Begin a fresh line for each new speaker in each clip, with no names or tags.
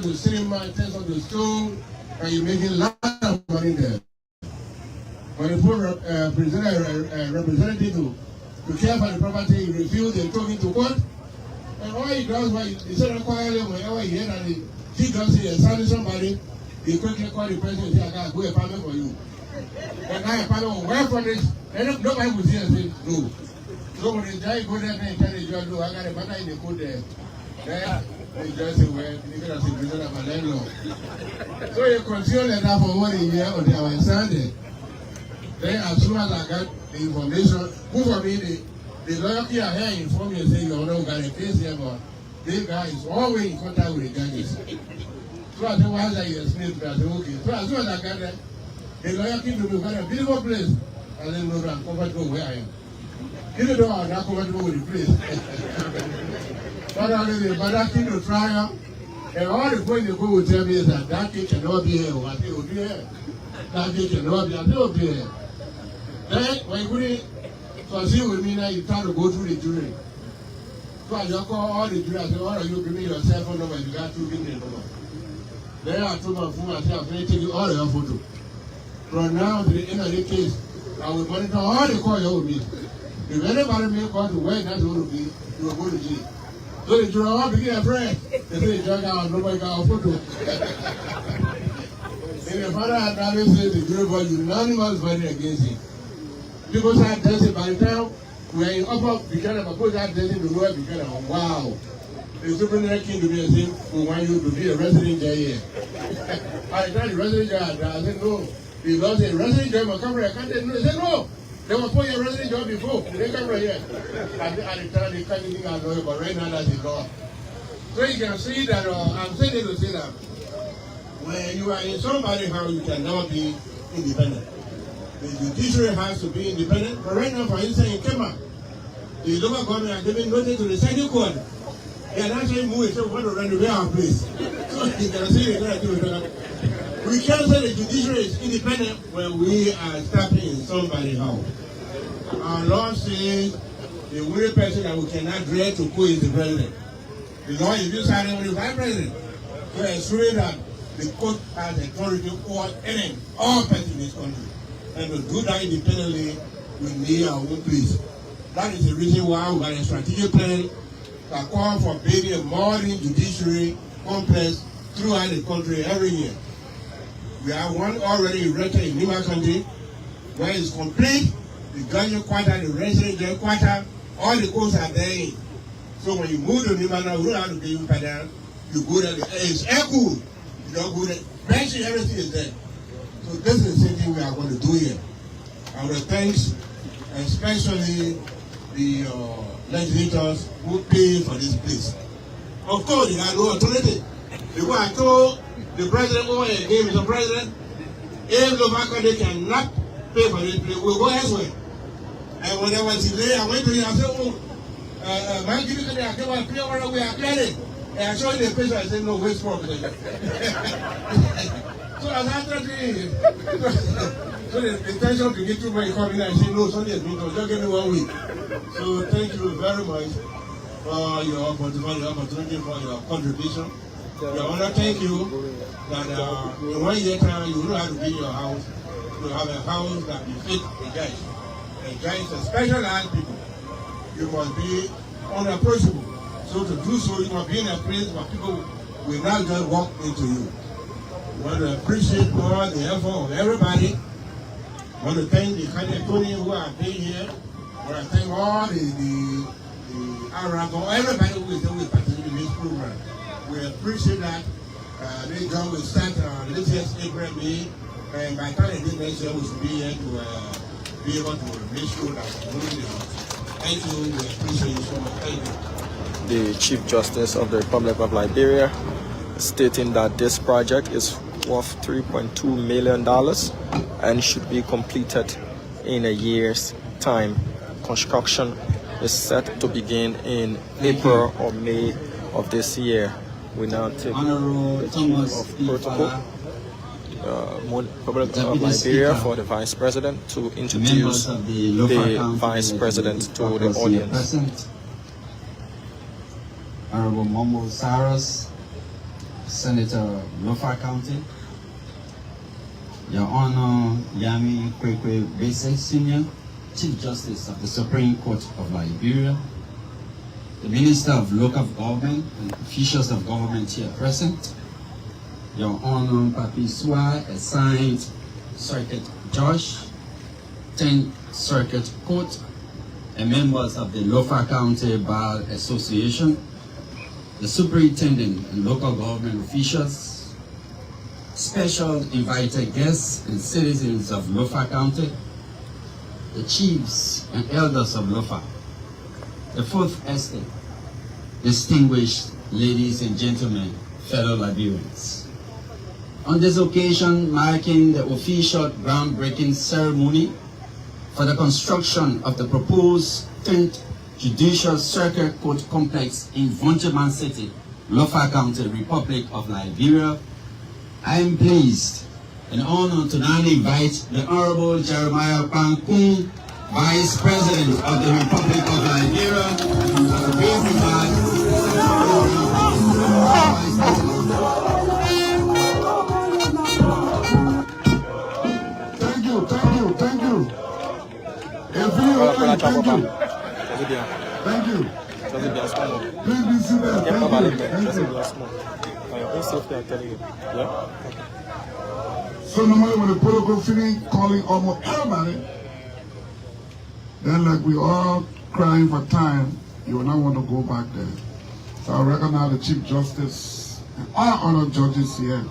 on to cinema, it turns on to school, and you're making a lot of money there. When you put a representative to care for the property, you refuse, they took into court. And all he does, he said, whenever he hears that he does it, assigning somebody, he quickly call the president and say, I got a good apartment for you. And now a apartment will work for this, and nobody will see and say, no. So when the guy go there and tell the judge, no, I got a matter in the court there. Then the judge say, well, you got to say, prison of my landlord. So you continue like that for 1 year until I signed it. Then as soon as I got the information, who for me, the lawyer here informed me and said, you know, got a case here, but this guy is always in contact with the judges. So I said, why is that you explain to me? I said, okay. So as soon as I got there, the lawyer came to me, we got a beautiful place. I said, no, I'm comfortable where I am. Even though I'm not comfortable with the place. But I came to trial, and all the point they go will tell me is that case cannot be here. I said, oh, be here. That case cannot be here. I said, oh, be here. Then, when you couldn't proceed with me now, you try to go through the jury. So I just call all the jury, I said, all of you give me your cell phone number, you got to give me the number. Then I told my phone, I said, I'm going to take you all of your photo. From now to the end of the case, I will monitor all the calls you will meet. If anybody make a call to where that's going to be, you will go to jail. So the jury all begin a friend. They say, the judge got nobody got a photo. And the father had always said the jury was unanimous voting against him. People start dancing by the time we are in upper Buchanan, but people start dancing to lower Buchanan. Wow. The superintendent came to me and said, we want you to be a resident there here. I tried the resident there, I said, no. The law said, resident job must come here. I can't say no. They said, no. They must put your resident job before. They come right here. At the time, they can't think I'm lawyer, but right now, that's the law. So you can see that, I'm saying to say that, when you are in somebody's house, you can never be independent. The judiciary has to be independent. But right now, for instance, in Kema, the local government are giving notice to the second court. They are actually moving, so we want to renovate our place. So you can see they're going to do it. We can't say the judiciary is independent when we are stepping in somebody's house. Our law says the only person that we cannot dare to put is the president. Because if you sign it with the vice president, you are ensuring that the court has authority over all persons in this country. And to do that independently, we need our own place. That is the reason why we got a strategic plan that calls for building a modern judiciary complex throughout the country every year. We have one already erected in Nima County, where it's complete. The Ganyo quarter, the resident jail quarter, all the courts are there. So when you move to Nima now, you don't have to pay you for that. You go there, it's air cool. You don't go there. Basically, everything is there. So this is the same thing we are going to do here. I want to thank especially the legislators who pay for this place. Of course, they have no authority. Because I told the president over again, Mr. President, if Lovaco they cannot pay for this place, we'll go elsewhere. And when there was delay, I went to him and said, oh, man, give me the I came and clear where we are clearing. And I showed him the picture, I said, no, wait for me. So as I told him, so the intention to get too many coming and say, no, Sunday is because just give me 1 week. So thank you very much for your opportunity, for your contribution. We want to thank you that in 1 year time, you don't have to be in your house. You have a house that befits the judge. And judge is a specialized people. You must be unapproachable. So to do so, you must be in a place where people will not just walk into you. We want to appreciate all the effort of everybody. I want to thank the candidate Tony who have been here. I want to thank all the Aragon, everybody who is participating in this program. We appreciate that. This job will start latest April, May, and by the time they do next year, we should be here to be able to make sure that we're moving the house. Thank you. We appreciate you so much. Thank you.
The Chief Justice of the Republic of Liberia stating that this project is worth $3.2 million and should be completed in a year's time. Construction is set to begin in April or May of this year. We now take the Chief of Protocol, Republic of Liberia, for the Vice President to introduce the Vice President to the audience.
Honorable Momo Saros, Senator Lofa County, Your Honor Yami Kwekwe Bese Senior, Chief Justice of the Supreme Court of Liberia, the Minister of Local Government and officials of government here present, Your Honor Papi Swa, assigned Circuit Judge, 10th Circuit Court, and members of the Lofa County Bar Association, the Superintendent and local government officials, special invited guests and citizens of Lofa County, the chiefs and elders of Lofa, the Fourth Estate, distinguished ladies and gentlemen, fellow Liberians. On this occasion, marking the official groundbreaking ceremony for the construction of the proposed 10th Judicial Circuit Court Complex in Vonteman City, Lofa County, Republic of Liberia, I am pleased and honored to now invite the Honorable Jeremiah Pankun, Vice President of the Republic of Liberia, to be invited.
Thank you. Thank you. Please be seated. Thank you. So normally when the protocol finish, calling almost everybody, then like we all crying for time, you will not want to go back there. So I recognize the Chief Justice and all honored judges here.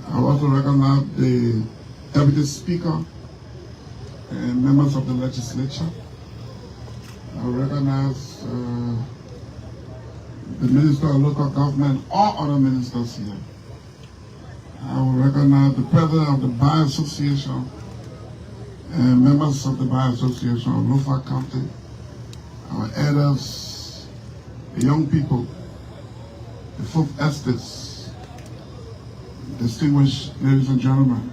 I also recognize the Deputy Speaker and members of the legislature. I recognize the Minister of Local Government, all other ministers here. I will recognize the President of the Bar Association and members of the Bar Association of Lofa County, our elders, the young people, the Fourth Estates, distinguished ladies and gentlemen.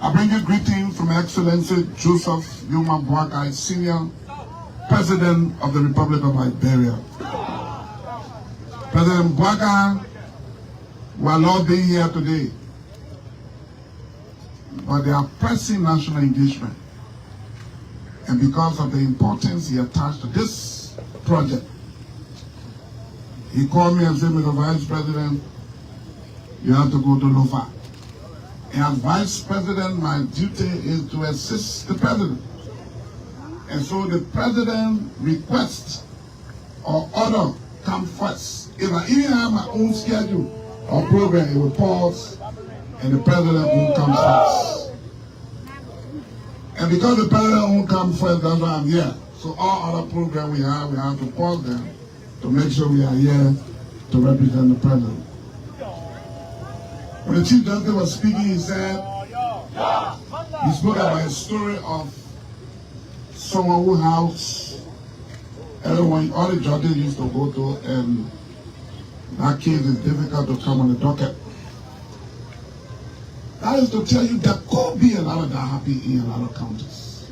I bring you greetings from Excellency Joseph Yuma Boakai, Senior President of the Republic of Liberia. President Boakai, we are not being here today, but they are pressing national engagement. And because of the importance he attached to this project, he called me and said, Mr. Vice President, you have to go to Lofa. And as Vice President, my duty is to assist the President. And so the President requests or order come first. If I even have my own schedule or program, it will pause and the President won't come first. And because the President won't come first, that's why I'm here. So all other programs we have to pause them to make sure we are here to represent the President. When the Chief Justice was speaking, he said, he spoke about a story of someone whose house everyone, all the judges used to go to, and that case is difficult to come on the docket. That is to tell you there could be a lot of that happy in a lot of counties.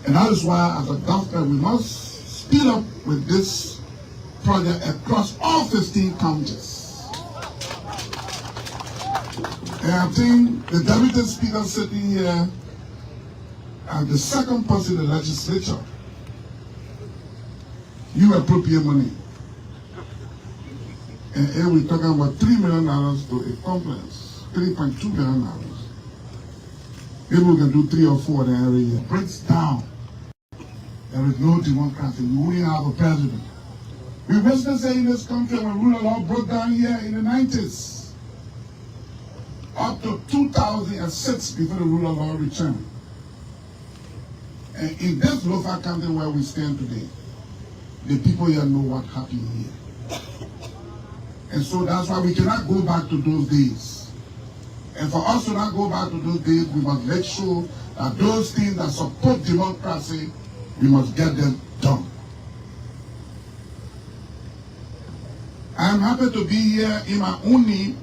And that is why as a government we must speed up with this project across all 15 counties. And I think the Deputy Speaker sitting here as the second person in the legislature, you appropriate money. And here we're talking about $3 million to a complex, $3.2 million. People can do 3 or 4 there every year. Breaks down. There is no democracy. We only have a president. We witnessed in this country when rule of law broke down here in the 90s. Up to 2006 before the rule of law returned. And in this Lofa County where we stand today, the people here know what happened here. And so that's why we cannot go back to those days. And for us to not go back to those days, we must make sure that those things that support democracy, we must get them done. I am happy to be here in my own name,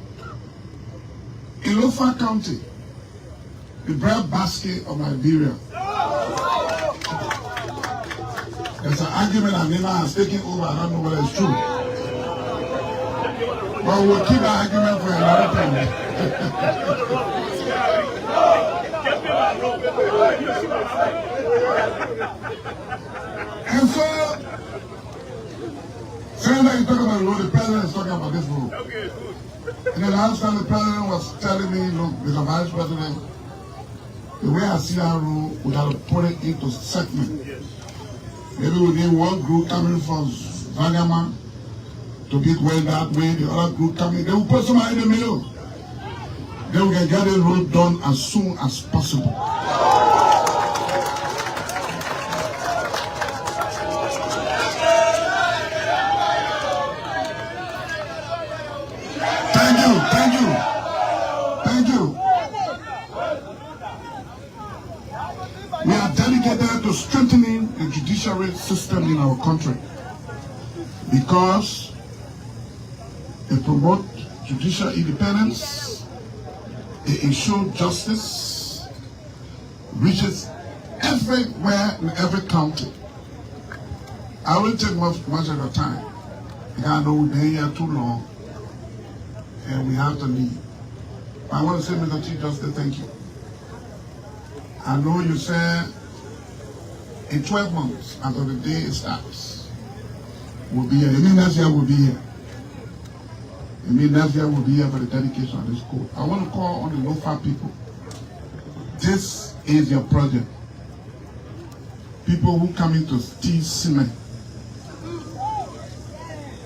in Lofa County, the breadbasket of Liberia. There's an argument that Nina has taken over, I don't know whether it's true. But we'll keep our argument for another time. And so, Senator is talking about the road, the president is talking about this road. And the last time the president was telling me, look, Mr. Vice President, the way I see that road, we got to put it into segment. Maybe we need one group coming from Zagama to be going that way, the other group coming. They will put somebody in the middle. Then we can get the road done as soon as possible. Thank you, thank you, thank you. We are dedicated to strengthening the judiciary system in our country because it promotes judicial independence, it ensures justice, reaches everywhere in every county. I will take much of your time because I know we've been here too long and we have to leave. I want to say, Mr. Chief Justice, thank you. I know you said in 12 months after the day it starts, we'll be here. I mean, next year we'll be here. I mean, next year we'll be here for the dedication of this court. I want to call on the local people. This is your project. People who come in to steal cement,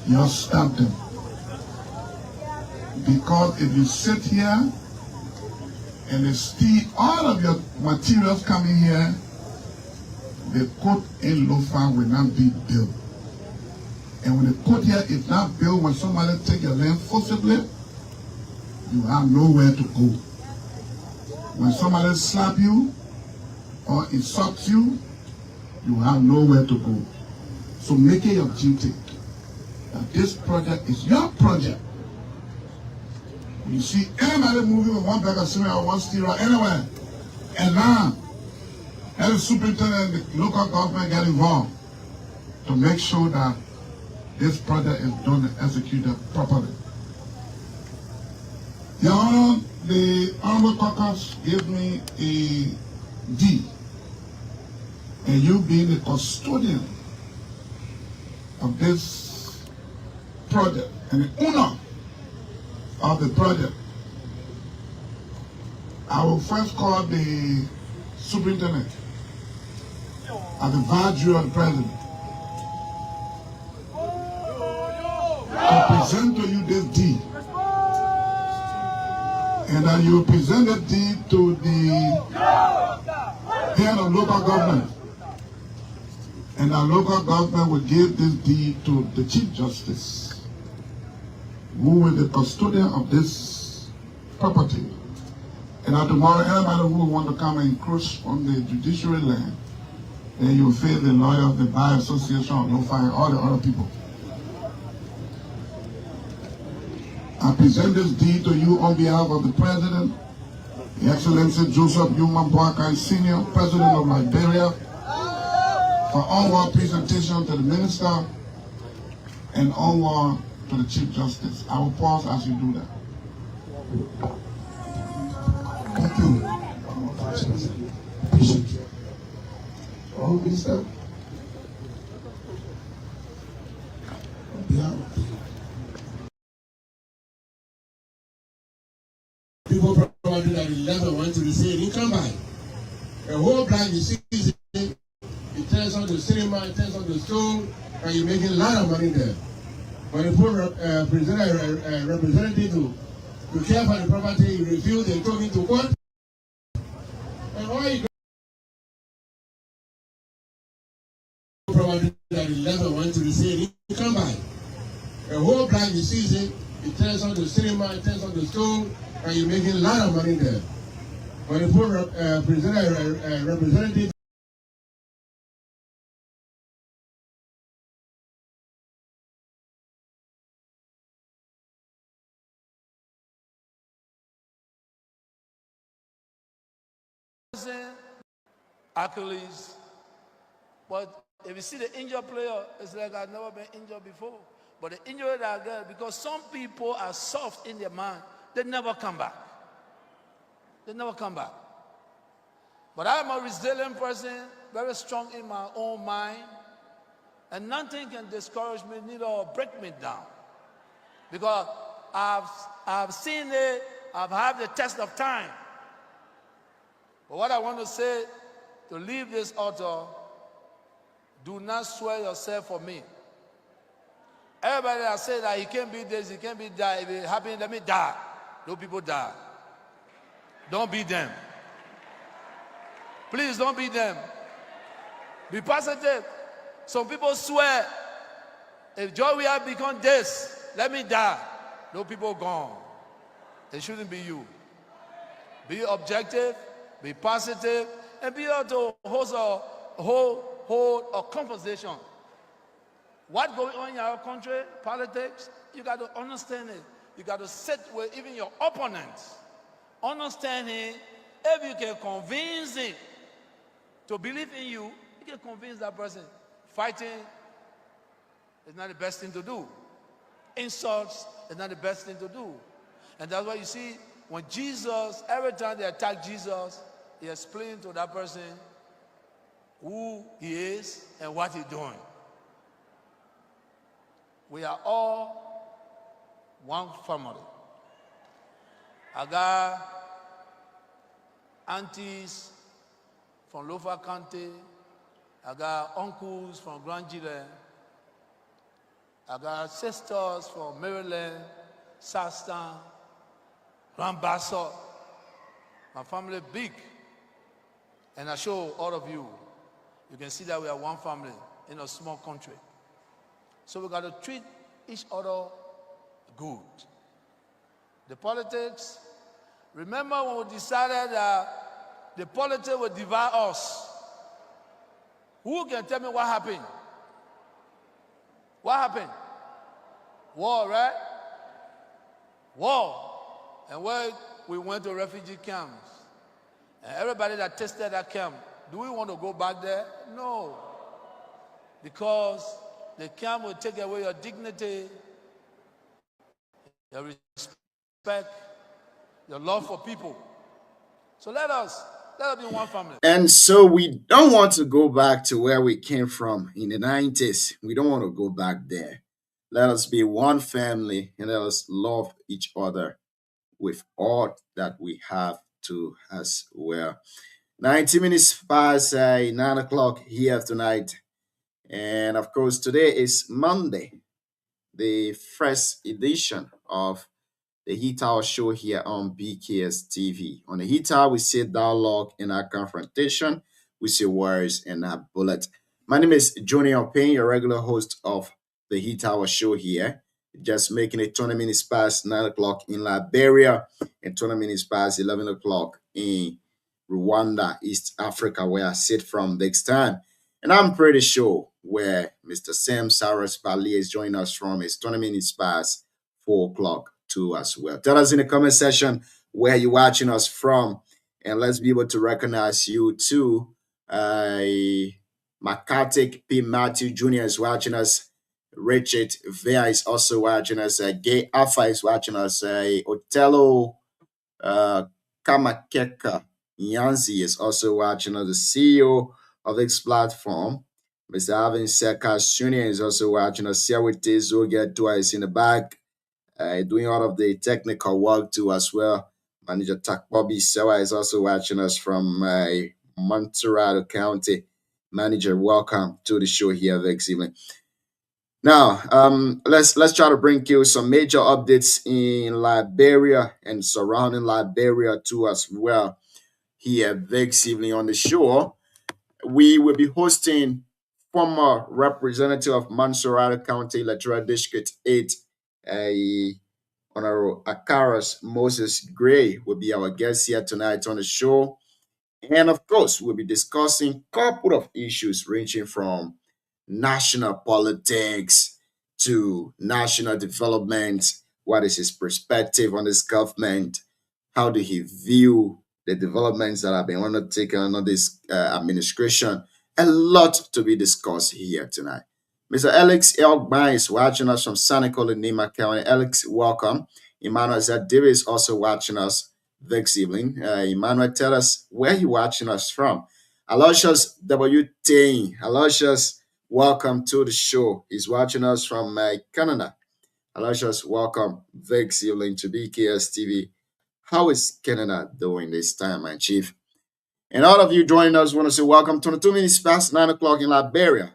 you stop them. Because if you sit here and they steal all of your materials coming here, the court in Lofa will not be built. And when the court here is not built, when somebody take your land forcibly, you have nowhere to go. When somebody slap you or insults you, you have nowhere to go. So make it your duty that this project is your project. When you see anybody moving with one bag of cement or one steel or anywhere, and now, every superintendent and the local government get involved to make sure that this project is done and executed properly. Your Honor, the Honorable Caucus gave me a deed, and you being the custodian of this project and the owner of the project, I will first call the superintendent at the value of the president to present to you this deed, and that you will present the deed to the head of local government, and our local government will give this deed to the Chief Justice, who will be the custodian of this property. And now tomorrow, anybody who want to come and encroach on the judiciary land, then you'll face the lawyers, the Bar Association, you'll find all the other people. I present this deed to you on behalf of the President, His Excellency Joseph Yuma Boakai Sr., President of Liberia, for onward presentation to the Minister and onward to the Chief Justice. I will pause as you do that. Thank you. Appreciate you. Oh, Minister. Yeah. People probably that 11 went to the city, he come by. The whole block you see, it turns on the cinema, it turns on the stone, and you're making a lot of money there. When you put representative to care for the property, you refuse, they took it to court. And all you probably that 11 went to the city, he come by. The whole block you see, it turns on the cinema, it turns on the stone, and you're making a lot of money there. When you put representative
accolades, but if you see the injured player, it's like I've never been injured before. But the injury that I get, because some people are soft in their mind, they never come back. They never come back. But I'm a resilient person, very strong in my own mind, and nothing can discourage me, neither break me down. Because I've seen it, I've had the test of time. But what I want to say, to leave this altar, do not swear yourself for me. Everybody that says that he can't be this, he can't be that, if it happens, let me die. Those people die. Don't be them. Please don't be them. Be positive. Some people swear, if Joy will have become this, let me die. Those people gone. It shouldn't be you. Be objective, be positive, and be able to hold a conversation. What going on in our country, politics, you got to understand it. You got to sit with even your opponents. Understand it. If you can convince him to believe in you, you can convince that person. Fighting is not the best thing to do. Insults is not the best thing to do. And that's why you see, when Jesus, every time they attack Jesus, he explained to that person who he is and what he's doing. We are all one family. I got aunties from Lofa County. I got uncles from Grand Gile. I got sisters from Maryland, Southtown, Grand Bassett. My family big. And I show all of you, you can see that we are one family in a small country. So we got to treat each other good. The politics, remember when we decided that the politics would divide us? Who can tell me what happened? What happened? War, right? War. And where we went to refugee camps. And everybody that tested that camp, do we want to go back there? No. Because the camp will take away your dignity, your respect, your love for people. So let us be one family.
And so we don't want to go back to where we came from in the 90s. We don't want to go back there. Let us be one family and let us love each other with all that we have to as well. 90 minutes past 9 o'clock here tonight. And of course, today is Monday, the first edition of the Heat Hour show here on BKS TV. On the Heat Hour, we see dialogue in our confrontation, we see words in our bullet. My name is Junior Payne, your regular host of the Heat Hour show here. Just making it 20 minutes past 9 o'clock in Liberia and 20 minutes past 11 o'clock in Rwanda, East Africa, where I sit from next time. And I'm pretty sure where Mr. Sam Saras Bali is joining us from is 20 minutes past 4 o'clock too as well. Tell us in the comment section where you're watching us from, and let's be able to recognize you too. Makatik P. Matthew Jr. is watching us. Richard Vea is also watching us. Gay Alpha is watching us. Otello Kamakeka Nyanzi is also watching us. The CEO of this platform, Mr. Alvin Sekas Jr. is also watching us. Siawite Zoga twice in the back, doing all of the technical work too as well. Manager Tak Bobby Sewa is also watching us from Montserrat County. Manager, welcome to the show here this evening. Now, let's try to bring you some major updates in Liberia and surrounding Liberia too as well here this evening on the show. We will be hosting former representative of Montserrat County Electoral District 8, Honorable Akaras Moses Gray will be our guest here tonight on the show. And of course, we'll be discussing a couple of issues ranging from national politics to national development. What is his perspective on this government? How do he view the developments that have been undertaken under this administration? A lot to be discussed here tonight. Mr. Alex Elgban is watching us from Sanico, Nima County. Alex, welcome. Emmanuel Zadiri is also watching us this evening. Emmanuel, tell us where you watching us from. Aloysius W. Tain. Aloysius, welcome to the show. He's watching us from Canada. Aloysius, welcome this evening to BKS TV. How is Canada doing this time, my chief? And all of you joining us, want to say welcome. 22 minutes past 9 o'clock in Liberia.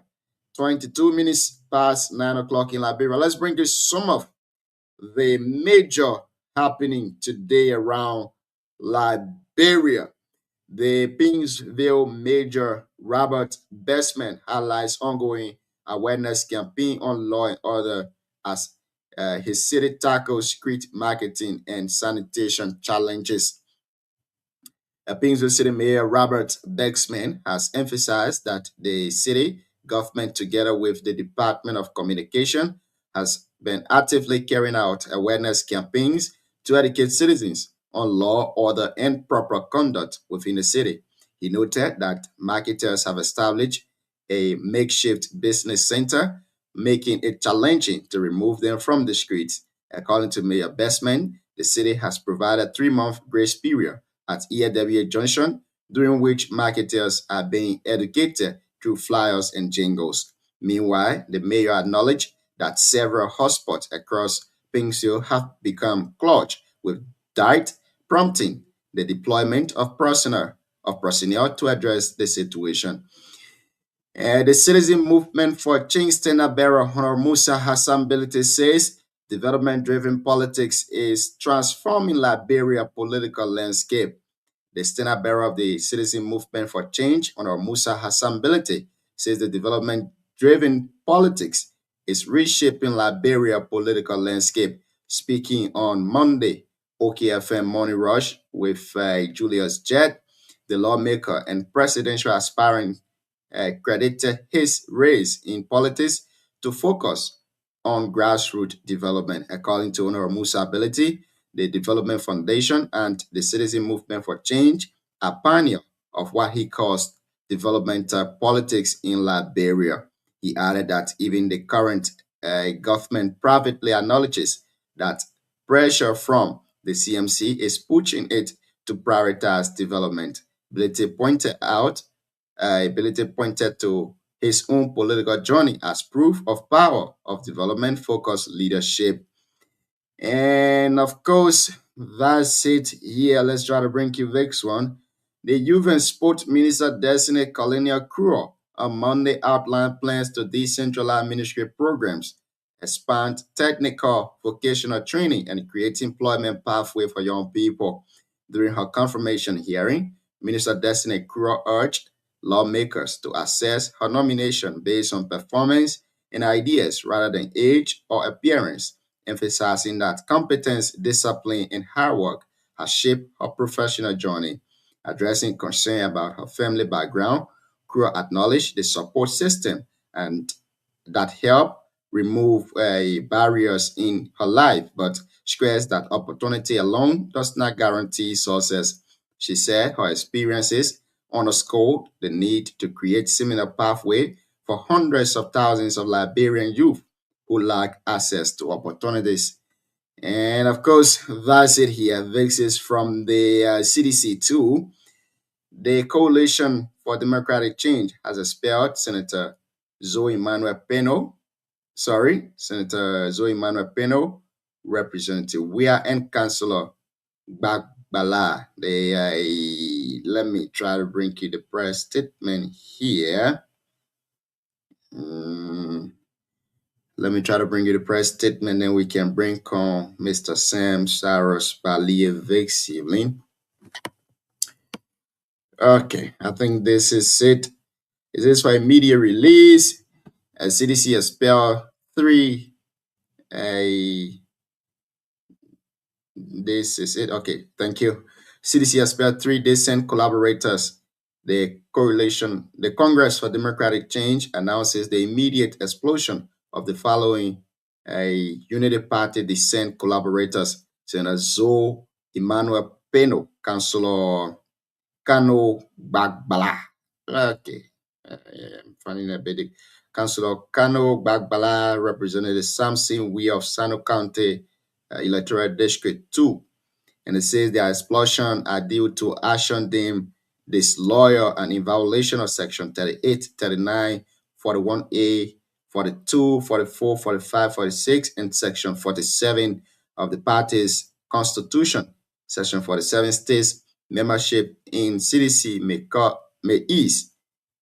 22 minutes past 9 o'clock in Liberia. Let's bring you some of the major happening today around Liberia. The Pingsville Major Robert Bestman highlights ongoing awareness campaign on law and order as his city tackles street marketing and sanitation challenges. Pingsville City Mayor Robert Bexman has emphasized that the city government, together with the Department of Communication, has been actively carrying out awareness campaigns to educate citizens on law, order, and proper conduct within the city. He noted that marketers have established a makeshift business center, making it challenging to remove them from the streets. According to Mayor Bestman, the city has provided a 3-month grace period at EAWA Junction, during which marketers are being educated through flyers and jingles. Meanwhile, the mayor acknowledged that several hotspots across Pingsville have become clogged with dirt, prompting the deployment of personnel to address the situation. The Citizen Movement for Change Standard Bearer Honor Musa Hassan Bility says development-driven politics is transforming Liberia political landscape. The standard bearer of the Citizen Movement for Change, Honor Musa Hassan Bility, says the development-driven politics is reshaping Liberia political landscape. Speaking on Monday, OKFM Morning Rush with Julius Jett, the lawmaker and presidential aspirant credited his race in politics to focus on grassroots development. According to Honor Musa Bility, the Development Foundation and the Citizen Movement for Change are pioneers of what he calls developmental politics in Liberia. He added that even the current government privately acknowledges that pressure from the CMC is pushing it to prioritize development. Bility pointed to his own political journey as proof of power of development-focused leadership. And of course, that's it here. Let's try to bring you this one. The Youth and Sport Minister Destiny Colonial Kruger on Monday outlined plans to decentralize ministry programs, expand technical vocational training, and create employment pathway for young people. During her confirmation hearing, Minister Destiny Kruger urged lawmakers to assess her nomination based on performance and ideas rather than age or appearance, emphasizing that competence, discipline, and hard work has shaped her professional journey. Addressing concern about her family background, Kruger acknowledged the support system and that help remove barriers in her life, but stressed that opportunity alone does not guarantee success. She said her experiences underscored the need to create similar pathway for hundreds of thousands of Liberian youth who lack access to opportunities. And of course, that's it here. This is from the CDC too. The Coalition for Democratic Change has expelled Senator Zoe Manuel Peno, Representative Weah, and Councillor Bagbala. Let me try to bring you the press statement here. Let me try to bring you the press statement, then we can bring on Mr. Sam Saros Balia this evening. Okay, I think this is it. Is this for a media release? CDC expelled 3. This is it. Okay, thank you. CDC expelled 3 decent collaborators. The Congress for Democratic Change announces the immediate expulsion of the following Unity Party dissent collaborators: Senator Zoe Emmanuel Peno, Councillor Kano Bagbala. Okay, I'm finding a bit. Councillor Kano Bagbala, Representative Samson We of Sano County Electoral District 2. And it says their expulsion are due to action deemed disloyal and in violation of Section 38, 39, 41A, 42, 44, 45, 46, and Section 47 of the party's constitution. Section 47 states membership in CDC may ease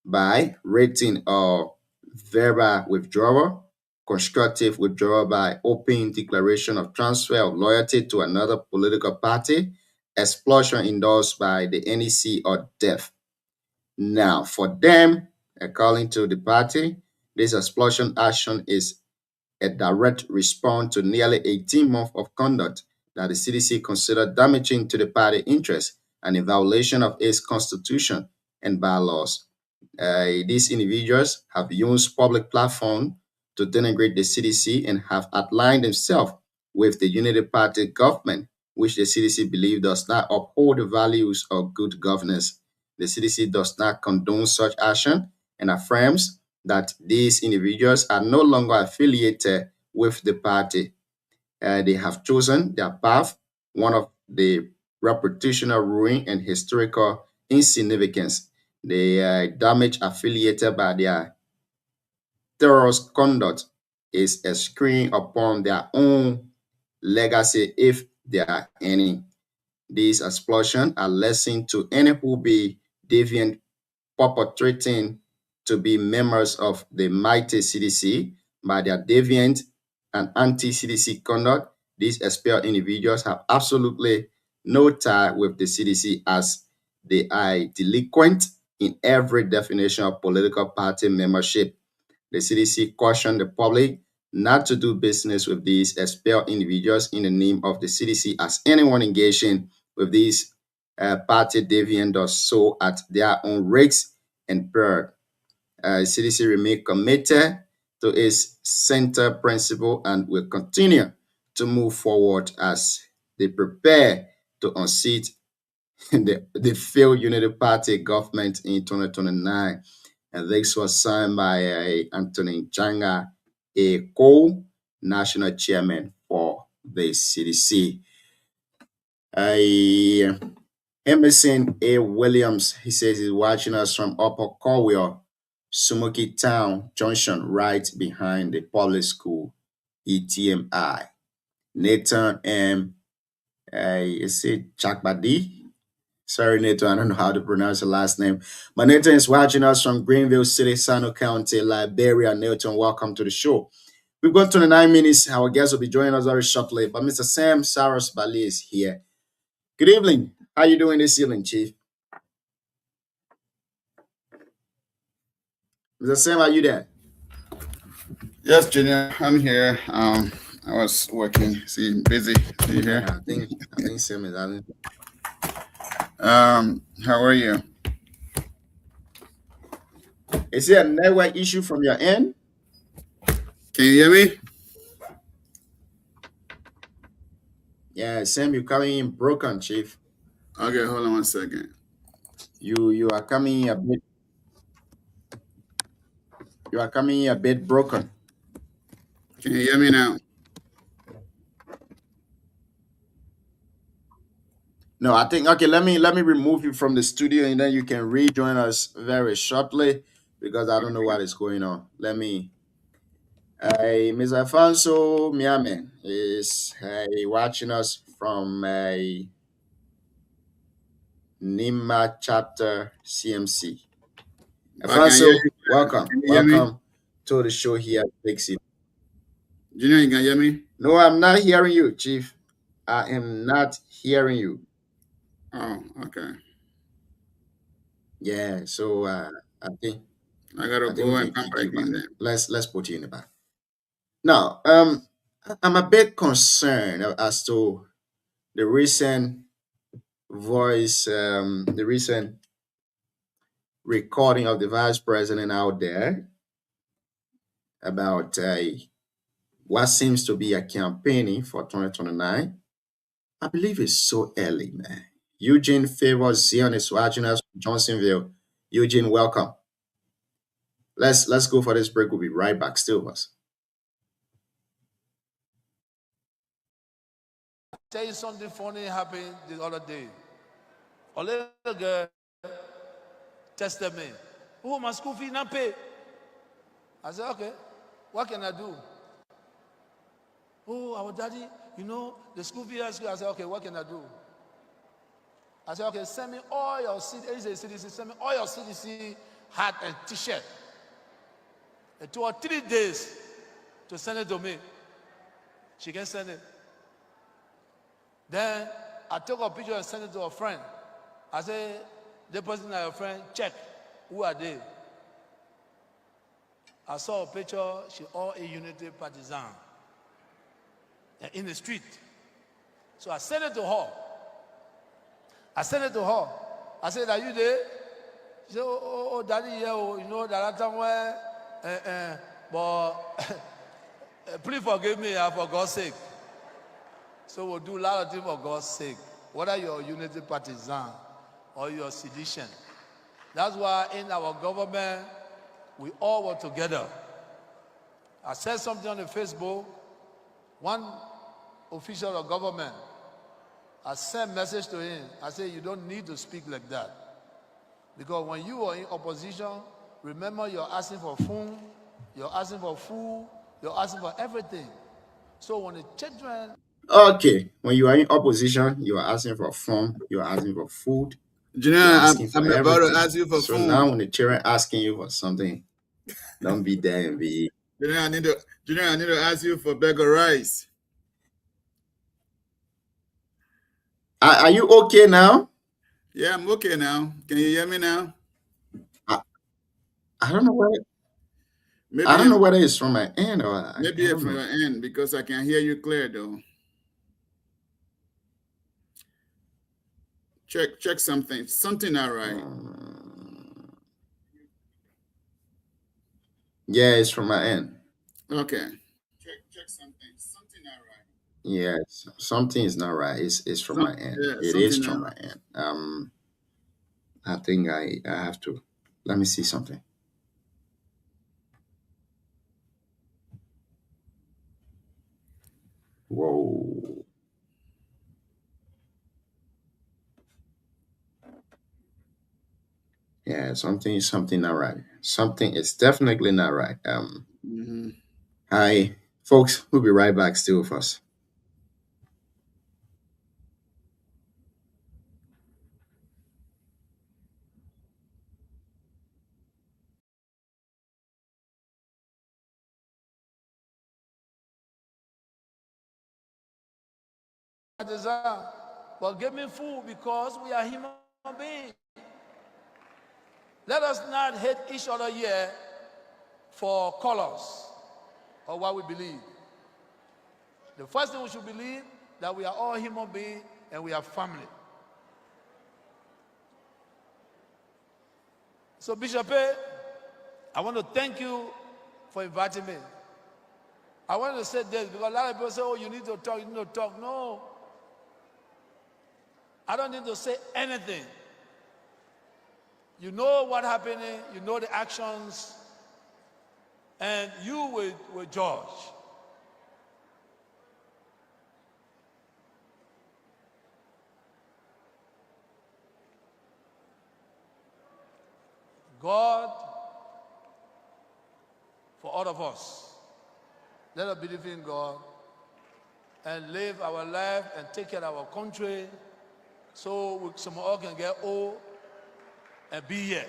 by written or verbal withdrawal, constructive withdrawal by open declaration of transfer of loyalty to another political party, expulsion endorsed by the NEC, or death. Now, for them, according to the party, this expulsion action is a direct response to nearly 18 months of conduct that the CDC considered damaging to the party interest and in violation of its constitution and bylaws. These individuals have used public platform to denigrate the CDC and have aligned themselves with the Unity Party government, which the CDC believes does not uphold the values of good governance. The CDC does not condone such action and affirms that these individuals are no longer affiliated with the party. They have chosen their path, one of the reputational ruin and historical insignificance. The damage affiliated by their terrorist conduct is a screen upon their own legacy, if there are any. These explosions are lesson to any who be deviant, perpetrating to be members of the mighty CDC by their deviant and anti-CDC conduct. These expelled individuals have absolutely no tie with the CDC, as they are delinquent in every definition of political party membership. The CDC cautioned the public not to do business with these expelled individuals in the name of the CDC, as anyone engaging with these party deviant does so at their own risk and peril. CDC remains committed to its center principle and will continue to move forward as they prepare to unseat the failed Unity Party government in 2029. And this was signed by Anthony Janga A. Cole, National Chairman for the CDC. Emerson A. Williams, he says he's watching us from Upper Colwell, Smoky Town Junction, right behind the public school, ETMI. Nathan M. Is it Chakbadi? Sorry, Nathan, I don't know how to pronounce the last name. But Nathan is watching us from Greenville City, Sano County, Liberia. Nathan, welcome to the show. We've got 29 minutes. Our guest will be joining us very shortly. But Mr. Sam Saros Bali is here. Good evening. How are you doing this evening, Chief? Mr. Sam, are you there?
Yes, Junior, I'm here. I was working. See, busy. See you here.
I think Sam is having.
How are you?
Is there a network issue from your end?
Can you hear me?
Yeah, Sam, you're coming in broken, Chief.
Okay, hold on one second.
You are coming in a bit. You are coming in a bit broken.
Can you hear me now?
No, I think okay. Let me remove you from the studio, and then you can rejoin us very shortly, because I don't know what is going on. Let me. Ms. Alfonso Miame is watching us from Nima chapter CMC. Alfonso, welcome to the show here at Big City.
Junior, you can hear me?
No, I'm not hearing you, Chief. I am not hearing you.
Oh, okay.
Yeah, so I think
I gotta go and come back in there.
Let's put you in the back. Now, I'm a bit concerned as to the recent the recent recording of the vice president out there about what seems to be a campaigning for 2029. I believe it's so early, man. Eugene Favors Zion is watching us from Johnsonville. Eugene, welcome. Let's go for this break. We'll be right back. Still with us.
Tell you something funny happened the other day. A little girl tested me. Oh, my school fee not pay. I said, okay, what can I do? Oh, our daddy, you know, the school fee. I said, okay, what can I do? I said, okay, send me all your CDC, send me all your CDC hat and t-shirt. It took 3 days to send it to me. She can send it. Then I took a picture and sent it to a friend. I said, the person that your friend, check. Who are they? I saw a picture, she all a Unity partisan in the street. So I sent it to her. I said, are you there? She said, oh daddy, yeah, you know, that time where, but please forgive me for God's sake. So we'll do a lot of things for God's sake. Whether you're a Unity partisan or you're a sedition. That's why in our government, we all work together. I said something on the Facebook. One official of government, I sent a message to him. I said, you don't need to speak like that. Because when you are in opposition, remember you're asking for food, you're asking for food, you're asking for everything. So when the children...
Okay, when you are in opposition, you are asking for phone, you are asking for food.
Junior, I'm about to ask you for
so
food.
now when the children asking you for something, don't be there and be...
Junior, I need to ask you for beggar rice.
Are you okay now?
Yeah, I'm okay now. Can you hear me now?
I don't know whether
Maybe
I don't know whether it's from my end or
maybe it's from your end because I can hear you clear though. Check something. Something not right.
Yeah, it's from my end.
Okay. Check something. Something not right.
Yes, something is not right. It's from my end.
Yeah,
It is
something
from
not
my end. I think I have to. Let me see something. Whoa. Yeah, something not right. Something is definitely not right. Hi, folks. We'll be right back. Still with us.
But give me food because we are human beings. Let us not hate each other here for colors or what we believe. The first thing we should believe that we are all human beings and we are family. So Bishop, I want to thank you for inviting me. I want to say this because a lot of people say, oh, you need to talk, you need to talk. No. I don't need to say anything. You know what's happening, you know the actions, and you will judge. God, for all of us, let us believe in God and live our life and take care of our country so we some all can get old and be here.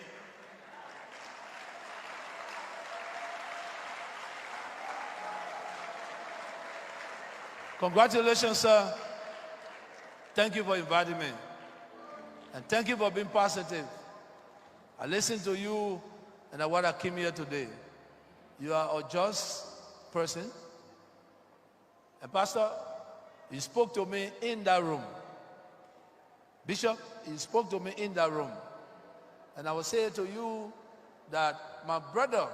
Congratulations, sir. Thank you for inviting me. And thank you for being positive. I listened to you and I want to came here today. You are a just person. And Pastor, you spoke to me in that room. Bishop, you spoke to me in that room. And I will say to you that my brother,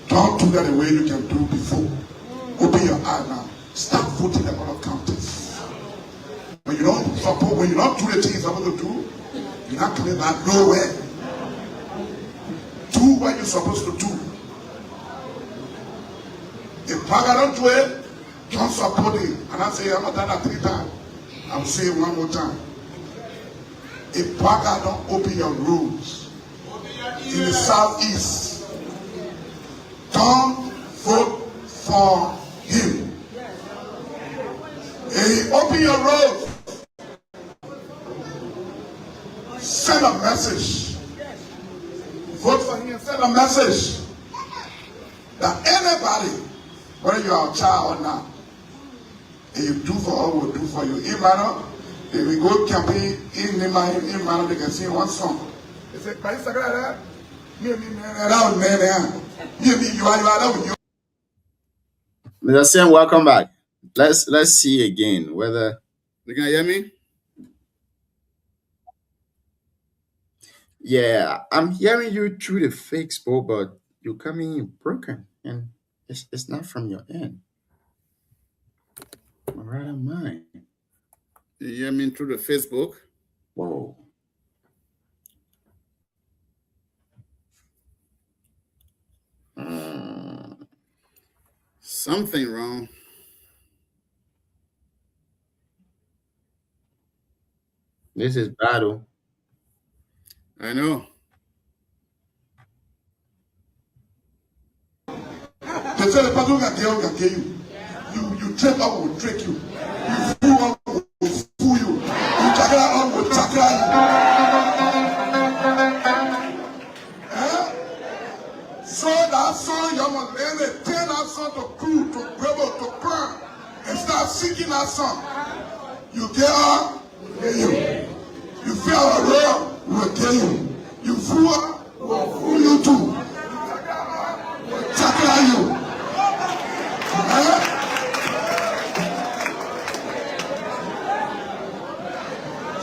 don't do that the way you can do before. Open your eye now. Start voting a lot of counties. But you don't suppose when you don't do the things you're supposed to do, you're not coming back nowhere. Do what you're supposed to do. If Paga don't do it, don't support it. And I say, I'm not done that 3 times. I'll say it one more time. If Paga don't open your roads in the southeast, don't vote for him. If he open your roads, send a message. Vote for him and send a message that anybody, whether you are a child or not, if you do for all, will do for you. If we go campaign in Nimano, they can sing one song. They say,
Mr. Sam, welcome back. Let's see again whether
You can hear me?
yeah, I'm hearing you through the Facebook, but you're coming in broken and it's not from your end. Or rather mine.
You hear me through the Facebook?
Whoa.
Something wrong.
This is battle.
I know.
They say the person can kill you. You trick up will trick you. You fool up will fool you. You chakra up will chakra you. So that song, you must learn it. Turn that song to cool, to rebel, to burn. And start singing that song. You get up, get you. You feel a real, will get you. You fool, will fool you too. Chakra you.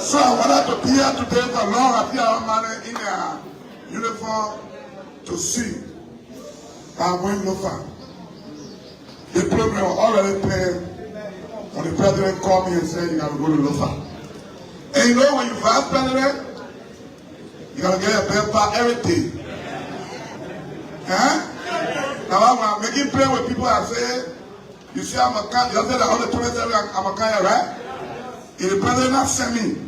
So I wanted to be here today for long. I feel our man in their uniform to see. I'm going to find. The program already played when the president called me and said you got to go to Lofa. And you know when you vice president, you got to get a bed for everything. Now when I'm making prayer with people, I say, you see I'm a kind, you said that all the 27 I'm a kind, right? If the president not send me,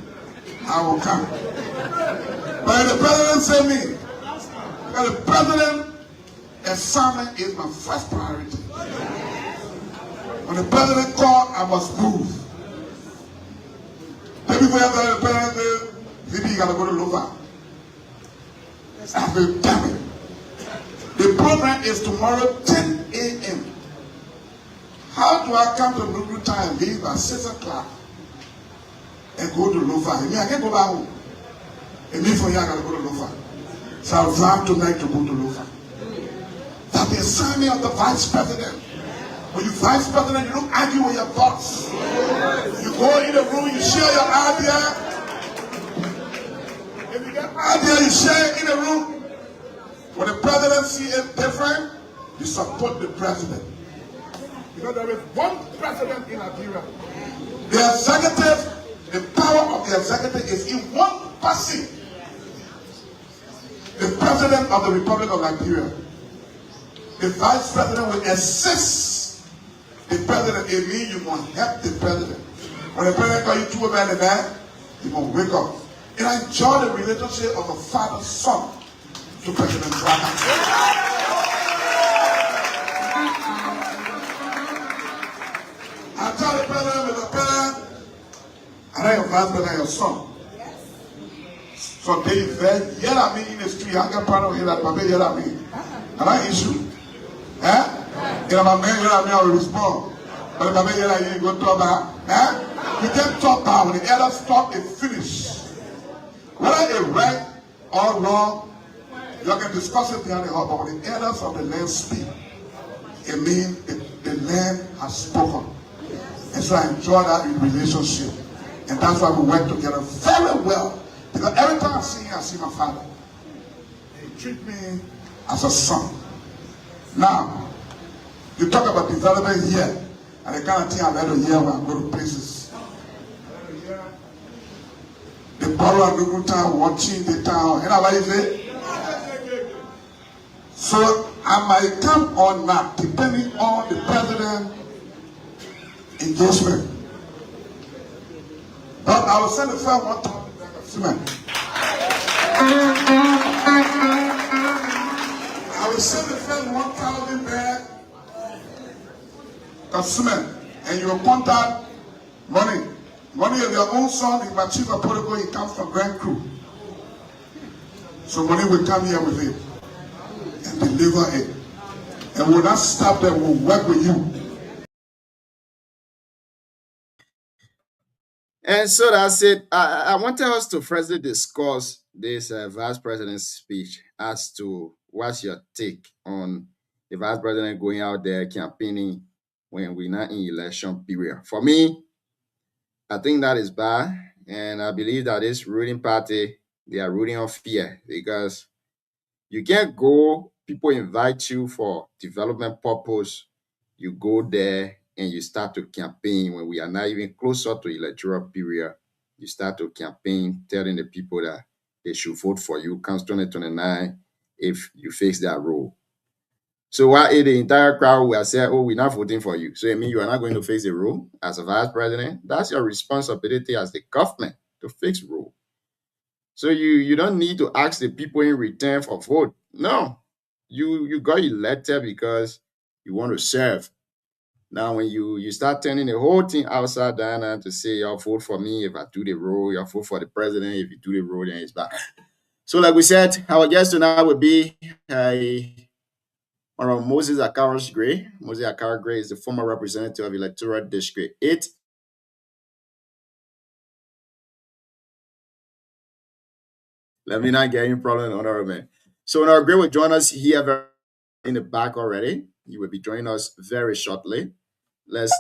I will come. But if the president send me, because the president assignment is my first priority. When the president called, I must move. Then before the president said, maybe you gotta go to Lofa. I said, damn it. The program is tomorrow 10 a.m. How do I come to Lulu time, leave by 6 o'clock and go to Lofa? I mean, I can't go back home. And me for you, I gotta go to Lofa. So I'll drive tonight to go to Lofa. That's the assignment of the vice president. When you vice president, you don't argue with your boss. You go in the room, you share your idea. If you get idea, you share it in the room. When the president sees it different, you support the president. Because there is one president in Nigeria. The executive, the power of the executive is in one person. The president of the Republic of Nigeria. The vice president will assist the president. It means you must help the president. When the president calls you too bad and bad, you must wake up. And I enjoy the relationship of a father-son to President Trump. I tell the president, with the president, I know your vice president, your son. So they yell at me in the street. I got part of it that my baby yell at me. And I issue. And my man yell at me, I will respond. But if my baby yell at you, you go talk about. You can't talk about when the elders talk, it finish. Whether it's right or wrong, you can discuss it behind the heart, but when the elders of the land speak, it means the land has spoken. And so I enjoy that relationship. And that's why we work together very well. Because every time I see him, I see my father. He treats me as a son. Now, you talk about development here, and the kind of thing I like to hear when I go to places. Baro and town watching the town. And I say, so I might come or not, depending on the president engagement. But I will send the firm 1,000 bags of cement. I will send the firm 1,000 bags of cement, and you will contact money. Money is your own son, if my chief of protocol, he comes from Grand Crew. So money will come here with it and deliver it. And we'll not stop there, we'll work with you.
And so that's it. I wanted us to firstly discuss this vice president's speech as to what's your take on the vice president going out there campaigning when we're not in election period. For me, I think that is bad. And I believe that this ruling party, they are rooting on fear because you can't go, people invite you for development purpose. You go there and you start to campaign when we are not even closer to electoral period. You start to campaign telling the people that they should vote for you comes 2029 if you face that role. So while the entire crowd will say, oh, we're not voting for you. So it means you are not going to face the rule as a vice president. That's your responsibility as the government to fix rule. So you don't need to ask the people in return for vote. No. You got elected because you want to serve. Now, when you start turning the whole thing upside down and to say, y'all vote for me if I do the role, y'all vote for the president if you do the role, then it's bad. So like we said, our guest tonight would be Moses Akaros Gray. Moses Akaros Gray is the former representative of Electoral District 8. Let me not get any problem, Honorable Man. So Honorable Gray will join us here in the back already. He will be joining us very shortly. Let's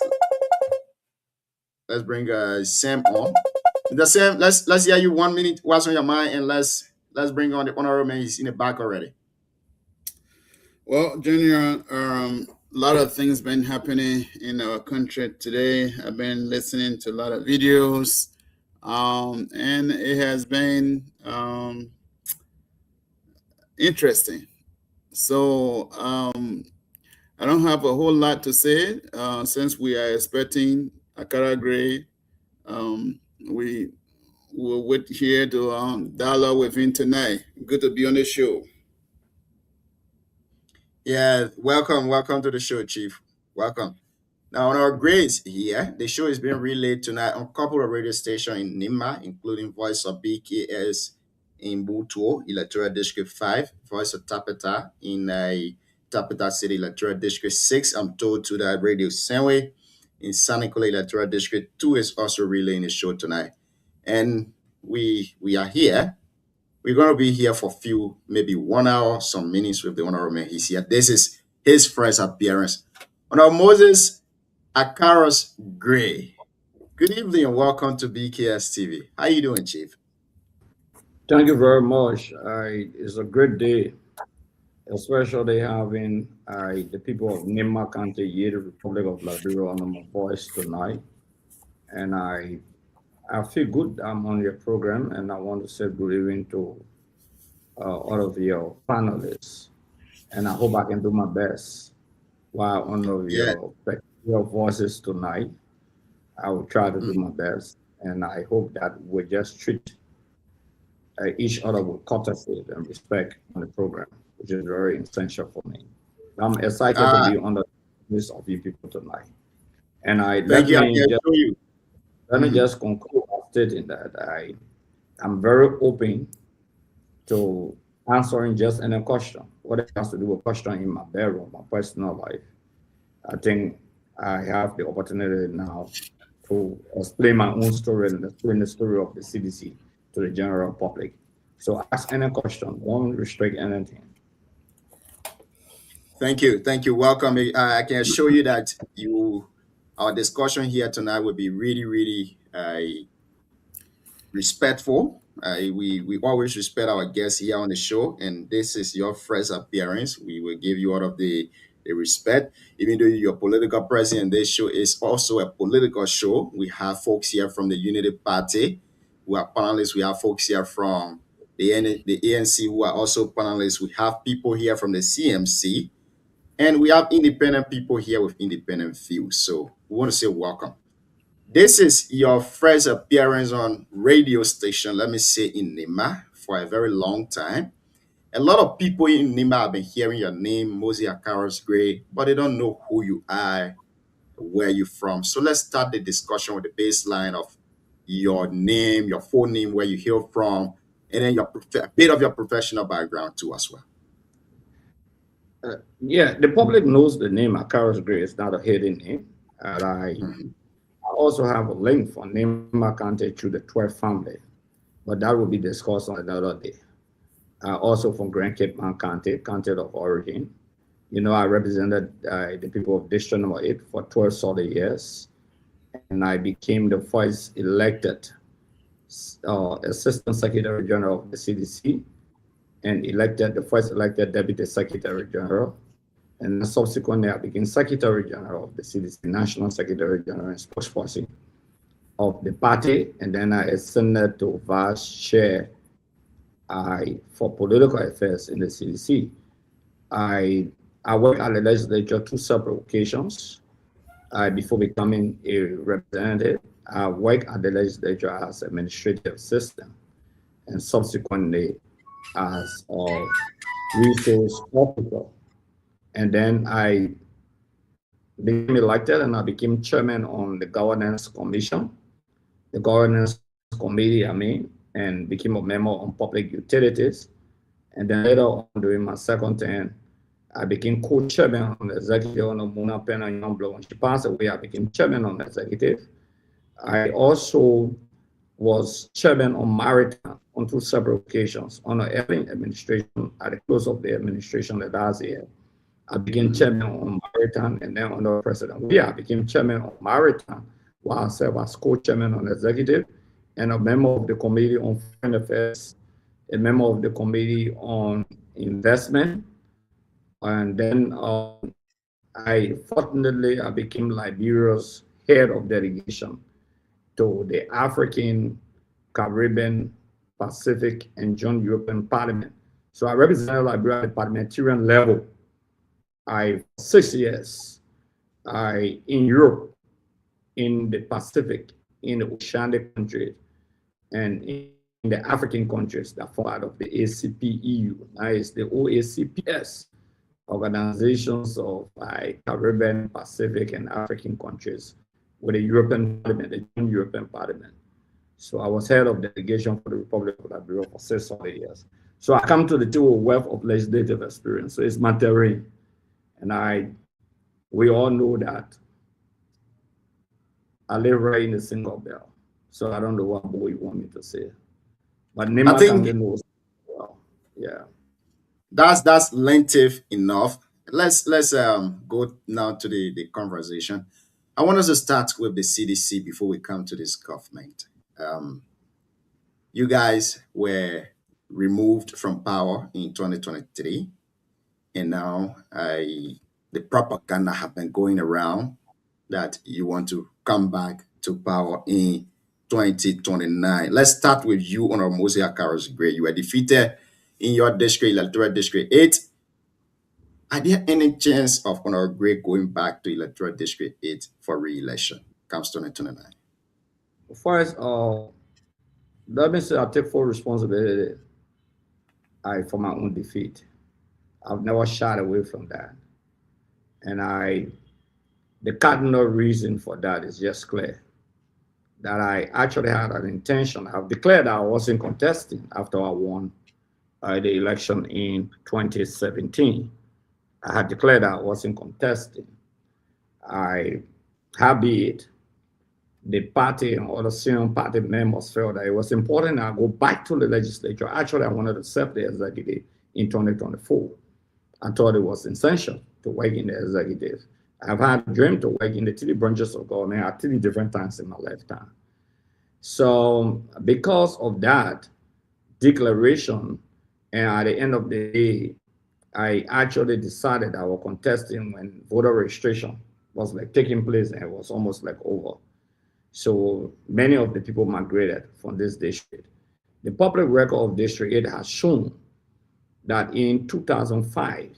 bring Sam on. Sam, let's hear you 1 minute. What's on your mind, and let's bring on the Honorable Man. He's in the back already.
Well, Junior, a lot of things been happening in our country today. I've been listening to a lot of videos, and it has been interesting. So I don't have a whole lot to say since we are expecting Akara Gray. We will wait here to dialogue with him tonight. Good to be on the show.
Yeah, welcome to the show, Chief. Welcome. Now, on our grades here, the show is being relayed tonight on a couple of radio stations in Nima, including Voice of BKS in Butuo, Electoral District 5, Voice of Tapeta in Tapeta City, Electoral District 6. I'm told to that Radio Senway in Sanicola, Electoral District 2 is also relaying the show tonight. And we are here. We're going to be here for maybe 1 hour, some minutes with the Honorable Man. He's here. This is his first appearance. Honorable Moses Akaros Gray. Good evening and welcome to BKS TV. How you doing, Chief?
Thank you very much. It's a great day, especially having the people of Nima County, the Republic of Liberia, on my voice tonight. And I feel good I'm on your program, and I want to say good evening to all of your panelists. And I hope I can do my best while on your voices tonight. I will try to do my best, and I hope that we just treat each other with courtesy and respect on the program, which is very essential for me. I'm excited to be on the list of you people tonight. And let me just conclude by stating that I'm very open to answering just any question, what it has to do with question in my bedroom, my personal life. I think I have the opportunity now to explain my own story and explain the story of the CDC to the general public. So ask any question, don't restrict anything.
Thank you. Welcome. I can assure you that our discussion here tonight will be really, really respectful. We always respect our guests here on the show, and this is your first appearance. We will give you all of the respect, even though you're political president. This show is also a political show. We have folks here from the Unity Party. who are panelists. We have folks here from the ANC who are also panelists. We have people here from the CMC, and we have independent people here with independent views. So we want to say welcome. This is your first appearance on radio station, let me say, in Nima for a very long time. A lot of people in Nima have been hearing your name, Mosey Akaros Gray, but they don't know who you are, where you're from. So let's start the discussion with the baseline of your name, your full name, where you hail from, and then a bit of your professional background too as well.
Yeah, the public knows the name Akaros Gray is not a hidden name. And I also have a link for Nima Kante through the 12th family, but that will be discussed on another day. Also from Grand Cape Mount Kante of origin. You know, I represented the people of District Number 8 for 12 solid years, and I became the first elected Assistant Secretary General of the CDC, and the first elected Deputy Secretary General. And subsequently, I became Secretary General of the CDC, National Secretary General and spokesperson of the party. And then I ascended to Vice Chair for political affairs in the CDC. I worked at the legislature 2 separate occasions before becoming a representative. I worked at the legislature as administrative assistant and subsequently as a resource officer. And then I became elected and I became chairman on the governance commission, the governance committee, and became a member on public utilities. And then later on during my second term, I became co-chairman on the executive on Mona Pena Youngblood. When she passed away, I became chairman on the executive. I also was chairman on Maritime on 2 separate occasions. On the early administration, at the close of the administration last year, I became chairman on Maritime, and then under President Weah, I became chairman on Maritime, while I served as co-chairman on the executive and a member of the committee on foreign affairs, a member of the committee on investment. And then fortunately, I became Liberia's head of delegation to the African, Caribbean, Pacific, and Joint European Parliament. So I represented Liberia at the parliamentarian level. 6 years in Europe, in the Pacific, in the Oceanic countries, and in the African countries that fall out of the ACP-EU. That is the OACPS, organizations of Caribbean, Pacific, and African countries with the European Parliament, the Joint European Parliament. So I was head of delegation for the Republic of Liberia for 6 solid years. So I come to the table with wealth of legislative experience. So it's my terrain. And we all know that I live right in the single belt. So I don't know what more you want me to say. But Nima Kante knows well. Yeah.
That's lengthy enough. Let's go now to the conversation. I want us to start with the CDC before we come to this government. You guys were removed from power in 2023. And now the propaganda have been going around that you want to come back to power in 2029. Let's start with you, Honorable Mosey Akaros Gray. You were defeated in your district, Electoral District 8. Are there any chance of Honorable Gray going back to Electoral District 8 for re-election comes 2029?
First, let me say I take full responsibility for my own defeat. I've never shied away from that. And the cardinal reason for that is just clear. That I actually had an intention. I've declared I wasn't contesting after I won the election in 2017. I had declared I wasn't contesting. Howbeit, the party and other senior party members felt that it was important I go back to the legislature. Actually, I wanted to serve the executive in 2024. I thought it was essential to work in the executive. I've had a dream to work in the 3 branches of government at 3 different times in my lifetime. So because of that declaration, and at the end of the day, I actually decided I was contesting when voter registration was taking place and it was almost over. So many of the people migrated from this district. The public record of District 8 has shown that in 2005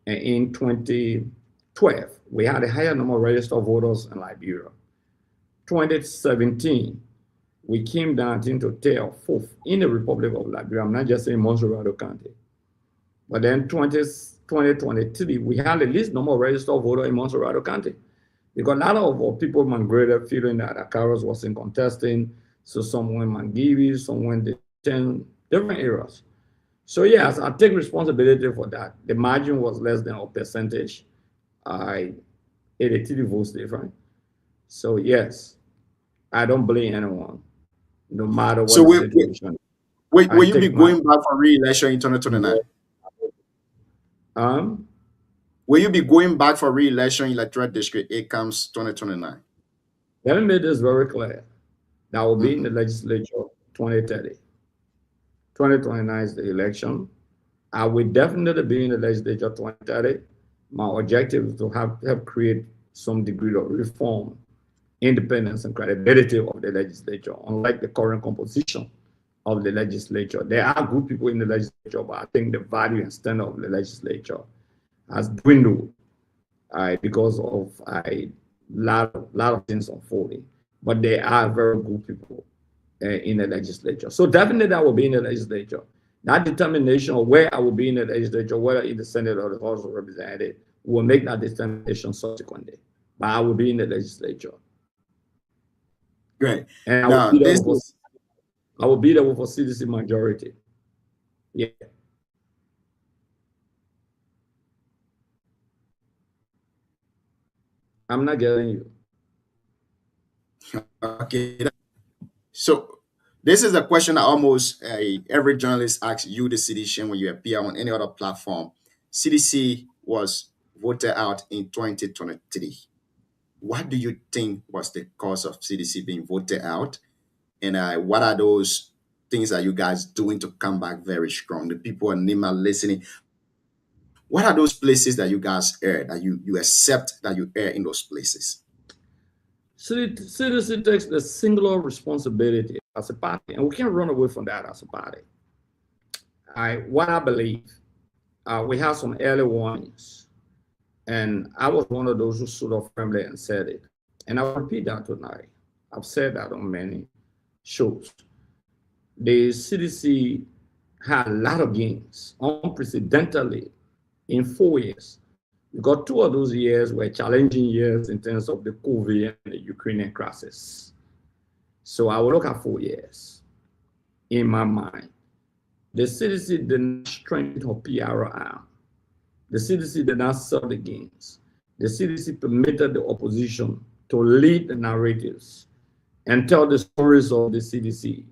and in 2012, we had a higher number of registered voters in Liberia. 2017, we came down into third, fourth in the Republic of Liberia. I'm not just saying Montserrat County. But then 2023, we had the least number of registered voters in Montserrat County. Because a lot of our people migrated feeling that Akaros wasn't contesting. So some went Mangivi, some went the 10 different areas. So yes, I take responsibility for that. The margin was less than a percentage. 83 votes different. So yes, I don't blame anyone, no matter what
So
the situation.
will you be going back for re-election in 2029? Will you be going back for re-election in Electoral District 8 comes 2029?
Let me make this very clear. That will be in the legislature 2030. 2029 is the election. I will definitely be in the legislature 2030. My objective is to help create some degree of reform, independence, and credibility of the legislature, unlike the current composition of the legislature. There are good people in the legislature, but I think the value and standard of the legislature has dwindled because of a lot of things unfolding. But there are very good people in the legislature. So definitely I will be in the legislature. That determination of where I will be in the legislature, whether in the Senate or the House of Representatives, will make that determination subsequently. But I will be in the legislature.
Great.
And
I
will be there with a CDC majority. Yeah. I'm not getting you.
Okay. So this is a question that almost every journalist asks you, the CDC, when you appear on any other platform. CDC was voted out in 2023. What do you think was the cause of CDC being voted out? And what are those things that you guys doing to come back very strong? The people in Nima listening. What are those places that you guys air, that you accept that you air in those places?
CDC takes the singular responsibility as a party, and we can't run away from that as a party. What I believe, we have some early warnings, and I was one of those who stood up firmly and said it. And I'll repeat that tonight. I've said that on many shows. The CDC had a lot of gains, unprecedentedly, in 4 years. We got 2 of those years were challenging years in terms of the COVID and the Ukrainian crisis. So I will look at 4 years in my mind. The CDC did not strengthen her PR arm. The CDC did not sell the gains. The CDC permitted the opposition to lead the narratives and tell the stories of the CDC.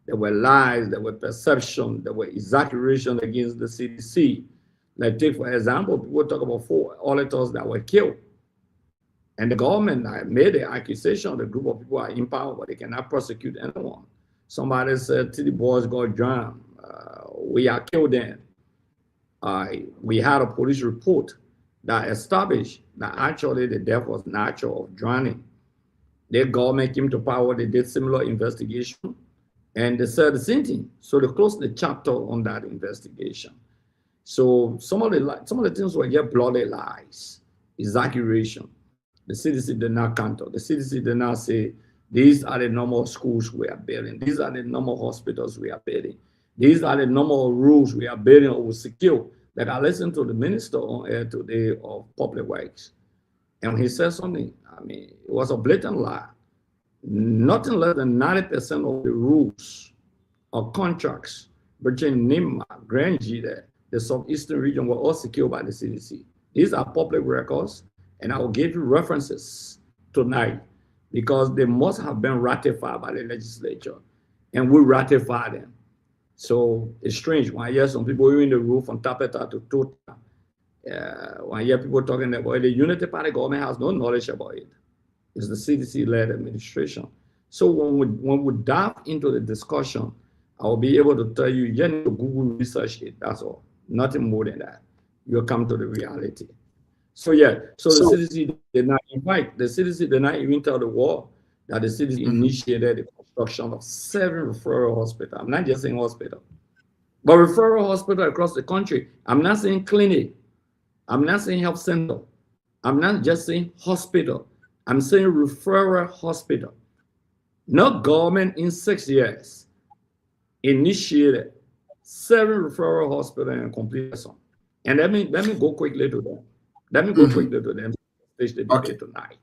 There were lies, there were perception, there were exaggeration against the CDC. Like take, for example, people talk about 4 auditors that were killed. And the government made the accusation the group of people are in power, but they cannot prosecute anyone. Somebody said, the boys got drowned. We are killed then. We had a police report that established that actually the death was natural of drowning. The government came to power, they did similar investigation, and they said the same thing. So they closed the chapter on that investigation. So some of the things were just bloody lies, exaggeration. The CDC did not counter. The CDC did not say, these are the normal schools we are building. These are the normal hospitals we are building. These are the normal rules we are building or secure. Like I listened to the minister on air today of Public Works, and he said something, it was a blatant lie. Nothing less than 90% of the rules or contracts between NIMA, Grangie, the southeastern region were all secured by the CDC. These are public records, and I will give you references tonight because they must have been ratified by the legislature, and we ratify them. So it's strange when I hear some people in the roof from Tapeta to Tota. When I hear people talking about the Unity Party government has no knowledge about it. It's the CDC-led administration. So when we dive into the discussion, I will be able to tell you, you need to Google research it, that's all. Nothing more than that. You'll come to the reality. So yeah, so the CDC did not invite, the CDC did not even tell the world that the city initiated the construction of 7 referral hospitals. I'm not just saying hospital, but referral hospital across the country. I'm not saying clinic. I'm not saying health center. I'm not just saying hospital. I'm saying referral hospital. No government in 6 years initiated 7 referral hospitals and completed some. And let me go quickly to them. Let me go quickly to them. Stage the debate tonight.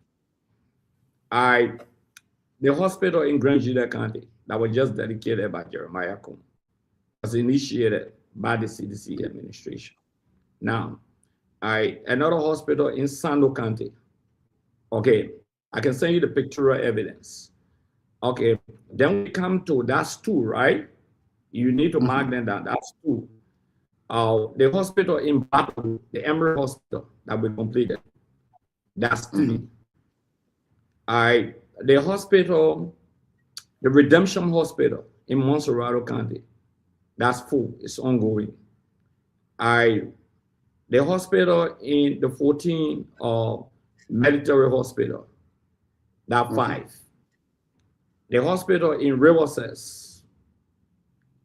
The hospital in Grand Juda County that was just dedicated by Jeremiah Kum was initiated by the CDC administration. Now, another hospital in Sando County. Okay, I can send you the pictorial evidence. Okay, then we come to that's 2, right? You need to mark them down. That's 2. The hospital in Baton, the Emerald Hospital that we completed. That's 3. The hospital, the Redemption Hospital in Monserrado County, that's 4. It's ongoing. The hospital in the 14 Military Hospital, that's 5. The hospital in Riverses,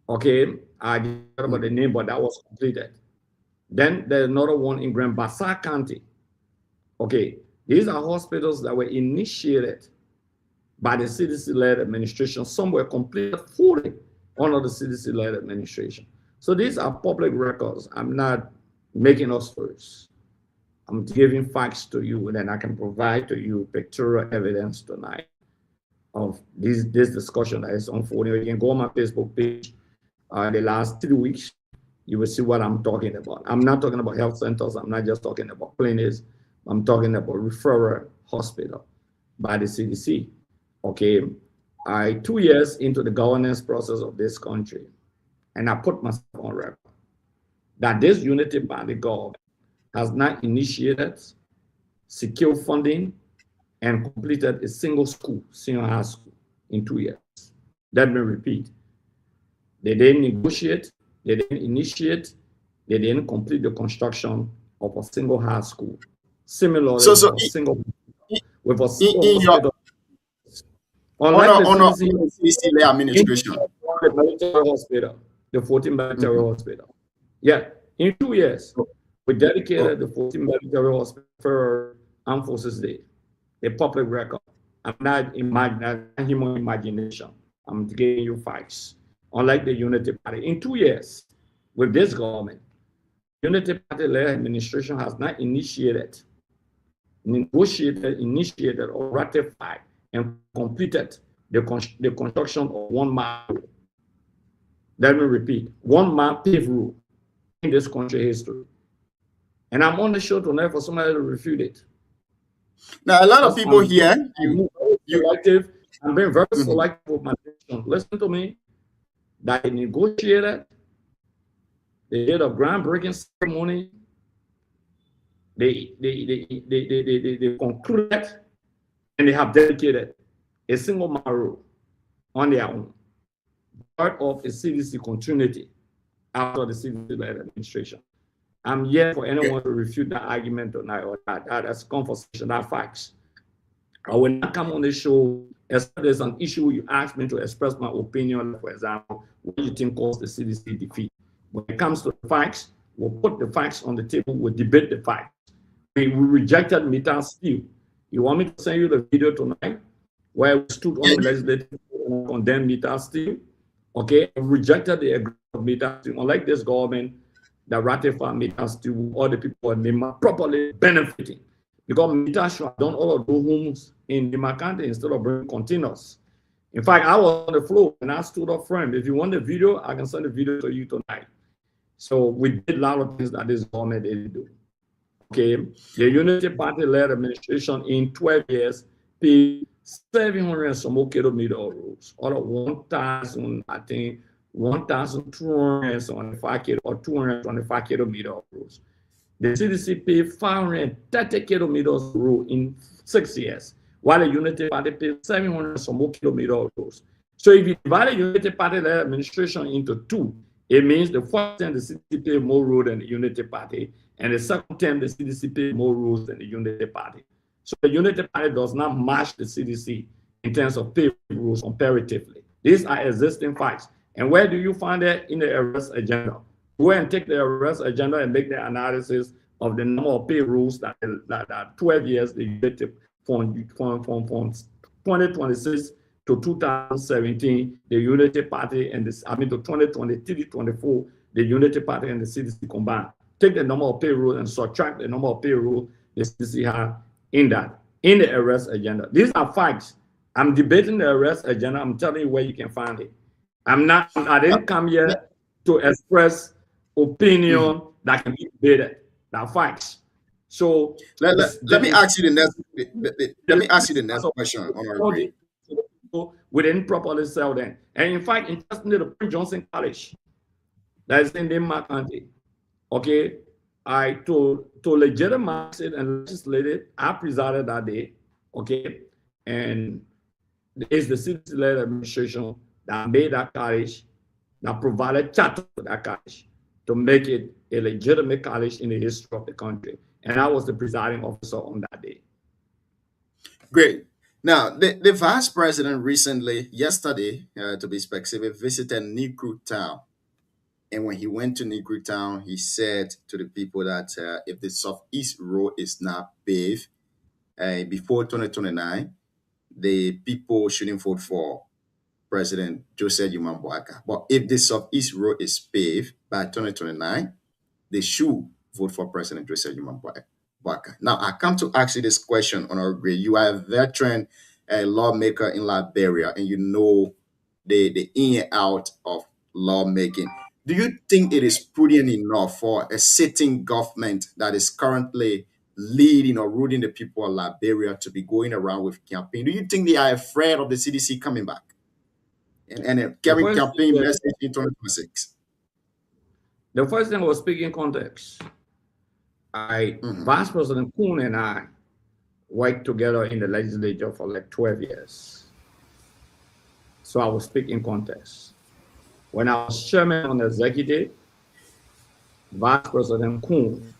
okay, I don't know about the name, but that was completed. Then there's another one in Grand Bassa County. Okay, these are hospitals that were initiated by the CDC-led administration. Some were completed fully under the CDC-led administration. So these are public records. I'm not making up stories. I'm giving facts to you, and then I can provide to you pictorial evidence tonight of this discussion that is unfolding. You can go on my Facebook page. The last 3 weeks, you will see what I'm talking about. I'm not talking about health centers. I'm not just talking about clinics. I'm talking about referral hospital by the CDC. Okay, 2 years into the governance process of this country, and I put myself on record that this unity by the government has not initiated, secured funding, and completed a single school, senior high school, in 2 years. Let me repeat. They didn't negotiate, they didn't initiate, they didn't complete the construction of a single high school. Similarly, with a single hospital.
CDC administration.
The military hospital, the 14 military hospital. Yeah, in 2 years, we dedicated the 14 military hospital for Armed Forces Day, a public record. I'm not human imagination. I'm giving you facts. Unlike the Unity Party, in 2 years, with this government, Unity Party-led administration has not initiated, negotiated, initiated, or ratified and completed the construction of 1 mile road. Let me repeat, 1 mile paved road in this country history. And I'm on the show tonight for somebody to refute it.
Now, a lot of people here,
I'm being very selective with my decision. Listen to me. That they negotiated, they did a groundbreaking ceremony, they concluded, and they have dedicated a single mile road on their own, part of a CDC continuity after the CDC-led administration. I'm here for anyone to refute that argument tonight or that's conversation, that facts. I will not come on the show as there's an issue you ask me to express my opinion, for example, what do you think caused the CDC defeat? When it comes to the facts, we'll put the facts on the table, we'll debate the facts. We rejected Mittal Steel. You want me to send you the video tonight where we stood on the legislative and condemned Mittal Steel? Okay, we rejected the agreement of Mittal Steel. Unlike this government that ratified Mittal Steel, all the people in Nema properly benefiting. Because Mittal should have done all of those homes in the County instead of bringing containers. In fact, I was on the floor and I stood up front. If you want the video, I can send the video to you tonight. So we did a lot of things that this government didn't do. Okay, the Unity Party-led administration in 12 years paid 700 and some more kilometer of roads, out of 1,000, I think 1,275 or 225 kilometer of roads. The CDC paid 530 kilometers of road in 6 years, while the Unity Party paid 700 and some more kilometer of roads. So if you divide the Unity Party-led administration into 2, it means the first time the CDC paid more road than the Unity Party, and the second time the CDC paid more roads than the Unity Party. So the Unity Party does not match the CDC in terms of pay rules comparatively. These are existing facts. And where do you find that? In the arrest agenda. Go and take the arrest agenda and make the analysis of the number of pay rules that are 12 years the from 2026 to 2017, the Unity Party and the, to 2023-24, the Unity Party and the CDC combined. Take the number of pay rules and subtract the number of pay rules the CDC have in the arrest agenda. These are facts. I'm debating the arrest agenda. I'm telling you where you can find it. I didn't come here to express opinion that can be debated. They're facts. So
let me ask you the next question, Honorable.
We didn't properly sell them. And in fact, interestingly, the Prince Johnson College that is in Denmark County, okay, to legitimize it and legislate it, I presided that day, okay, and it's the city-led administration that made that college, that provided charter for that college to make it a legitimate college in the history of the country. And I was the presiding officer on that day.
Great. Now, the vice president recently, yesterday, to be specific, visited Negro Town. And when he went to Negro Town, he said to the people that if the Southeast Road is not paved before 2029, the people shouldn't vote for President Joseph Yuman Boaka. But if the Southeast Road is paved by 2029, they should vote for President Joseph Yuman Boaka. Now, I come to ask you this question, Honorable. You are a veteran lawmaker in Liberia, and you know the in and out of lawmaking. Do you think it is prudent enough for a sitting government that is currently leading or ruling the people of Liberia to be going around with campaign? Do you think they are afraid of the CDC coming back and carrying campaign message in 2026?
The first thing was speaking context. Vice President Kuhn and I worked together in the legislature for like 12 years. So I will speak in context. When I was chairman on the executive, Vice President Kuhn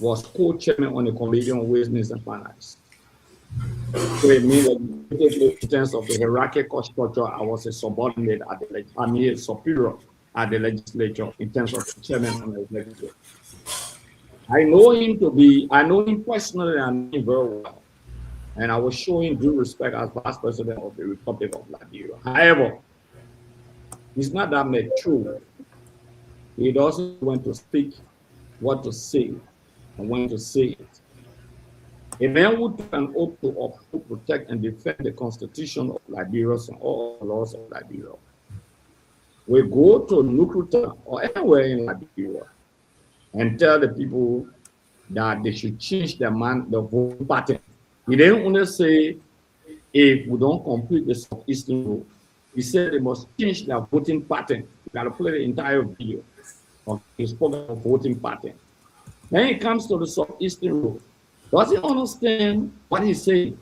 was co-chairman on the Committee on Ways, Means, and Finance. So it means that in terms of the hierarchical structure, I was a subordinate at a superior at the legislature in terms of the chairman on the executive. I know him personally and very well. And I was showing due respect as Vice President of the Republic of Liberia. However, he's not that mature. He doesn't want to speak what to say and when to say it. A man who took an oath to uphold, protect, and defend the Constitution of Liberia and all the laws of Liberia will go to Nukuta or anywhere in Liberia and tell the people that they should change the voting pattern. He didn't only say if we don't complete the Southeastern Road. He said they must change their voting pattern. You got to play the entire video of his program of voting pattern. Then it comes to the Southeastern Road. Does he understand what he's saying?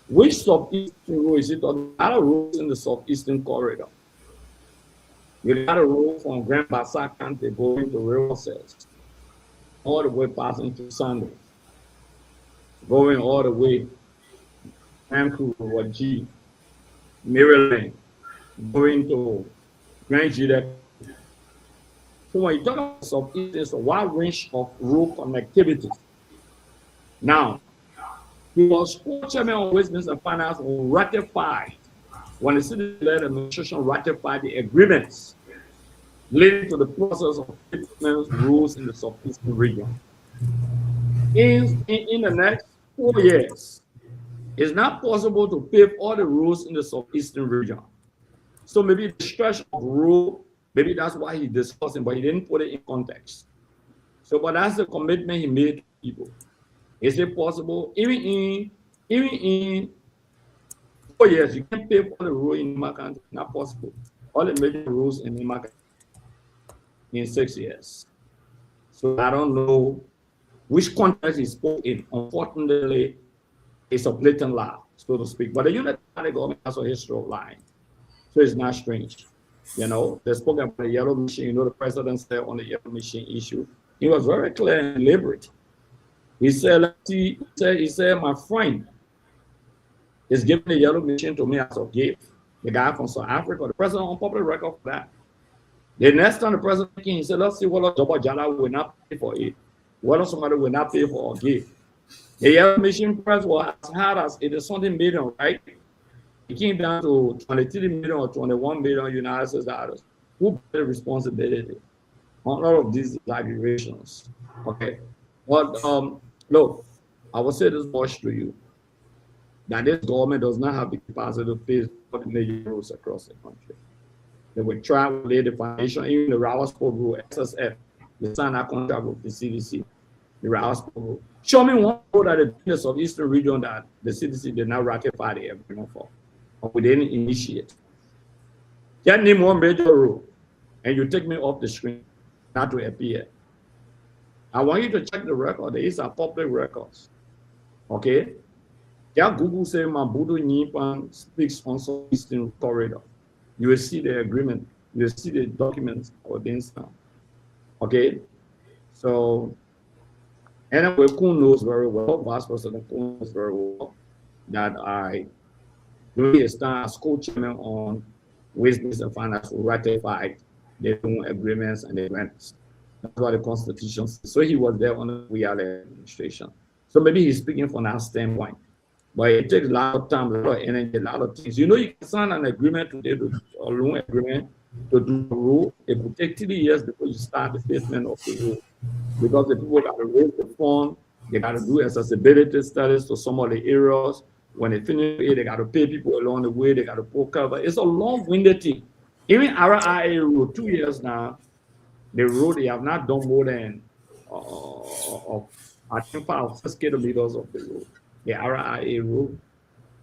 Which Southeastern Road is it? There are roads in the Southeastern Corridor. You got a road from Grand Bassa County going to River Cells, all the way passing to Sunday, going all the way Vancouver, G, Maryland, going to Grand Gillette. So when you talk about Southeast, it's a wide range of road connectivity. Now, he was co-chairman on Ways, Means, and Finance will ratify, when the city-led administration ratified the agreements leading to the process of implementing rules in the Southeastern region. In the next 4 years, it's not possible to pave all the roads in the Southeastern region. So maybe the stretch of road, maybe that's why he's discussing, but he didn't put it in context. So, but that's the commitment he made to people. Is it possible? Even in 4 years, you can't pave all the roads in Makant. Not possible. All the major roads in Makant in 6 years. So I don't know which context he spoke in. Unfortunately, it's a blatant lie, so to speak. But the Unity Party government has a history of lying. So it's not strange. You know, they spoke about the yellow machine. You know, the president said on the yellow machine issue, he was very clear and deliberate. He said, my friend, is giving the yellow machine to me as a gift. The guy from South Africa, the president on public record for that. The next time the president came, he said, let's see what Jobo Jala will not pay for it. Whether somebody will not pay for a gift. The yellow machine price was as high as it is something million, right? It came down to 23 million or 21 million United States dollars. Who bears the responsibility on all of these exaggerations? Okay. But look, I will say this much to you, that this government does not have the capacity to pay for the major roads across the country. They will try to lay the foundation, even the Rawalspur Road, SSF, the signed that contract with the CDC, the Rawalspur Road. Show me one road at the business of Eastern region that the CDC did not ratify the agreement for, or we didn't initiate. Just name one major road, and you take me off the screen, not to appear. I want you to check the record. These are public records. Okay? Yeah, Google say Mabudu Nipan speaks on Eastern Corridor. You will see the agreement. You will see the documents for the instant. Okay? So, anyway, Kuhn knows very well, Vice President Kuhn knows very well, that I really stand as co-chairman on Waste, Business, and Finance who ratified their own agreements and the grants. That's what the Constitution says. So he was there on the WIALA administration. So maybe he's speaking from that standpoint. But it takes a lot of time, a lot of energy, a lot of things. You know, you can sign an agreement today, a loan agreement to do the rule. It will take 3 years before you start the basement of the rule. Because the people got to raise the fund, they got to do accessibility studies to some of the areas. When they finish it, they got to pay people along the way, they got to pull cover. It's a long-winded thing. Even our IA road, 2 years now, the road, they have not done more than, I think, 5 or 6 kilometers of the road, the RIA road.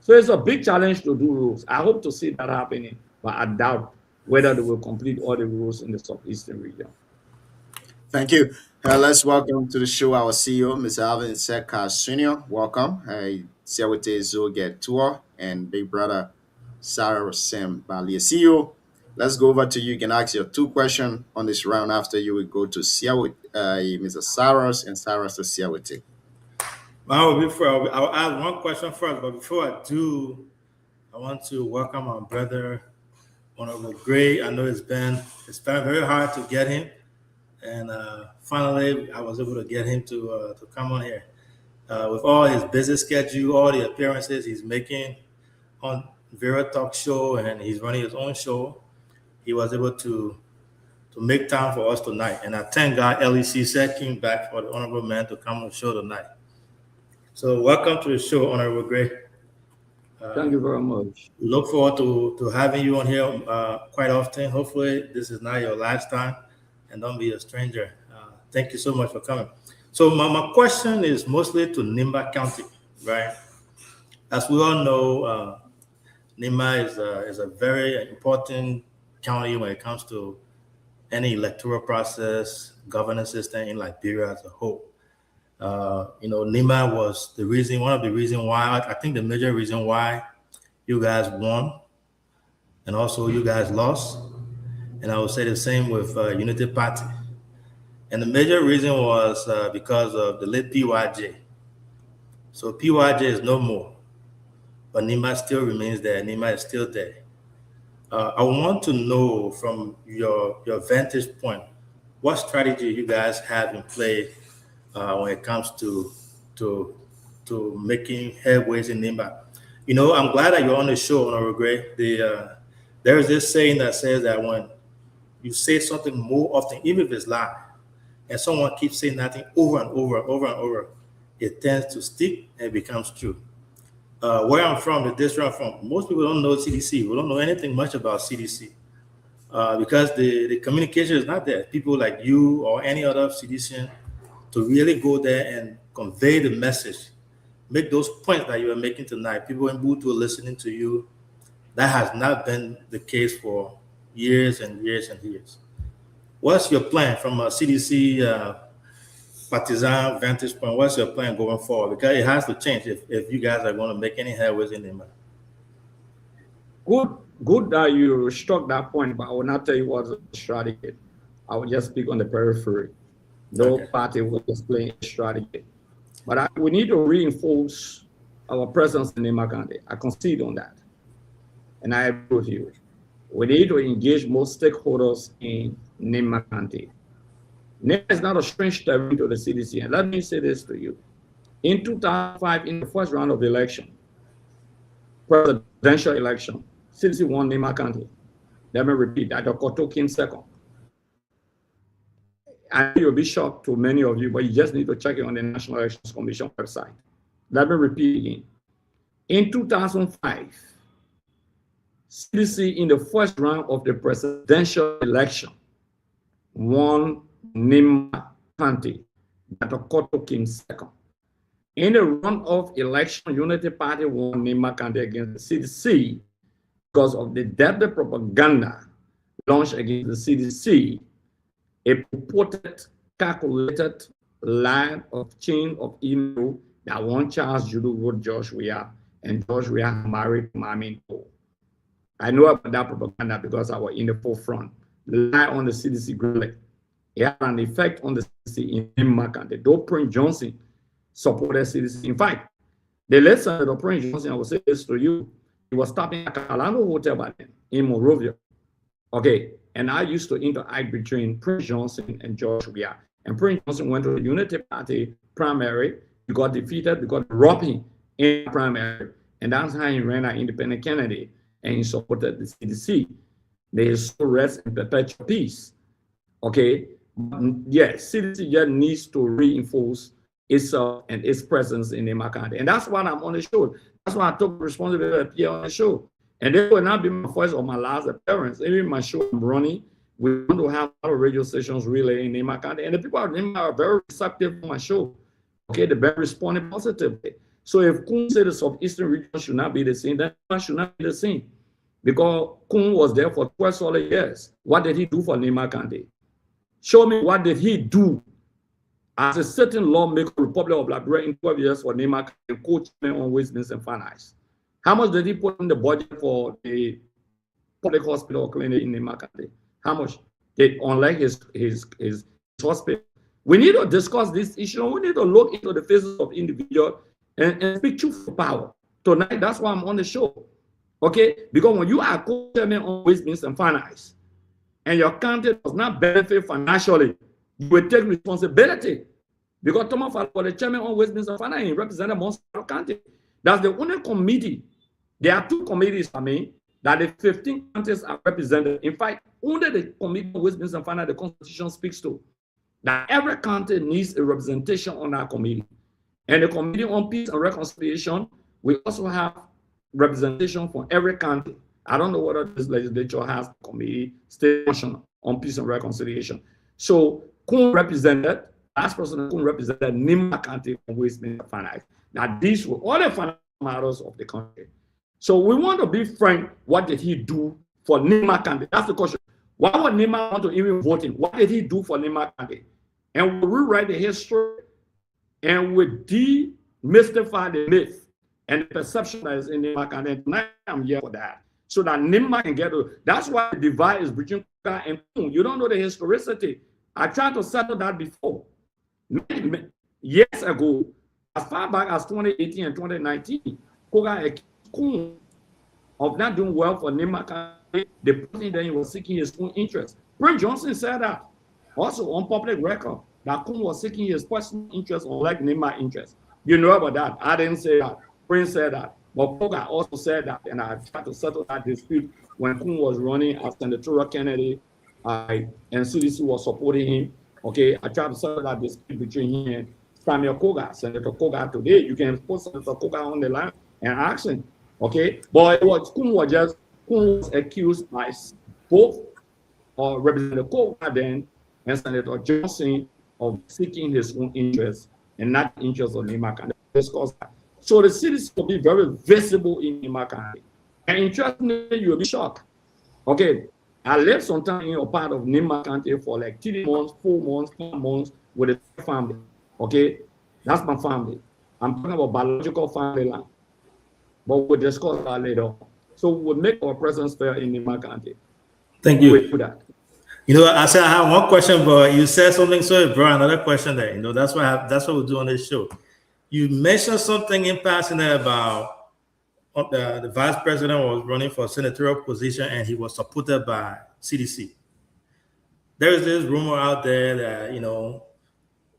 So it's a big challenge to do roads. I hope to see that happening, but I doubt whether they will complete all the roads in the southeastern region.
Thank you. Let's welcome to the show our CEO, Mr. Alvin Seka Sr. Welcome. Siawete Zoget Tour and Big Brother Sarah Sam Bali. CEO, let's go over to you. You can ask your 2 questions on this round. After you will go to Siawete, Mr. Saros and Saros to Siawete.
Well, I'll add one question first, but before I do, I want to welcome our brother, Honorable Gray. I know it's been very hard to get him, and finally I was able to get him to come on here. With all his busy schedule, all the appearances he's making on Vera Talk Show, and he's running his own show, he was able to make time for us tonight. And I thank God LEC said came back for the honorable man to come on the show tonight. So welcome to the show, Honorable Gray.
Thank you very much.
We look forward to having you on here quite often. Hopefully this is not your last time, and don't be a stranger. Thank you so much for coming. So my question is mostly to Nimba County, right? As we all know, Nimba is a very important county when it comes to any electoral process, governance system in Liberia as a whole. Nimba was one of the reasons why, I think the major reason why you guys won and also you guys lost. And I would say the same with Unity Party. And the major reason was because of the late PYJ. So PYJ is no more, but Nimba still remains there. Nimba is still there. I want to know from your vantage point, what strategy you guys have in play when it comes to making headways in Nimba. I'm glad that you're on the show, Honorable Gray. There's this saying that says that when you say something more often, even if it's lie, and someone keeps saying nothing over and over and over and over, it tends to stick and becomes true. Where I'm from, the district I'm from, most people don't know CDC. We don't know anything much about CDC because the communication is not there. People like you or any other CDCian to really go there and convey the message, make those points that you are making tonight. People in Booth who are listening to you. That has not been the case for years and years and years. What's your plan from a CDC partisan vantage point? What's your plan going forward? Because it has to change if you guys are going to make any headways in Nimba.
Good that you struck that point, but I will not tell you what's the strategy. I will just speak on the periphery. No party will explain strategy. But we need to reinforce our presence in Nema County. I concede on that. And I agree with you. We need to engage more stakeholders in Nema County. Nema is not a strange territory to the CDC. And let me say this to you. In 2005, in the first round of the election, presidential election, CDC won Nema County. Let me repeat that. Dr. Koto came second. I know you'll be shocked to many of you, but you just need to check it on the National Elections Commission website. Let me repeat again. In 2005, CDC in the first round of the presidential election won Nema County. Dr. Koto came second. In the runoff election, Unity Party won Nema County against the CDC because of the deadly propaganda launched against the CDC, a purported, calculated line of chain of email that one Charles Judo wrote George Weah, and George Weah married Mami Nko. I know about that propaganda because I was in the forefront. Lie on the CDC grid. It had an effect on the CDC in Nema County. Though Prince Johnson supported CDC. In fact, the late Senator Prince Johnson, I will say this to you, he was stopping at Calano Hotel by then in Monrovia. Okay, and I used to interact between Prince Johnson and George Weah. And Prince Johnson went to the Unity Party primary. He got defeated because robbed him in the primary. And that's how he ran an independent candidate. And he supported the CDC. There is so rest in perpetual peace. Okay, yes, CDC just needs to reinforce itself and its presence in Nema County. And that's why I'm on the show. That's why I took responsibility to appear on the show. And this will not be my first or my last appearance. Even my show I'm running, we want to have a lot of radio stations really in Nema County. And the people of Nema are very receptive to my show. Okay, they're very responding positively. So if Kun said the Southeastern region should not be the same, then it should not be the same. Because Kun was there for 12 solid years. What did he do for Nema County? Show me what did he do as a certain lawmaker, Republic of Liberia, in 12 years for Nema County, co-chairman on Westminster and Finance. How much did he put in the budget for the public hospital or clinic in Nema County? How much? Unlike his hospital. We need to discuss this issue. We need to look into the faces of individuals and speak truth to power. Tonight, that's why I'm on the show. Okay? Because when you are co-chairman on Westminster and Finance, and your county does not benefit financially, you will take responsibility. Because Thomas Falco, the chairman on Westminster Finance, he represented Monsanto County. That's the only committee. There are two committees, that the 15 counties are represented. In fact, only the committee on Westminster Finance, the Constitution speaks to, that every county needs a representation on that committee. And the Committee on Peace and Reconciliation, we also have representation from every county. I don't know whether this legislature has a committee station on peace and reconciliation. So Kun represented, last person Kun represented Nema County from Westminster Finance. Now these were all the financial matters of the country. So we want to be frank, what did he do for Nema County? That's the question. Why would Nema want to even vote him? What did he do for Nema County? And we rewrite the history and we demystify the myth and the perception that is in Nema County. And tonight I'm here for that. So that Nema can get to, that's why the divide is between Koga and Kun. You don't know the historicity. I tried to settle that before. Years ago, as far back as 2018 and 2019, Koga and Kun of not doing well for Nema County, the person that he was seeking his own interest. Prince Johnson said that also on public record, that Kun was seeking his personal interest unlike Nema interest. You know about that. I didn't say that. Prince said that. But Koga also said that, and I tried to settle that dispute when Kun was running as senatorial candidate, and CDC was supporting him. Okay, I tried to settle that dispute between him and Samuel Koga, Senator Koga. Today, you can put Senator Koga on the line and ask him. Okay, but it was Kun was accused by both Representative Koga then and Senator Johnson of seeking his own interests and not the interests of Nema County. So the cities will be very visible in Nema County. And interestingly, you'll be shocked. Okay, I lived sometime in a part of Nema County for like 3 months, 4 months, 5 months with a family. Okay, that's my family. I'm talking about biological family land. But we'll discuss that later on. So we'll make our presence fair in Nema County.
Thank you.
Wait for that.
You know, I said I have one question, but you said something, so I brought another question there. You know, that's what we do on this show. You mentioned something in passing there about the vice president was running for a senatorial position and he was supported by CDC. There is this rumor out there that,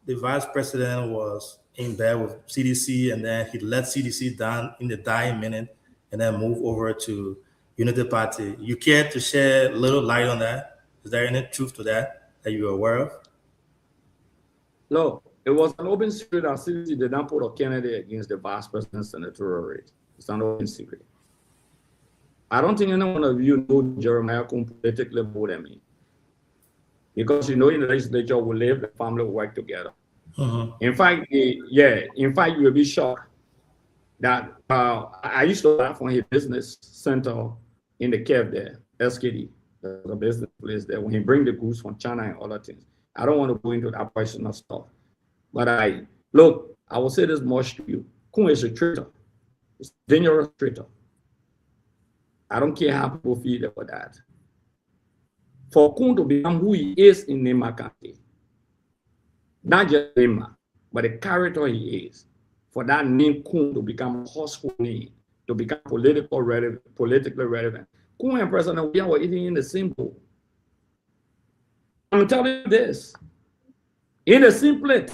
the vice president was in bed with CDC and then he let CDC down in the dying minute and then move over to Unity Party. You care to share a little light on that? Is there any truth to that you're aware of?
No, it was an open secret that CDC did not put a candidate against the vice president's senatorial race. It's an open secret. I don't think any one of you know Jeremiah Kun politically more than me. Because in the legislature we live, the family will work together. In fact, in fact, you will be shocked that I used to laugh on his business center in the cave there, SKD, the business place there, when he bring the goods from China and other things. I don't want to go into that personal stuff. But I will say this much to you. Kun is a traitor. It's a dangerous traitor. I don't care how people feel about that. For Kun to become who he is in Nema County, not just Nema, but the character he is, for that name Kun to become a household name, to become politically relevant. Kun and President William were eating in the same bowl. I'm telling you this, in the same plate.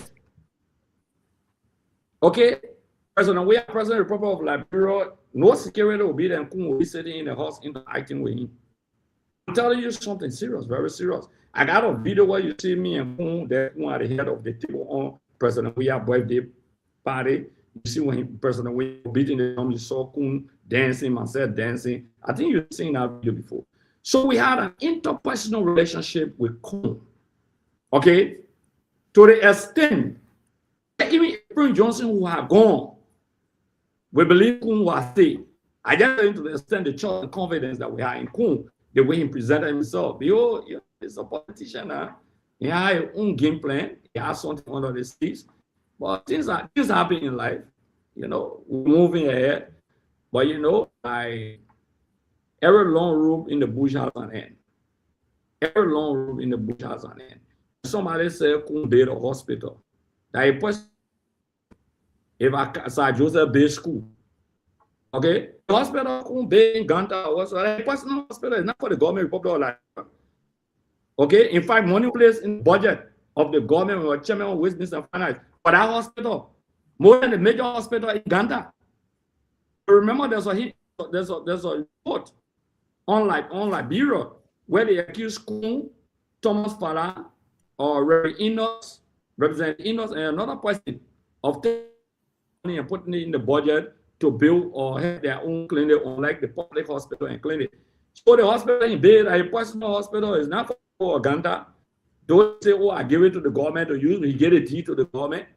Okay, President William, President of the Republic of Liberia, no security will be there, and Kun will be sitting in the house interacting with him. I'm telling you something serious, very serious. I got a video where you see me and Kun, there, Kun at the head of the table on President William's birthday party. You see when President William beating the drum, you saw Kun dancing, myself dancing. I think you've seen that video before. So we had an interpersonal relationship with Kun, okay? To the extent that even April Johnson, who had gone, we believe Kun was safe. I just going to the extent the trust and confidence that we have in Kun, the way he presented himself. He's a politician, he had his own game plan, he has something under the seats. But things happen in life, we're moving ahead. But every long rope in the bush has an end. Every long rope in the bush has an end. Somebody said, Kun build a hospital. That a person, if I say Joseph Bay School, okay, the hospital Kun build in Ganta, a personal hospital is not for the government Republic of Liberia. Okay, in fact, money placed in the budget of the government or chairman of business and finance for that hospital, more than the major hospital in Ganta. Remember, there's a report on Liberia where they accuse Kun, Thomas Farah, or Reverend Enos, Representative Enos, and another person of taking money and putting it in the budget to build or have their own clinic, unlike the public hospital and clinic. So the hospital in Bay, a personal hospital, is not for Ganta. Don't say, I give it to the government to use. We get a deed to the government.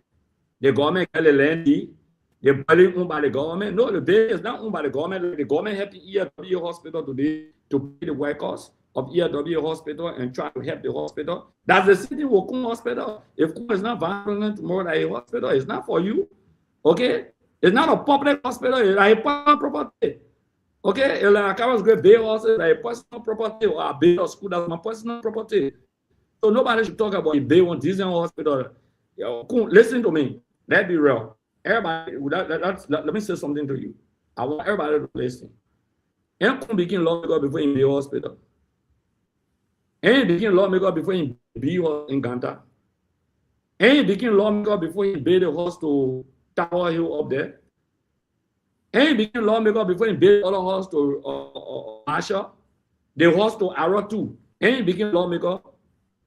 The government get a land deed. They're barely owned by the government. No, the Bay is not owned by the government. The government helped the ERW hospital today to pay the workers of ERW hospital and try to help the hospital. That's the city of Kun hospital. If Kun is not violent tomorrow at a hospital, it's not for you. Okay? It's not a public hospital, it's a personal property. Okay? Like I was great Bay also, it's a personal property, or a Bay or school, that's my personal property. So nobody should talk about a Bay on Disney hospital. Kun, listen to me. Let's be real. Everybody, let me say something to you. I want everybody to listen. And Kun became lawmaker before he be hospital. And he became lawmaker before he be in Ganta. And he became lawmaker before he built the house to Tower Hill up there. And he became lawmaker before he built other house to Asha. The house to Ara too. And he became lawmaker.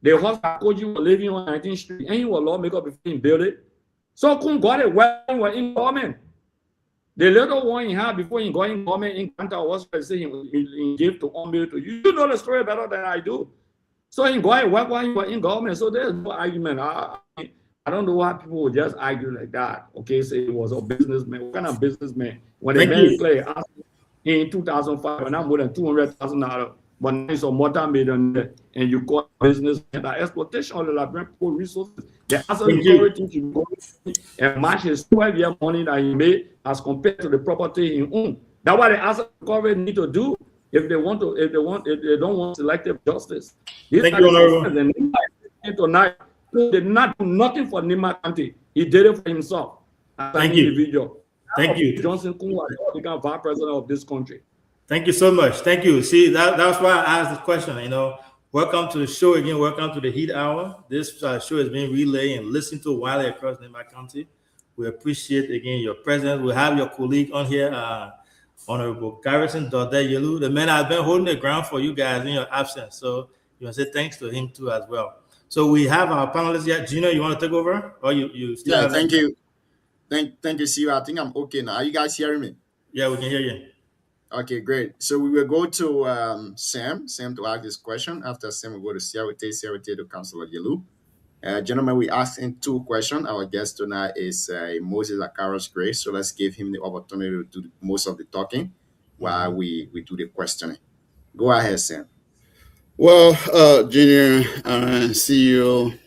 The house that Koji was living on 19th Street. And he was lawmaker before he built it. So Kun got it when he was in government. The little one he had before he got in government in Ganta was saying he gave to Ombil to you. You know the story better than I do. So he got it when he was in government. So there's no argument. I don't know why people would just argue like that. Okay, say he was a businessman. What kind of businessman? When the man played in 2005, when I'm more than $200,000, but now it's a multi-millionaire, and you got business and the exploitation of the Liberian people resources. The asset authority to go and match his 12-year money that he made as compared to the property he owned. That's what the asset authority need to do if they want to. If they don't want selective justice.
Thank you, Honorable.
Tonight, he did not do nothing for Nema County. He did it for himself. as
Thank
an
you.
individual.
Thank you.
Johnson Kunwa become vice president of this country.
Thank you so much. Thank you. See, that's why I asked the question. Welcome to the show again. Welcome to the Heat Hour. This show is being relayed and listened to widely across Nimba County. We appreciate again your presence. We have your colleague on here, Honorable Garrison Dode-Yelu. The man has been holding the ground for you guys in your absence. So you want to say thanks to him too as well. So we have our panelists here. Gina, you want to take over, or you still?
Yeah, thank you. Thank you, CEO. I think I'm okay now. Are you guys hearing me?
Yeah, we can hear you.
Okay, great. So we will go to Sam to ask this question. After Sam, we'll go to Siawate to Councilor Yelu. Gentlemen, we asked him 2 questions. Our guest tonight is Moses Akaros Gray. So let's give him the opportunity to do most of the talking while we do the questioning. Go ahead, Sam.
Well, Junior, CEO,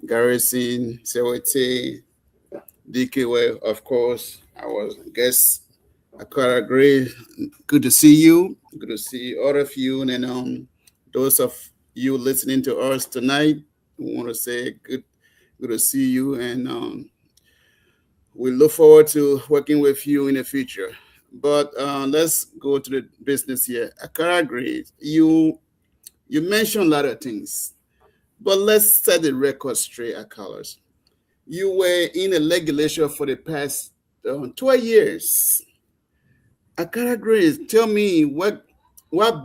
Garrison, Siawate, DKW, of course, our guest, Akara Gray. Good to see you. Good to see all of you. And those of you listening to us tonight, we want to say good to see you. And we look forward to working with you in the future. But let's go to the business here. Akara Gray, you mentioned a lot of things, but let's set the record straight, Akaras. You were in the legislature for the past 12 years. Akara Gray, tell me what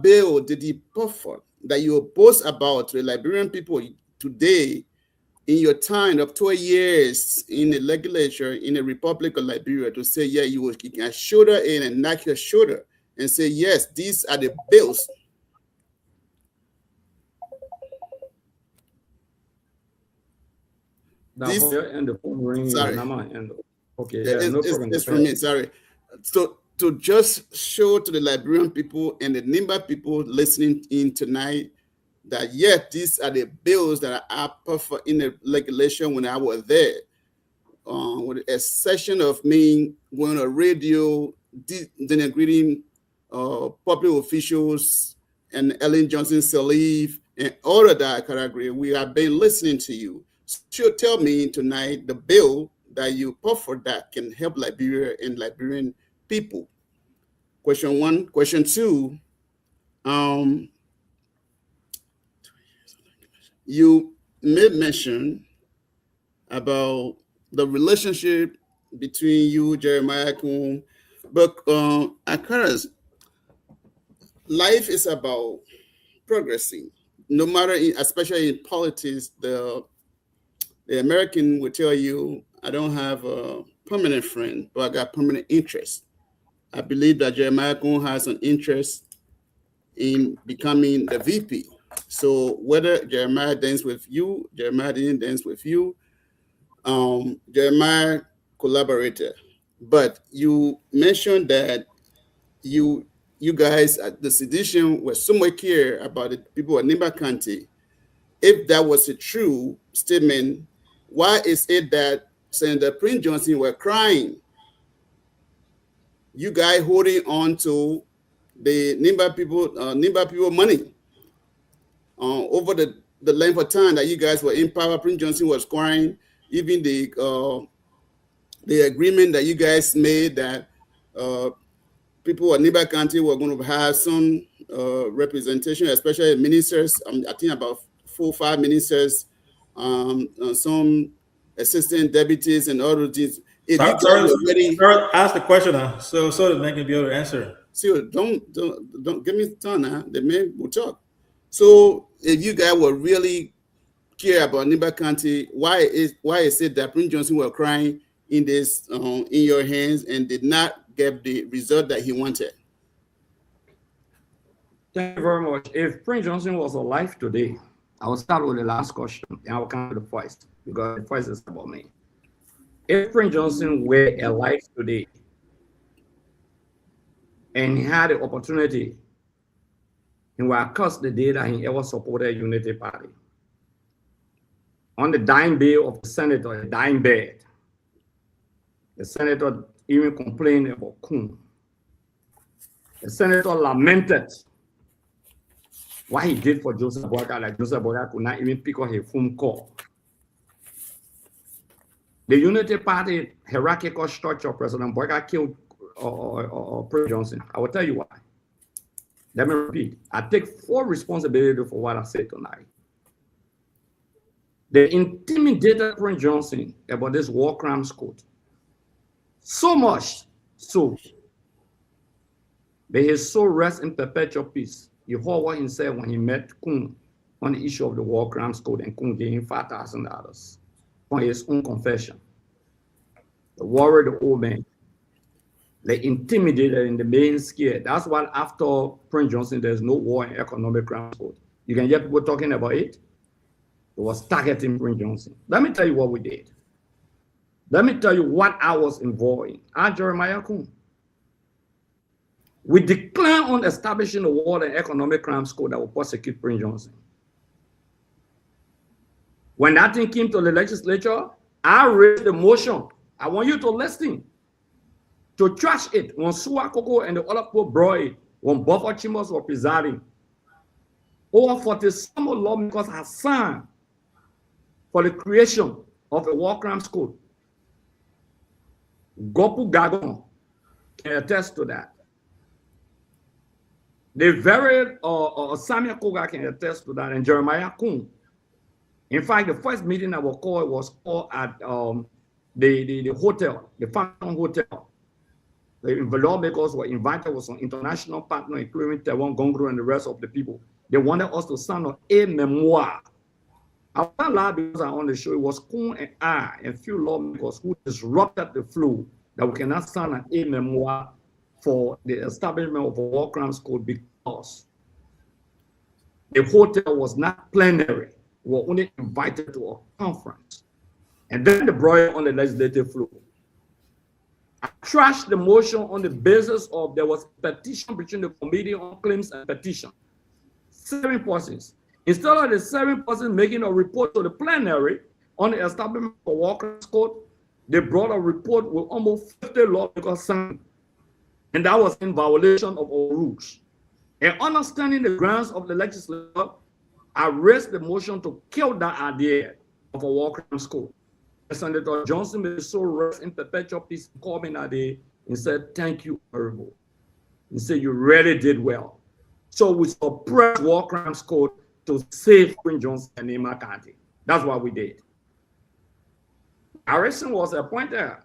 bill did he put forth that you oppose about to the Liberian people today in your time of 12 years in the legislature in the Republic of Liberia to say, yeah, you can shoulder in and knock your shoulder and say, yes, these are the bills.
And the phone ring.
Sorry.
Okay,
yeah,
no problem.
It's from me, sorry. So to just show to the Liberian people and the Nimba people listening in tonight that, yes, these are the bills that I put for in the legislation when I was there. With the exception of me going on radio, denigrating public officials and Ellen Johnson Sirleaf and all of that category, we have been listening to you. So tell me tonight the bill that you put for that can help Liberia and Liberian people. Question 1. Question 2, you made mention about the relationship between you, Jeremiah Kun, but Akaras, life is about progressing. No matter, especially in politics, the American will tell you, I don't have a permanent friend, but I got permanent interest. I believe that Jeremiah Kun has an interest in becoming the VP. So whether Jeremiah dance with you, Jeremiah didn't dance with you, Jeremiah collaborated. But you mentioned that you guys at the sedition were so much care about the people of Nimba County. If that was a true statement, why is it that Senator Prince Johnson were crying? You guys holding on to the Nimba people money over the length of time that you guys were in power. Prince Johnson was crying. Even the agreement that you guys made that people at Nimba County were going to have some representation, especially ministers. I think about 4 or 5 ministers, some assistant deputies, and all of these.
Sorry, ask the question now, so that they can be able to answer.
See, don't give me the time now. The man will talk. So, if you guys were really care about Nimba County, why is it that Prince Johnson were crying in this in your hands and did not get the result that he wanted?
Thank you very much. If Prince Johnson was alive today, I will start with the last question and I will come to the first, because the first is about me. If Prince Johnson were alive today and he had the opportunity, he will curse the day that he ever supported Unity Party. On the dying bed of the senator, the dying bed, the senator even complained about Kun. The senator lamented what he did for Joseph Boakai, like Joseph Boakai could not even pick up a phone call. The Unity Party hierarchical structure, President Boyka killed Prince Johnson. I will tell you why. Let me repeat. I take full responsibility for what I said tonight. They intimidated Prince Johnson about this war crimes court. So much so that his soul rests in perpetual peace. You heard what he said when he met Kun on the issue of the war crimes code, and Kun gave him $5,000 for his own confession. The worried the old man. They intimidated and they made him scared. That's why after Prince Johnson, there's no war and economic crimes code. You can hear people talking about it. It was targeting Prince Johnson. Let me tell you what we did. Let me tell you what I was involved in. I'm Jeremiah Kun. We declined on establishing a war and economic crimes code that will prosecute Prince Johnson. When that thing came to the legislature, I raised the motion. I want you to listen. To trash it when Suakoko and the other people brought it, when Buffer Chambers were presiding. Over 40 some lawmakers have signed for the creation of a war crimes code. Gopu Gagon can attest to that. The very Samuel Koga can attest to that, and Jeremiah Kun. In fact, the first meeting that was called at the hotel, the Phantom Hotel. The lawmakers were invited with some international partners, including Taiwan, Gongro, and the rest of the people. They wanted us to sign on a memoir. I was not because I on the show. It was Kun and I and a few lawmakers who disrupted the flow that we cannot sign an a memoir for the establishment of a war crimes code because the hotel was not plenary. We were only invited to a conference. And then they brought it on the legislative floor. I trashed the motion on the basis of there was a petition between the Committee on Claims and Petition. 7 persons. Instead of the 7 persons making a report to the plenary on the establishment of war crimes code, they brought a report with almost 50 lawmakers signed. And that was in violation of our rules. And understanding the grounds of the legislature, I raised the motion to kill that idea of a war crimes code. Senator Johnson may so rest in perpetual peace, called me that day and said, "Thank you, Honorable." He said, "You really did well." So we suppressed war crimes code to save Prince Johnson and Nema County. That's what we did. Harrison was appointed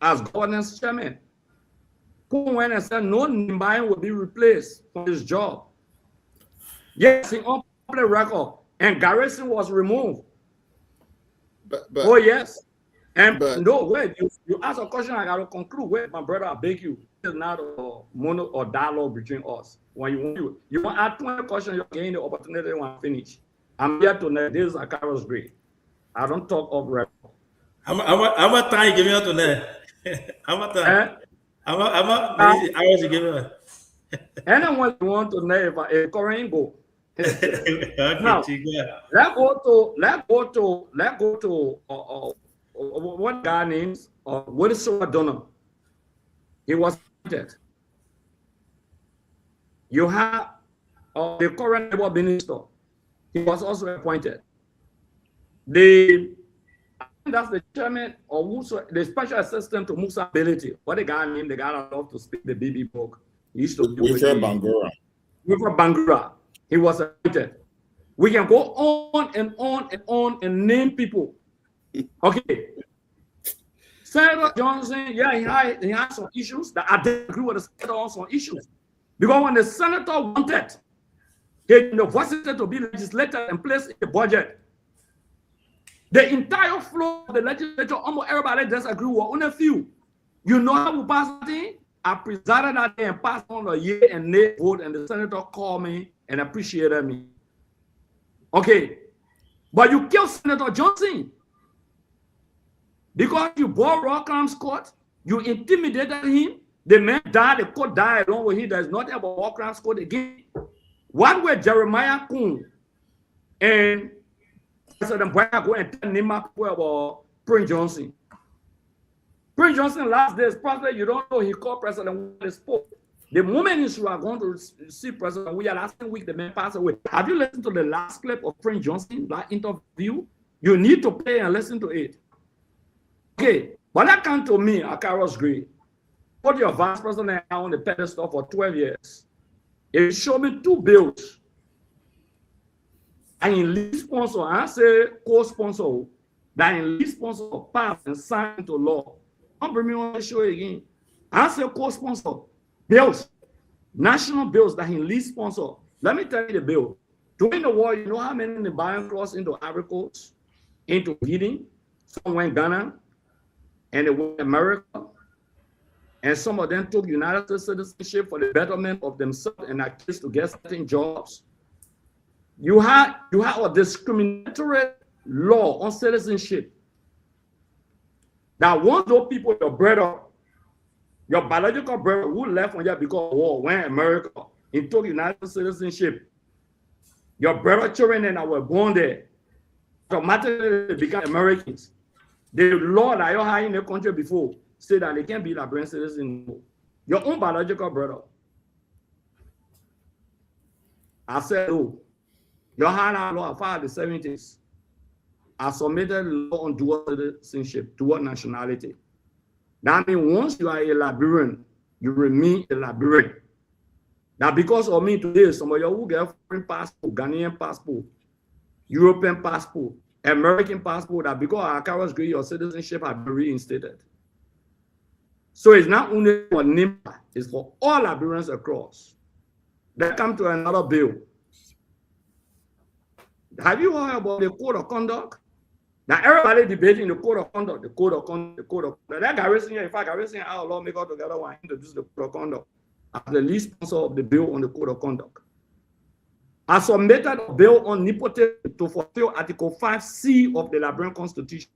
as governance chairman. Who went and said no Nimbayan will be replaced from his job. Yes, in on public record, and Garrison was removed.
But
oh yes, and
but,
no wait. You ask a question, I gotta conclude. Wait, my brother, I beg you. It's not a mono or dialogue between us. When you want to ask 20 questions, you're getting the opportunity when I finish. I'm here tonight. This is a Carol's grade. I don't talk off record.
How much time you give me out tonight? How much time? How much hours you give me?
Anyone you want to know about a current go.
Okay,
now, let's go to what guy names Wilson O'Donnell. He was appointed. You have the current labor minister. He was also appointed. That's the chairman of Musa, the special assistant to Musa Ability. What the guy named? The guy that loved to speak the BB book. He used to be
Wilfred Bangura.
Wilfred Bangura. He was appointed. We can go on and on and on and name people. Okay. Senator Johnson, yeah, he had some issues that I didn't agree with the senator on some issues. Because when the senator wanted the university to be legislated and placed in the budget, the entire floor of the legislature, almost everybody disagree with only a few. You know how we passed that thing? I presided that day and passed on a yea and nay vote, and the senator called me and appreciated me. Okay, but you killed Senator Johnson because you bought war crimes court, you intimidated him, the man died, the court died along with him. There's nothing about war crimes court again. What were Jeremiah Kun and President Boyka go and tell Nema about Prince Johnson? Prince Johnson last days, probably you don't know, he called President Willis spoke. The moment you are going to see President Willis last week, the man passed away. Have you listened to the last clip of Prince Johnson, that interview? You need to play and listen to it. Okay, but that come to me, Akaros Gray. Put your vice president on the pedestal for 12 years. It showed me 2 bills. I in lead sponsor, I say co-sponsor, that in lead sponsor pass and sign into law. Don't bring me on the show again. I say co-sponsor bills, national bills that in lead sponsor. Let me tell you the bill. During the war, you know how many Nigerians crossed into Ivory Coast, into Guinea, some went Ghana, and they went America, and some of them took United States citizenship for the betterment of themselves and their kids to get certain jobs. You have a discriminatory law on citizenship that once those people, your brother, your biological brother who left on you because of war, went America and took United States citizenship, your brother children that were born there, automatically become Americans. The law that you had in the country before said that they can't be Liberian citizens anymore. Your own biological brother. I said, oh, you had a law as far as the 70s. I submitted law on dual citizenship, dual nationality. That means once you are a Liberian, you remain a Liberian. Now, because of me today, some of you who get foreign passport, Ghanaian passport, European passport, American passport, that because of Akaros Gray, your citizenship has been reinstated. So it's not only for NIMBA, it's for all Liberians across. They come to another bill. Have you heard about the code of conduct? Now everybody debating the code of conduct, the code of conduct, the code of conduct. That Garrison here, in fact, Garrison and our lawmaker together want to introduce the code of conduct as the lead sponsor of the bill on the code of conduct. I submitted a bill on nepotism to fulfill Article 5C of the Liberian Constitution.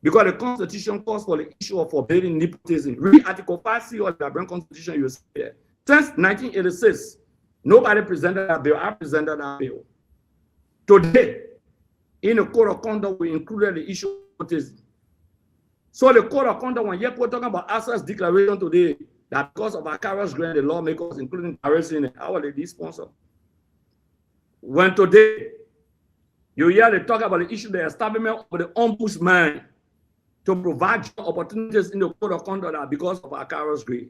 Because the Constitution calls for the issue of forbidding nepotism. Read Article 5C of the Liberian Constitution, you see there. Since 1986, nobody presented that bill. I presented that bill. Today, in the Code of Conduct, we included the issue of nepotism. So the Code of Conduct, when you're talking about access declaration today, that because of Akaros Gray, the lawmakers, including Harrison, our lady sponsor. When today, you hear they talk about the issue of the establishment of the ombudsman to provide job opportunities in the Code of Conduct because of Akaros Gray.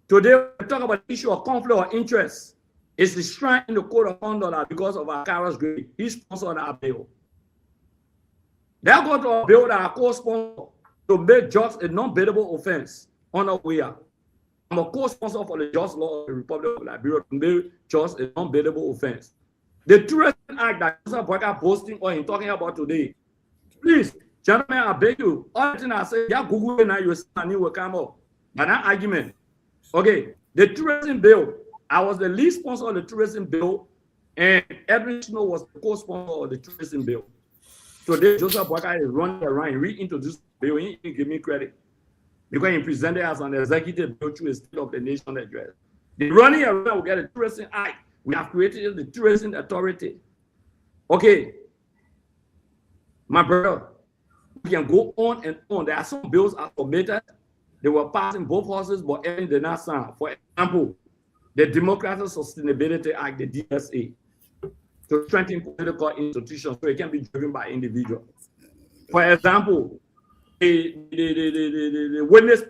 Today, we talk about the issue of conflict of interest. It's enshrined in the Code of Conduct because of Akaros Gray. He sponsored our bill. They're going to a bill that are co-sponsor to make drugs a non-bailable offense on our way out. I'm a co-sponsor for the Just Law of the Republic of Liberia to make drugs a non-bailable offense. The Tourism Act that Mr. Boyka posting or in talking about today, please, gentlemen, I beg you, all the thing I say, yeah, Google it now, you see, and it will come up. But that argument, okay, the tourism bill, I was the lead sponsor of the tourism bill, and Edwin Snow was the co-sponsor of the tourism bill. Today, Joseph Boyka is running around, reintroduced the bill, he didn't give me credit, because he presented as an executive bill through a State of the Nation address. The running around will get a tourism act. We have created the tourism authority. Okay, my brother, we can go on and on. There are some bills are submitted. They were passing both houses, but Ellen did not sign. For example, the Democratic Sustainability Act, the DSA, to strengthen political institutions so it can be driven by individuals. For example, the witness,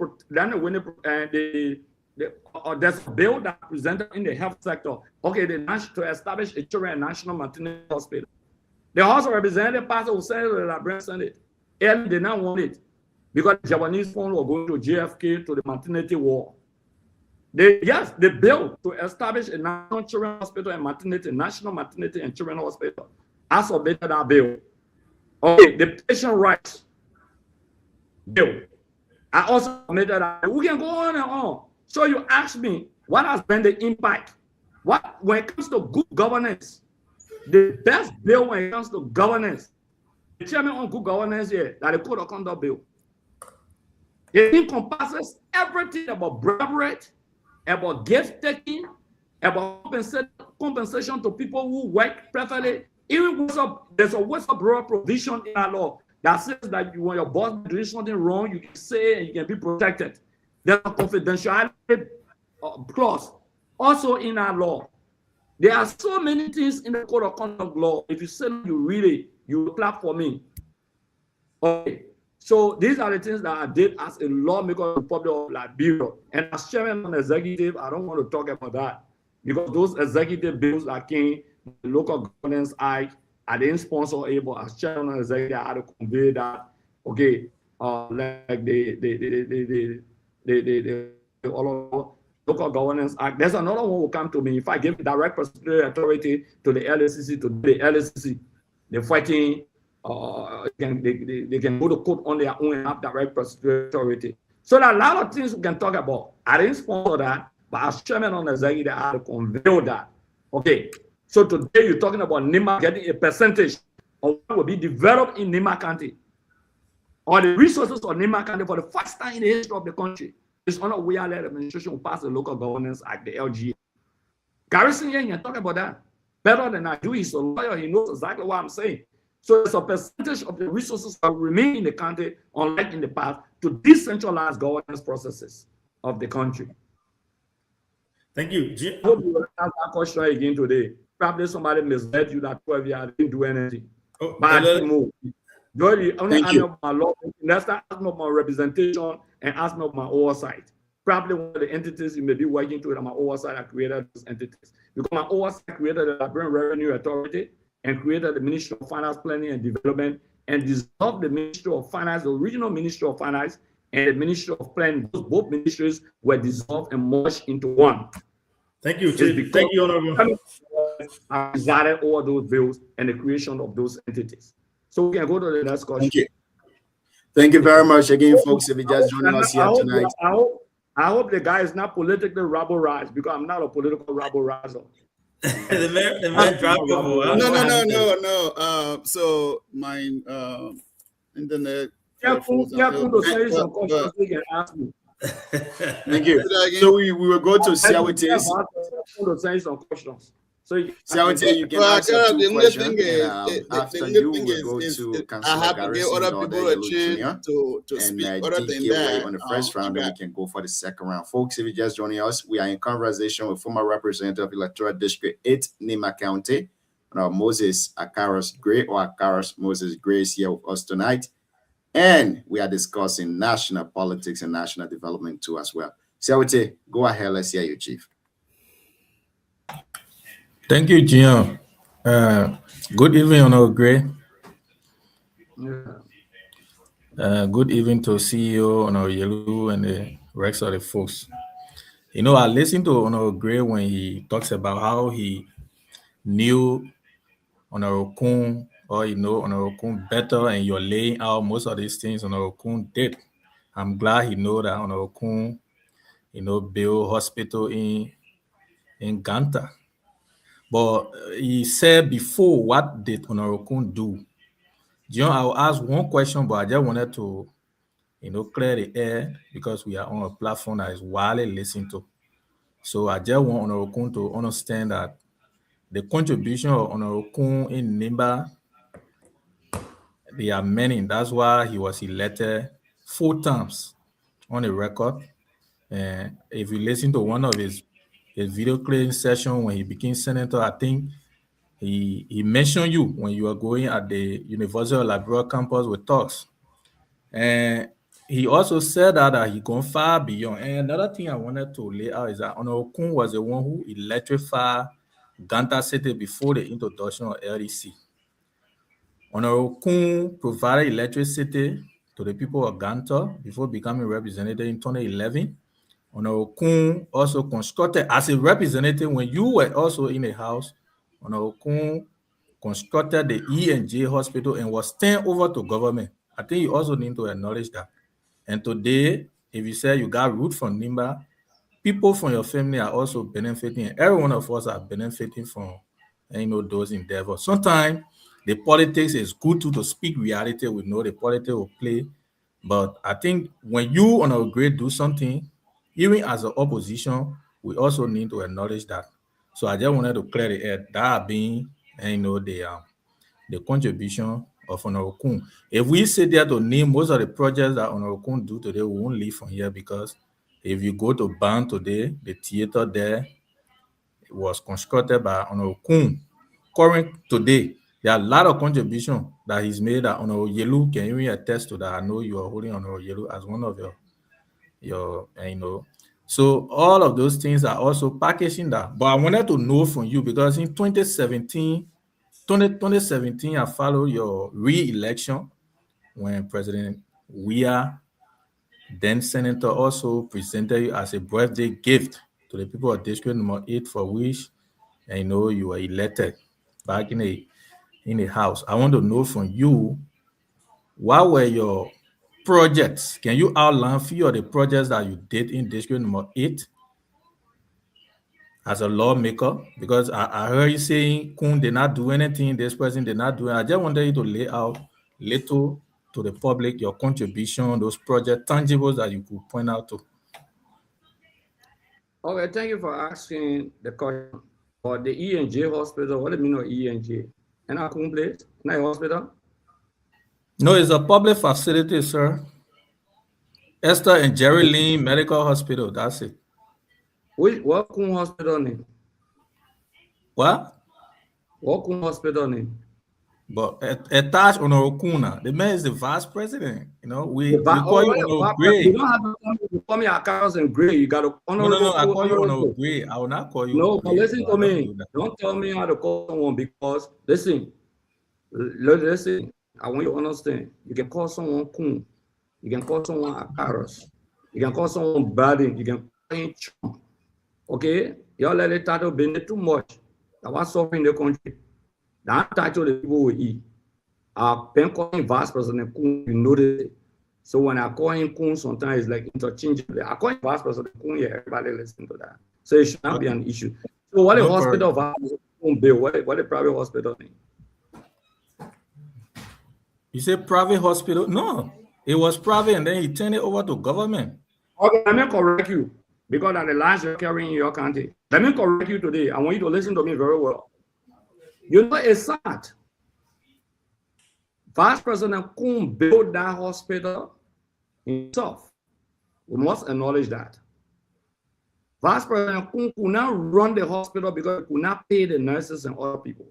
there's a bill that presented in the health sector. Okay, to establish a children national maternity hospital. The House of Representatives passed it, Senate, the Liberian Senate. Ellen did not want it because the Japanese funds were going to JFK to the maternity war. The bill to establish a national children hospital and maternity, national maternity and children hospital. I submitted that bill. Okay, the patient rights bill. I also submitted that. We can go on and on. So you ask me, what has been the impact? When it comes to good governance, the best bill when it comes to governance, the chairman on good governance here, that the Code of Conduct bill. It encompasses everything about bribery, about gift taking, about compensation to people who work perfectly. Even there's a whistleblower provision in our law that says that when your boss is doing something wrong, you can say and you can be protected. There's a confidentiality clause also in our law. There are so many things in the Code of Conduct law. If you say you read it, you will clap for me. Okay. So these are the things that I did as a lawmaker of the Republic of Liberia. And as chairman and executive, I don't want to talk about that because those executive bills that came, the Local Governance Act, I didn't sponsor it, but as chairman and executive, I had to convey that, okay, like the Local Governance Act. There's another one will come to me. If I give direct precedential authority to the LSCC, they're fighting. They can go to court on their own and have direct precedential authority. So there are a lot of things we can talk about. I didn't sponsor that, but as chairman on the executive, I had to convey that. Okay, so today you're talking about NIMA getting a percentage of what will be developed in NIMA County, or the resources of NIMA County for the first time in the history of the country. It's on a way I let administration will pass the Local Governance Act, the LGA. Garrison Yang talk about that better than I do. He's a lawyer. He knows exactly what I'm saying. So it's a percentage of the resources that remain in the country, unlike in the past, to decentralize governance processes of the country.
Thank you.
I hope you will ask that question again today. Probably somebody misled you that 12 years I didn't do anything.
Oh,
but I didn't move.
Thank you.
My law, next time ask me about my representation and ask me about my oversight. Probably one of the entities you may be working to that my oversight I created those entities. Because my oversight created the Liberian Revenue Authority and created the Ministry of Finance, Planning and Development and dissolved the Ministry of Finance, the original Ministry of Finance and the Ministry of Planning. Both ministries were dissolved and merged into one.
Thank you, Chief. Thank you, Honorable.
I presided over those bills and the creation of those entities. So we can go to the next question.
Thank you. Thank you very much again, folks. If you just joining us here tonight.
I hope the guy is not politically rabble-roused because I'm not a political rabble-rouser.
the man dropped
No. So my internet.
To say some questions they can ask me.
Thank you. So we will go to Siawete's.
To say some questions. So
Siawete, you can ask your two questions. After you will go to
I have to give other people a chance to speak. Other than that,
on the first round, then we can go for the second round. Folks, if you just joining us, we are in conversation with former representative of Electoral District 8, Nima County, Moses Akaros Gray, or Akaros Moses Gray is here with us tonight. And we are discussing national politics and national development too as well. Siawete, go ahead. Let's hear you, Chief.
Thank you, Gian. Good evening, Honorable Gray. Good evening to CEO Honorable Yelu and the rest of the folks. You know, I listened to Honorable Gray when he talks about how he knew Honorable Kun, or you know Honorable Kun better, and you're laying out most of these things Honorable Kun did. I'm glad he know that Honorable Kun, you know, build hospital in Ganta. But he said before, what did Honorable Kun do? John, I'll ask one question, but I just wanted to, you know, clear the air because we are on a platform that is widely listened to. So I just want Honorable Kun to understand that the contribution of Honorable Kun in Nimba, there are many. That's why he was elected 4 times on the record. And if you listen to one of his video clipping session when he became senator, I think he mentioned you when you were going at the University of Liberia campus with talks. And he also said that he gone far beyond. And another thing I wanted to lay out is that Honorable Kun was the one who electrified Ganta City before the introduction of LDC. Honorable Kun provided electricity to the people of Ganta before becoming representative in 2011. Honorable Kun also constructed, as a representative, when you were also in the house, Honorable Kun constructed the E&J hospital and was turned over to government. I think you also need to acknowledge that. And today, if you say you got root from Nimba, people from your family are also benefiting. And every one of us are benefiting from, you know, those endeavors. Sometimes the politics is good to speak reality. We know the politics will play. But I think when you, Honorable Gray, do something, even as an opposition, we also need to acknowledge that. So I just wanted to clear the air, that being, you know, the contribution of Honorable Kun. If we sit there to name most of the projects that Honorable Kun do today, we won't leave from here, because if you go to Ban today, the theater there was constructed by Honorable Kun. Current today, There are a lot of contributions that he's made that Honorable Yelu can even attest to that. I know you are holding Honorable Yelu as one of your So all of those things are also packaging that. But I wanted to know from you because in 2017, I followed your re-election when President Weah, then Senator, also presented you as a birthday gift to the people of District Number 8, for which you were elected back in the House. I want to know from you, what were your projects? Can you outline a few of the projects that you did in District Number 8 as a lawmaker? Because I heard you saying Kun did not do anything, this person did not do it. I just wanted you to lay out little to the public your contribution, those projects, tangibles that you could point out to.
Okay, thank you for asking the question. For the E&J hospital, what do you mean by E&J? And I complete, not a hospital?
No, it's a public facility, sir. Esther and Jerry Lynn Medical Hospital, that's it.
What Kun hospital name?
What?
What Kun hospital name?
But attached on Okuna, the man is the vice president. We call you Honorable Gray.
You don't have to call me Akaros and Gray. You got to
No, I call you Honorable Gray. I will not call you.
No, but listen to me. Don't tell me how to call someone, because listen. I want you to understand. You can call someone Kun. You can call someone Akaros. You can call someone Badin. You can call him Chum. Okay? Y'all let it title be too much. That was suffering the country. That title the people will eat. I've been calling Vice President Kun, you notice it. So when I call him Kun, sometimes it's like interchangeably. I call him Vice President Kun, yeah, everybody listen to that. So it should not be an issue. So what the hospital Vice President Kun bill? What the private hospital name?
You say private hospital? No, it was private and then he turned it over to government.
Okay, let me correct you, because that the lines you're carrying in your county. Let me correct you today. I want you to listen to me very well. You know, it's sad. Vice President Kun built that hospital himself. We must acknowledge that. Vice President Kun could not run the hospital because he could not pay the nurses and other people.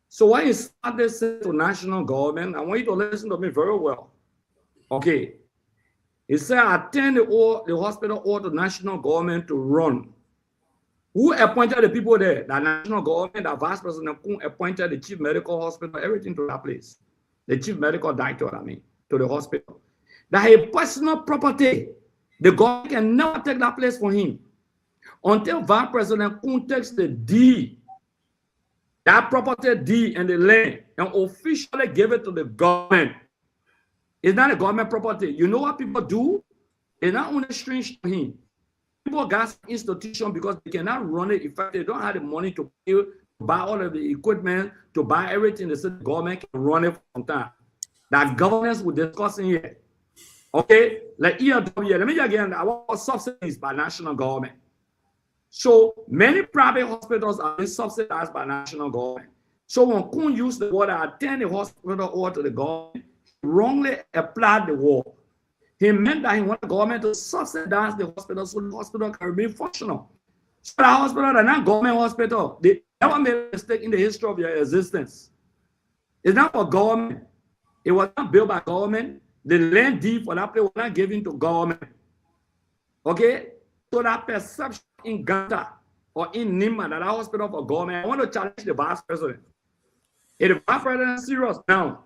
So when he started saying to national government, I want you to listen to me very well. Okay. He said, I turn the hospital over to national government to run. Who appointed the people there? The national government, the Vice President Kun appointed the chief medical hospital, everything to that place. The chief medical director, to the hospital. That a personal property, the government can never take that place for him until Vice President Kun takes the deed, that property deed and the land, and officially give it to the government. It's not a government property. You know what people do? It's not only strange to him. People got institution because they cannot run it. In fact, they don't have the money to pay, to buy all of the equipment, to buy everything. They said the government can run it from time. That governance we're discussing here. Okay? Like ERW, let me again, I want subsidies by national government. So many private hospitals are being subsidized by national government. So when Kun used the word, I turn the hospital over to the government, he wrongly applied the word. He meant that he wanted the government to subsidize the hospital so the hospital can remain functional. So the hospital are not government hospital. They never made a mistake in the history of their existence. It's not for government. It was not built by government. The land deed for that place was not given to government. Okay? So that perception in Ganta or in Nima that hospital for government, I want to challenge the vice president. If the vice president is serious now,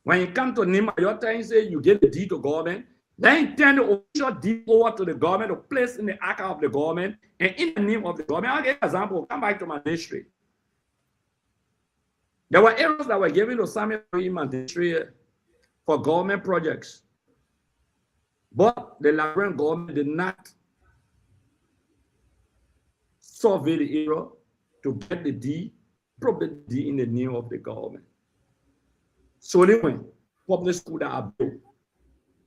when you come to Nima, your time say you get the deed to government, then turn the official deed over to the government to place in the archive of the government and in the name of the government. I'll give an example. Come back to my district. There were areas that were given to Samuel Iman district for government projects. But the Liberian government did not survey the area to get the deed, probably the deed in the name of the government. So they went, public school that are built.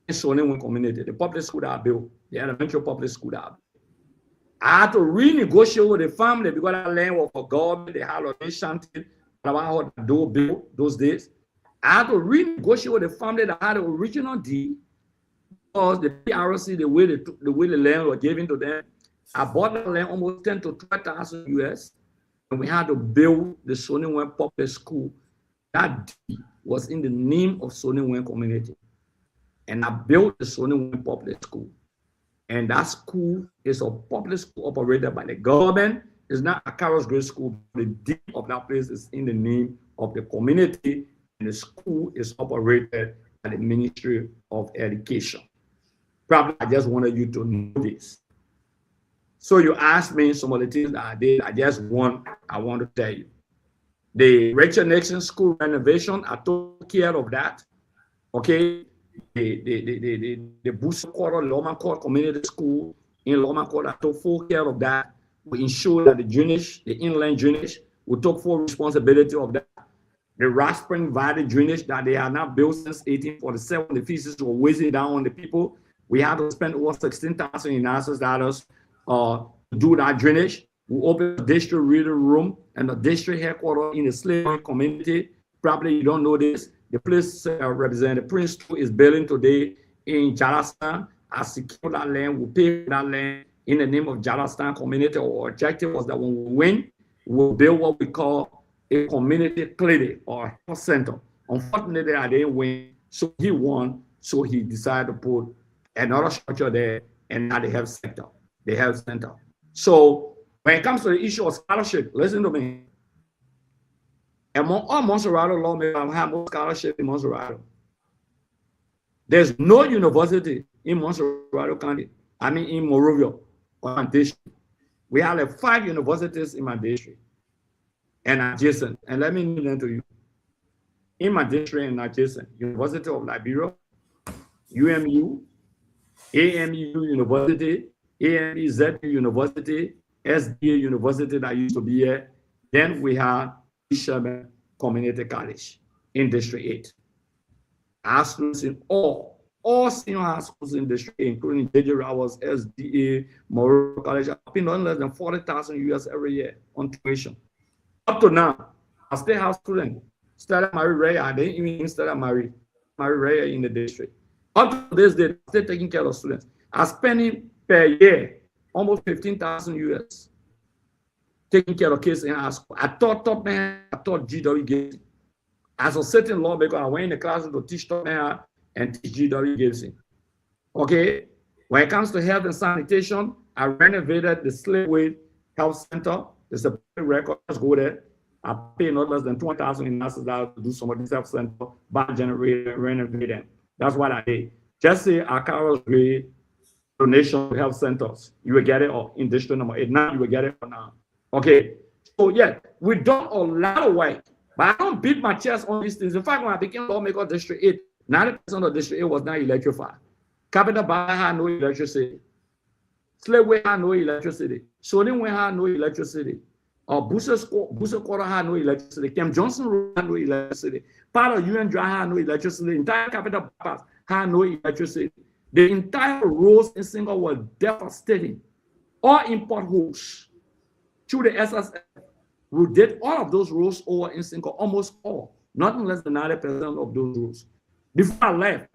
So they went community, the public school that are built, the elementary public school that are built. I had to renegotiate with the family because that land was for government, they had a shanty, about how to build those days. I had to renegotiate with the family that had the original deed because the PRC, the way the land was given to them, I bought the land almost 10 to 12,000 US. and we had to build the Sonny Wen Public School. That deed was in the name of Sonny Wen community. And I built the Sonny Wen Public School. And that school is a public school operated by the government. It's not a Carol's Grade School. The deed of that place is in the name of the community, and the school is operated by the Ministry of Education. Probably I just wanted you to know this. So you asked me some of the things that I did. I want to tell you. The Rachel Nixon School renovation, I took care of that. Okay. The Booster Quarter, Loma Court Community School in Loma Court, I took full care of that. We ensured that the drainage, the inland drainage, we took full responsibility of that. The Rock Spring Valley drainage that they have not built since 1847, the feces were wasting down on the people. We had to spend over $16,000 United dollars to do that drainage. We opened a district reading room and a district headquarters in the slavery community. Probably you don't know this. The place Representative Prince is building today in Jarlaston. I secure that land, we pay for that land in the name of Jarlaston community. Our objective was that when we win, we'll build what we call a community clinic or health center. Unfortunately, I didn't win, so he won. So he decided to put another structure there and not the health sector, the health center. So when it comes to the issue of scholarship, listen to me. Among all Montserrado lawmakers have more scholarship in Montserrado. There's no university in Montserrado County, I mean in Monrovia or my district. We have like 5 universities in my district and adjacent. And let me name them to you. In my district and adjacent, University of Liberia, UMU, AMU University, AMEZ University, SDA University that used to be here. Then we have Sherman Community College in District 8. Our students in all senior high schools in District 8, including J.J. Roberts, SDA, Monroe College, are paying no less than $40,000 US every year on tuition. Up to now, I still have students. Stella Marie Ray, I didn't even Stella Marie Ray in the district. Up to this day, I'm still taking care of students. I'm spending per year almost $15,000 US taking care of kids in high school. I taught G.W. Gibson. As a certain lawmaker, I went in the classroom to teach Tottenham and teach G.W. Gibson. Okay? When it comes to health and sanitation, I renovated the Slave Health Center. There's a record. Let's go there. I pay not less than $20,000 in dollars to do some of this health center, by generating, renovating. That's what I did. Just say our Carol's Grade donation to health centers. You will get it in district number 8. Now you will get it for now. Okay. So yeah, we've done a lot of work, but I don't beat my chest on these things. In fact, when I became lawmaker District 8, 90% of District 8 was not electrified. Capital Bar had no electricity. Slave had no electricity. Sonny Wen had no electricity. Booster Quarter had no electricity. Camp Johnson Road had no electricity. Part of UN Drive had no electricity. The entire Capital Bypass had no electricity. The entire roads in Singapore were devastating. All import holes through the SSF. We did all of those roads over in Singapore, almost all, nothing less than 90% of those roads. Before I left,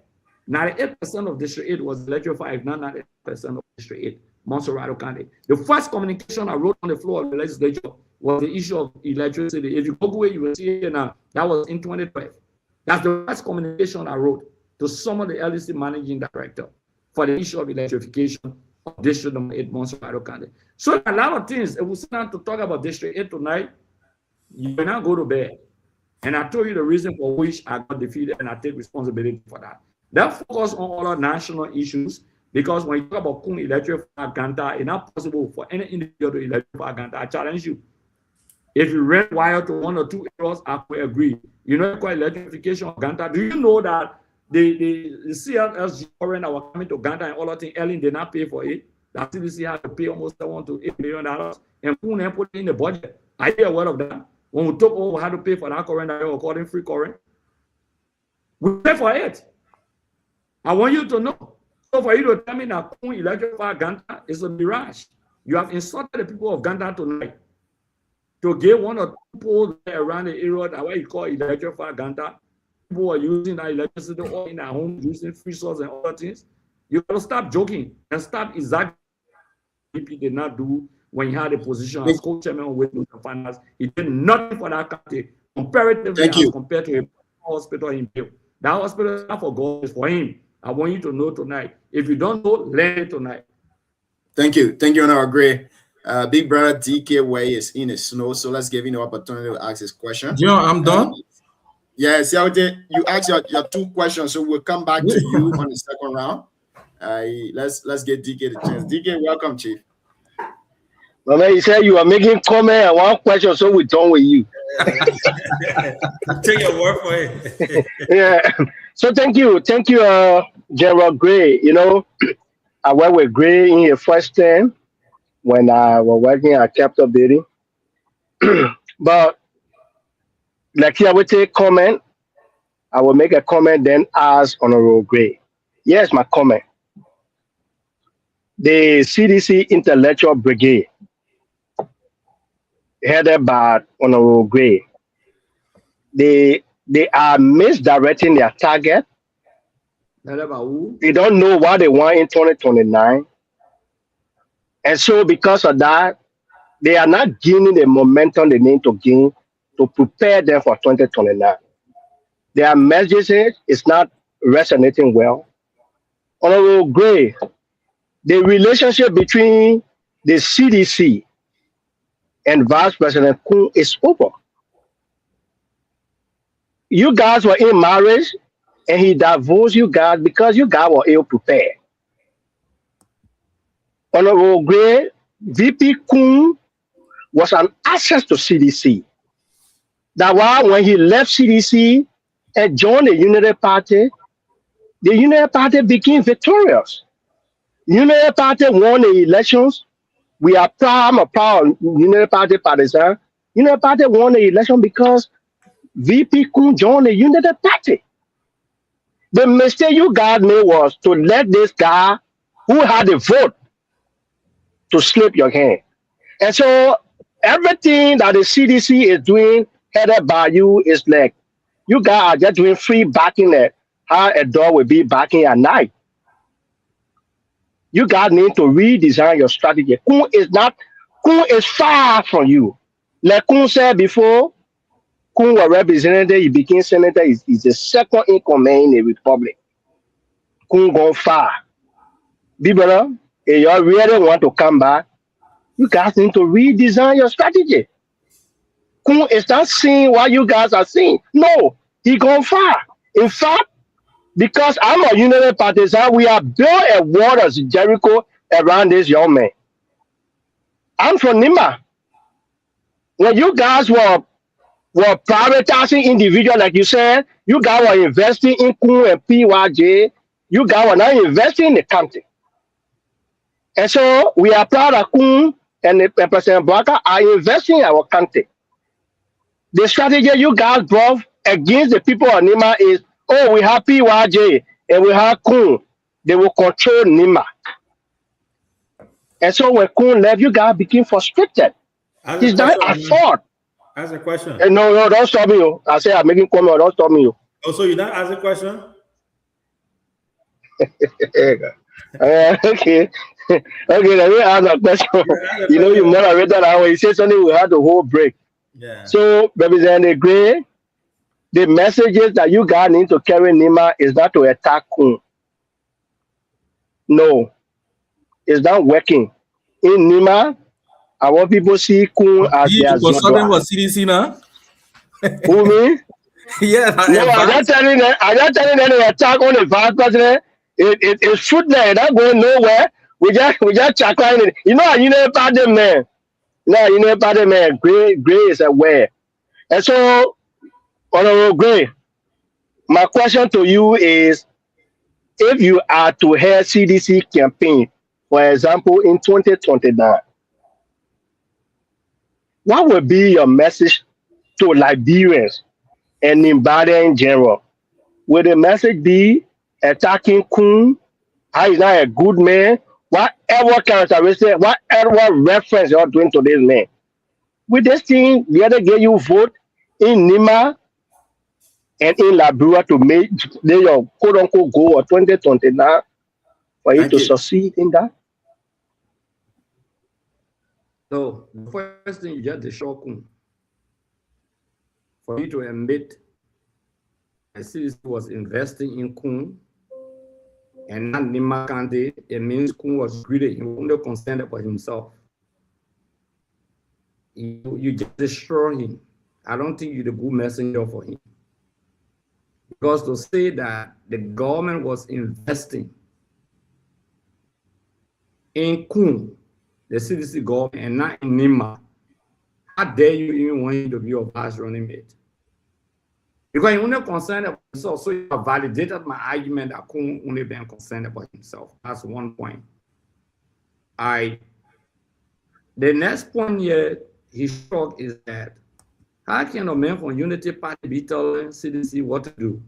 98% of District 8 was electrified, if not 98% of District 8, Montserrado County. The first communication I wrote on the floor of the legislature was the issue of electricity. If you go away, you will see it now. That was in 2012. That's the first communication I wrote to some of the LDC managing director for the issue of electrification of District number 8, Montserrado County. So a lot of things, if we sit down to talk about District 8 tonight, you will not go to bed. And I told you the reason for which I got defeated, and I take responsibility for that. That focus on other national issues, because when you talk about Kun electrify Ganta, it's not possible for any individual to electrify Ganta. I challenge you. If you rent wire to 1 or 2 areas, I will agree. You know, quite electrification of Ganta. Do you know that the CLSG current that were coming to Ganta and all that thing, Ellen did not pay for it? That CDC had to pay almost $7 to $8 million, and Kun put it in the budget. Are you aware of that? When we took over, we had to pay for that current that we were calling free current. We pay for it. I want you to know. So for you to tell me that Kun electrify Ganta is a mirage. You have insulted the people of Ganta tonight to get 1 or 2 poles around the area that way you call electrify Ganta. People are using that electricity all in their homes, using free source and other things. You got to stop joking and stop exactly what did not do when he had a position as co-chairman of West Newton Finance. He did nothing for that county comparatively as compared to a hospital in Bill. That hospital is not for God, it's for him. I want you to know tonight. If you don't know, learn it tonight.
Thank you. Thank you, Honorable Gray. Big brother DK Way is in the snow, so let's give him the opportunity to ask his question.
John, I'm done.
Yes, you asked your 2 questions, so we'll come back to you on the second round. Let's get DK the chance. DK, welcome, Chief.
Well, man, you said you are making comment and 1 question, so we're done with you.
Take your word for it.
Yeah. So thank you, General Gray. You know, I worked with Gray in his first term when I was working at Capitol Building. But like here, I will take comment. I will make a comment, then ask Honorable Gray. Yes, my comment. The CDC Intellectual Brigade, headed by Honorable Gray, they are misdirecting their target. They don't know what they want in 2029. And so because of that, they are not gaining the momentum they need to gain to prepare them for 2029. Their message is not resonating well. Honorable Gray, the relationship between the CDC and Vice President Kun is over. You guys were in marriage and he divorced you guys because you guys were ill prepared. Honorable Gray, VP Kun was an asset to CDC. That's why when he left CDC and joined the Unity Party, the Unity Party became victorious. Unity Party won the elections. We are proud, I'm a proud Unity Party partisan. Unity Party won the election because VP Kun joined the Unity Party. The mistake you guys made was to let this guy who had the vote to slip your hand. And so everything that the CDC is doing, headed by you, is like, you guys are just doing free backing at how a dog will be barking at night. You guys need to redesign your strategy. Kun is far from you. Like Kun said before, Kun was representative, he became senator, he's the second in command in the republic. Kun gone far. Bibara, if you really want to come back, you guys need to redesign your strategy. Kun is not seeing what you guys are seeing. No, he gone far. In fact, because I'm a Unity partisan, we have built a wall of Jericho around this young man. I'm from Nima. When you guys were prioritizing individuals, like you said, you guys were investing in Kun and PYJ, you guys were not investing in the country. And so we are proud of Kun and President Bouaka are investing in our country. The strategy you guys brought against the people of Nima is, oh, we have PYJ and we have Kun. They will control Nima. And so when Kun left, you guys became frustrated. It's not at fault.
Ask a question.
No, don't stop me. I say I'm making comment. Don't stop me.
Oh, so you not ask a question?
Okay. Okay, let me ask a question. You know, you moderated that when you say something, we had the whole break.
Yeah.
So, Representative Gray, the messages that you guys need to carry Nima is not to attack Kun. No, it's not working. In Nima, I want people to see Kun as their
consultant was CDC now.
Who me?
Yeah.
No, I'm not telling them. I'm not telling them to attack on the vice president. It's fruitless. Not going nowhere. We just chakling it. You know, you know about them, man. No, you know about them, man. Gray is aware. And so, Honorable Gray, my question to you is, if you are to head CDC campaign, for example, in 2029, what would be your message to Liberians and Nimbada in general? Will the message be attacking Kun? How he's not a good man? Whatever characteristic, whatever reference you're doing to this man. With this thing, the other get you vote in Nima and in Liberia to make your quote unquote goal of 2029 for you to succeed in that?
So the first thing you just the shock for you to admit that CDC was investing in Kun and not Nima Kante, it means Kun was greedy. He was only concerned about himself. You just destroy him. I don't think you're the good messenger for him. Because to say that the government was investing in Kun, the CDC government, and not in Nima, how dare you even want him to be your vice running mate? Because he only concerned about himself, so you have validated my argument that Kun only been concerned about himself. That's one point. The next point here he struck is that how can a man from Unity Party be telling CDC what to do?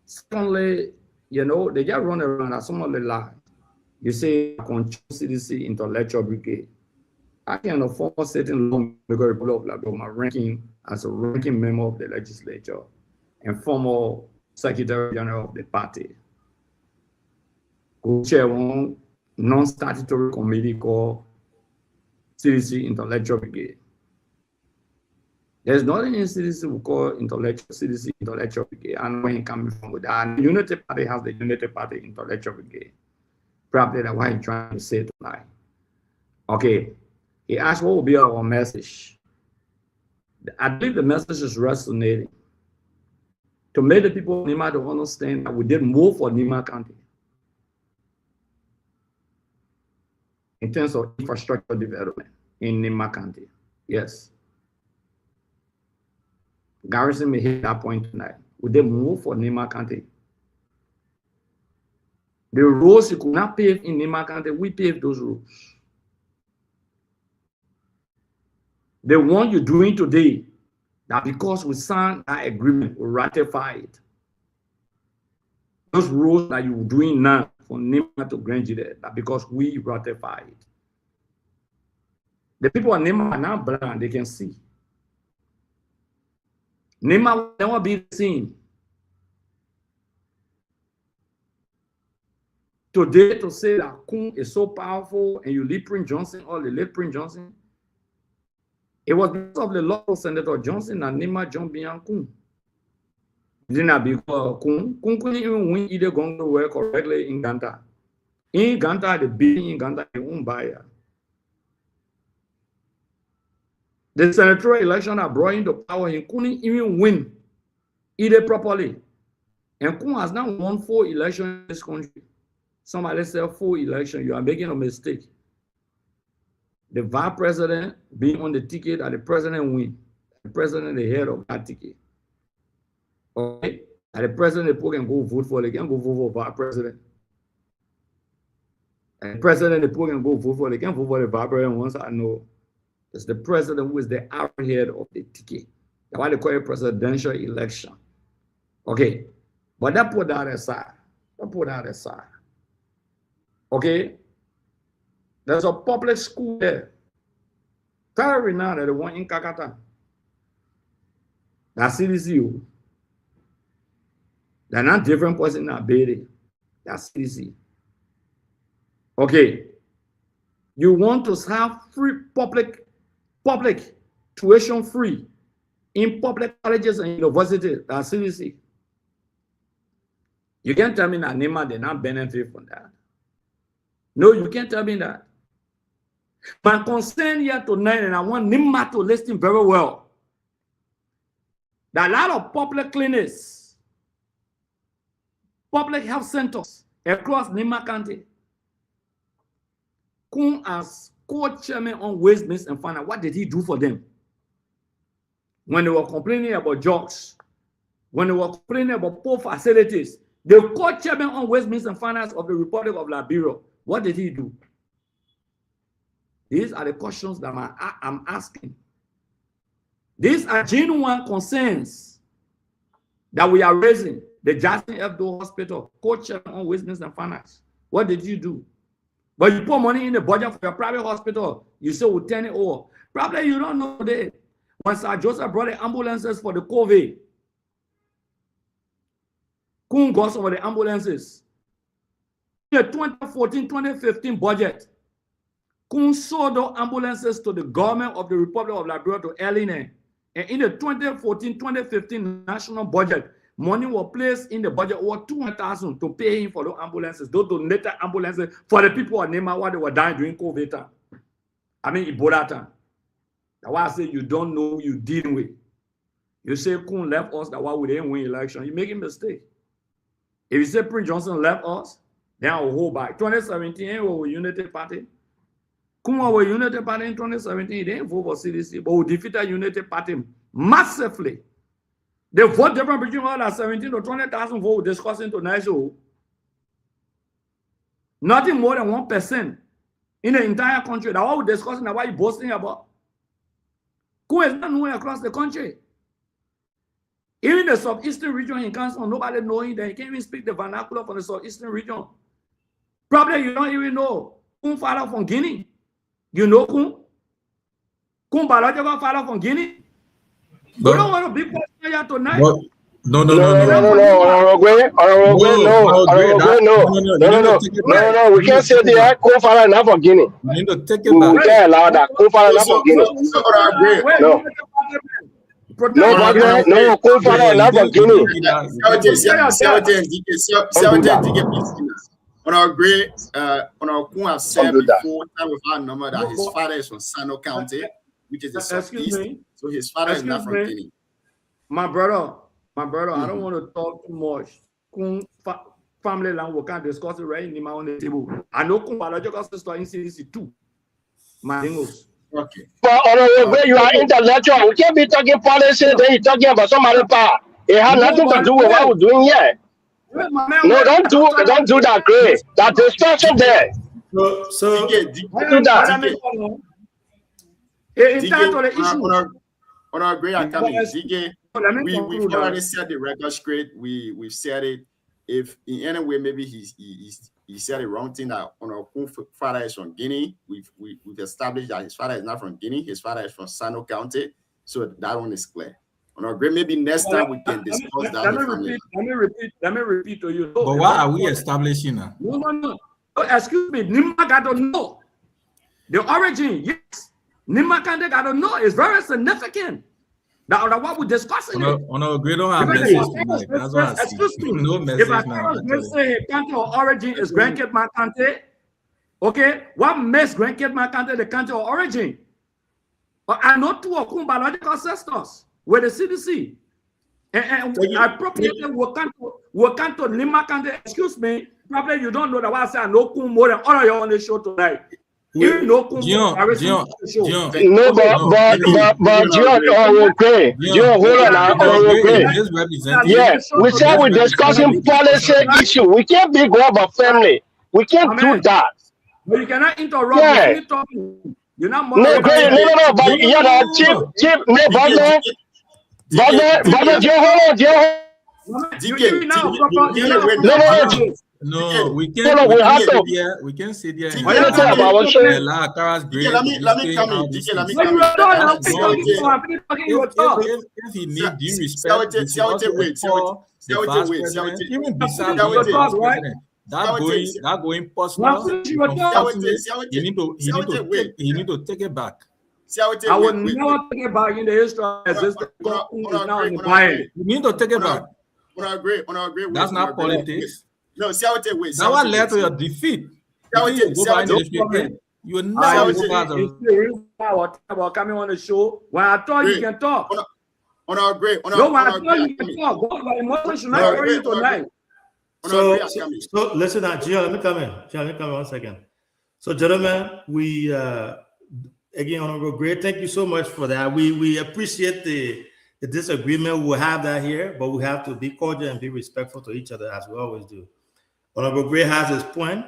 Secondly, you know, they just run around as some of the lie. You say control CDC intellectual brigade. I can afford certain long because of my ranking as a ranking member of the legislature and former Secretary General of the party. Co-chair one non-statutory committee called CDC Intellectual Brigade. There's nothing in CDC we call CDC Intellectual Brigade. And when it comes from with that, the Unity Party has the Unity Party Intellectual Brigade. Probably that's what he's trying to say tonight. Okay. He asked what will be our message. I believe the message is resonating. To make the people of Nima to understand that we did more for Nima County in terms of infrastructure development in Nima County. Yes. Garrison may hit that point tonight. We did more for Nima County. The roads you could not pave in Nima County, we paved those roads. The one you're doing today, that because we signed that agreement, we ratified it. Those roads that you're doing now from Nima to Grange, that because we ratified it. The people of Nima are now blind, they can see. Nima will never be the same. Today, to say that Kun is so powerful and you leave Prince Johnson or the late Prince Johnson, it was because of the law of Senator Johnson and Nima John beyond Kun. Didn't because Kun couldn't even win either going to work correctly in Ganta. In Ganta, the bidding in Ganta, they won't buy it. The senatorial election that brought him to power, he couldn't even win either properly. And Kun has now won 4 elections in this country. Somebody said 4 elections, you are making a mistake. The vice president being on the ticket and the president win. The president the head of that ticket. Okay? And the president the can go vote for, they can go vote for vice president. And the president the can go vote for, they can vote for the vice president once I know. It's the president who is the arrowhead of the ticket. That's why they call it presidential election. Okay. But that put that aside. That put that aside. Okay. There's a public school there. Very now that the one in Kakata. That's CDC. They're not different person in that building. That's CDC. Okay. You want to have free public tuition free in public colleges and universities. That's CDC. You can't tell me that Nima did not benefit from that. No, you can't tell me that. My concern here tonight, and I want Nima to listen very well, that a lot of public clinics, public health centers across Nima County, Kun as co-chairman on Waste, Means and Finance, what did he do for them? When they were complaining about jobs, when they were complaining about poor facilities, the co-chairman on Waste, Means and Finance of the Republic of Liberia, what did he do? These are the questions that I'm asking. These are genuine concerns that we are raising. The Justin F. Doe Hospital, co-chairman on Waste, Means and Finance, what did you do? But you put money in the budget for your private hospital, you say we'll turn it over. Probably you don't know that when Sir Joseph brought the ambulances for the COVID, Kun got some of the ambulances. In the 2014-2015 budget, Kun sold the ambulances to the government of the Republic of Liberia to Eline. And in the 2014-2015 national budget, money was placed in the budget over 200,000 to pay him for the ambulances. Those donated ambulances for the people of Nema while they were dying during COVID time. I mean Ebola time. That's why I say you don't know who you dealing with. You say Kun left us, that's why we didn't win election. You're making a mistake. If you say Prince Johnson left us, then I'll hold back. 2017, we were Unity Party. Kun was Unity Party in 2017, he didn't vote for CDC, but we defeated Unity Party massively. The vote difference between all that 17 to 20,000 votes discussing tonight, so nothing more than 1% in the entire country. That's what we're discussing, that's what you're boasting about. Kun is not known across the country. Even the southeastern region in Council, nobody knowing that he can't even speak the vernacular for the southeastern region. Probably you don't even know Kun father from Guinea. You know Kun? Kun biological father from Guinea? We don't want to be question here tonight.
No, we can't say that Kun father not from Guinea.
You need to take it back.
We can't allow that. Kun father not from Guinea. No, Kun father not from Guinea.
On our great, on our Kun have said before, time with our number that his father is from Sano County, which is the southeast. So his father is not from Guinea.
My brother, I don't want to talk too much. Kun family land, we can't discuss it right in on the table. I know Kun biological sister in CDC too. My English.
Okay.
But where you are intellectual, we can't be talking policy, then you're talking about some other part. It has nothing to do with what we're doing here. No, don't do that, Gray. That discussion there.
So
do that.
On our great academy, we've already set the record straight. We've said it. If in any way maybe he said the wrong thing that on our father is from Guinea, we've established that his father is not from Guinea. His father is from Sano County. So that one is clear. On our great, maybe next time we can discuss that.
Let me repeat to you.
But why are we establishing that?
No. Excuse me. Nimba got to know the origin. Yes, Nimba got to know. It's very significant. That's what we're discussing.
On our great, don't have message tonight. That's what I see.
Excuse me.
No message
if I
now.
say a country of origin is Grand-Cape Macante, okay, what makes Grand-Cape Macante the country of origin? But I know two of biological ancestors with the CDC. And appropriately, we can't to Nimba. Excuse me, probably you don't know that I say I know more than all of you on the show tonight. You know,
but John, okay. John, hold on, okay. Yeah, we said we're discussing policy issue. We can't be go about family. We can't do that.
But you cannot interrupt. Yeah. You're not more.
No, but you know, cheap,
No, we can't. We can't sit there.
Let me come in.
If he needs due respect, even besides that going personal, he need to take it back.
I will never take it back in the history of existence.
You need to take it back.
On our great.
That's not politics.
No, see how it wait.
That what led to your defeat. You never
about coming on the show. When I thought you can talk.
On our great.
No, when I thought you can talk. My emotions should not carry you tonight.
So listen, Gio, let me come in 1 second. So, gentlemen, we again, Honorable Gray, thank you so much for that. We appreciate the disagreement. We'll have that here, but we have to be cordial and be respectful to each other as we always do. Honorable Gray has his point.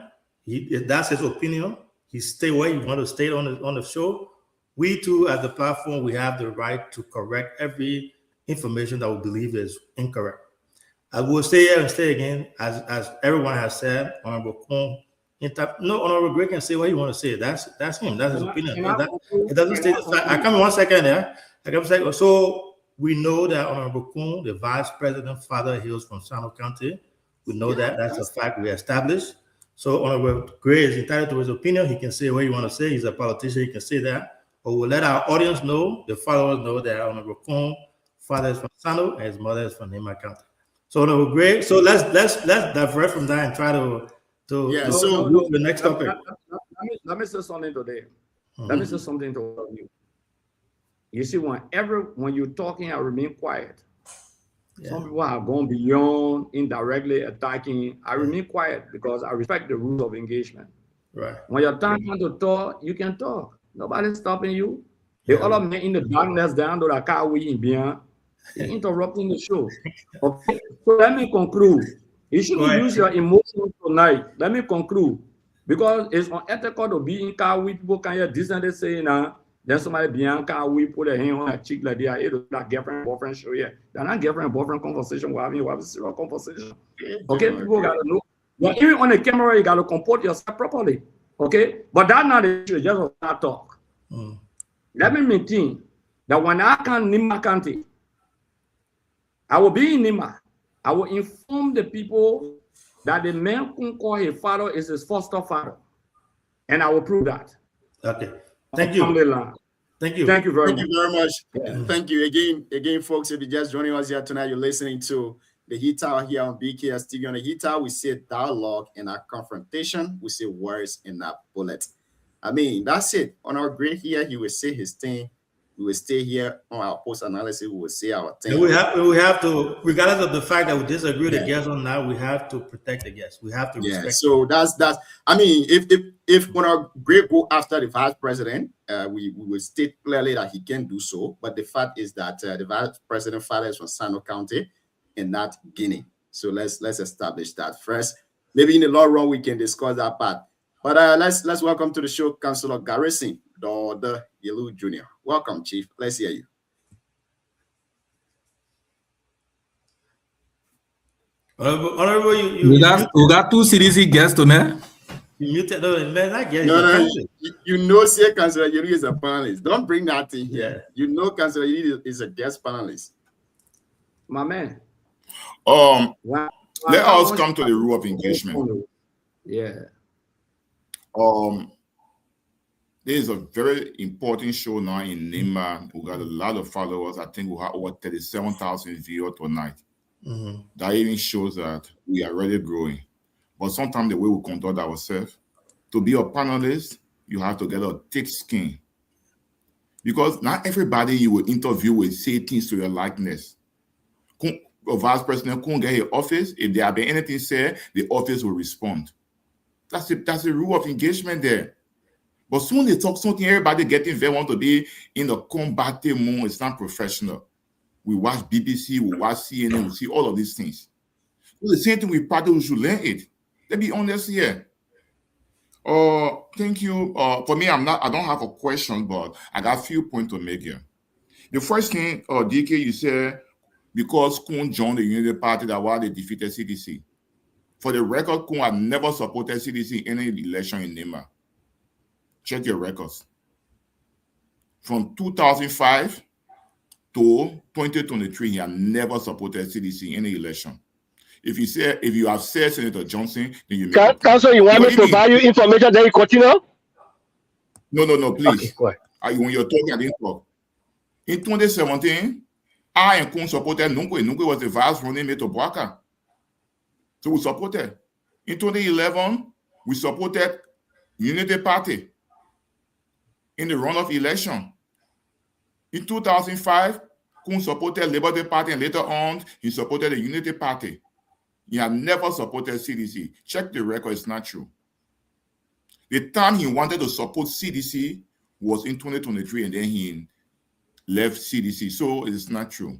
That's his opinion. He stay where he want to stay on the show. We too, as the platform, we have the right to correct every information that we believe is incorrect. I will stay here and stay again, as everyone has said. Honorable Kun, Honorable Gray can say what he want to say. That's him. That's his opinion. It doesn't stay. I come in 1 second there. So we know that Honorable Kun, the Vice President, father hails from Sano County. We know that. That's a fact we established. So Honorable Gray is entitled to his opinion. He can say what he want to say. He's a politician. He can say that. But we'll let our audience know, the followers know that Honorable Kung, father is from Sano and his mother is from Nema County. So Honorable Gray, so let's divert from that and try to move to the next topic.
Let me say something today. Let me say something to all of you. You see, when you're talking, I remain quiet. Some people are going beyond indirectly attacking. I remain quiet because I respect the rules of engagement.
Right.
When your time comes to talk, you can talk. Nobody's stopping you. The other man in the darkness down to the car waiting behind, interrupting the show. Okay. So let me conclude. You shouldn't use your emotions tonight. Let me conclude. Because it's unethical to be in car with people can hear decently saying now. Then somebody behind car we put a hand on a cheek like that. It's not girlfriend boyfriend show here. They're not girlfriend boyfriend conversation. We're having a serious conversation. Okay, people gotta know. But even on the camera, you gotta comport yourself properly. Okay, but that's not the issue. Just not talk. Let me maintain that when I can Nema County, I will be in Nema. I will inform the people that the man who call his father is his foster father, and I will prove that.
Okay. Thank you. Thank you.
Thank you very much.
Yeah.
Thank you again, folks. If you're just joining us here tonight, you're listening to the Heat Hour here on BKS TV. On the Heat Hour, we say dialogue in our confrontation. We say words in our bullet. I mean, that's it. On our green here, he will say his thing. We will stay here on our post analysis. We will say our thing.
And we have to, regardless of the fact that we disagree with the guest on that, we have to protect the guest. We have to respect.
So that's. I mean, if when our great go after the vice president, we will state clearly that he can do so. But the fact is that the vice president father is from Sano County and not Guinea. So let's establish that first. Maybe in the long run we can discuss that part. But let's welcome to the show Councillor Garrison Dodo Yelu Jr. Welcome, Chief. Let's hear you.
Honorable,
we got two CDC guests tonight.
You muted. No, man, I get
no, you know, say Councillor Yelu is a panelist. Don't bring that in here. You know, Councillor Yelu is a guest panelist.
My man.
Let us come to the rule of engagement.
Yeah.
There is a very important show now in Nema. We got a lot of followers. I think we have over 37,000 viewers tonight. That even shows that we are really growing. But sometimes the way we conduct ourselves, to be a panelist, you have to get a thick skin. Because not everybody you will interview will say things to your likeness. A vice president couldn't get his office. If there have been anything said, the office will respond. That's the rule of engagement there. But soon they talk something, everybody getting very want to be in the combative mode. It's not professional. We watch BBC, we watch CNN, we see all of these things. So the same thing with party, we should learn it. Let's be honest here. Thank you. For me, I don't have a question, but I got a few points to make here. The first thing, DK, you said, because Kun joined the Unity Party, that why they defeated CDC. For the record, Kun had never supported CDC in any election in Nema. Check your records. From 2005 to 2023, he had never supported CDC in any election. If you have said Senator Johnson, then you make
Council, you want me to provide you information, then you continue?
No, please.
Okay, go ahead.
When you're talking, I didn't talk. In 2017, I and Kun supported Nunkwe. Nunkwe was the vice running mate of Boaka. So we supported. In 2011, we supported Unity Party in the runoff election. In 2005, Kun supported Liberty Party, and later on, he supported the Unity Party. He had never supported CDC. Check the record, it's not true. The time he wanted to support CDC was in 2023, and then he left CDC. So it's not true.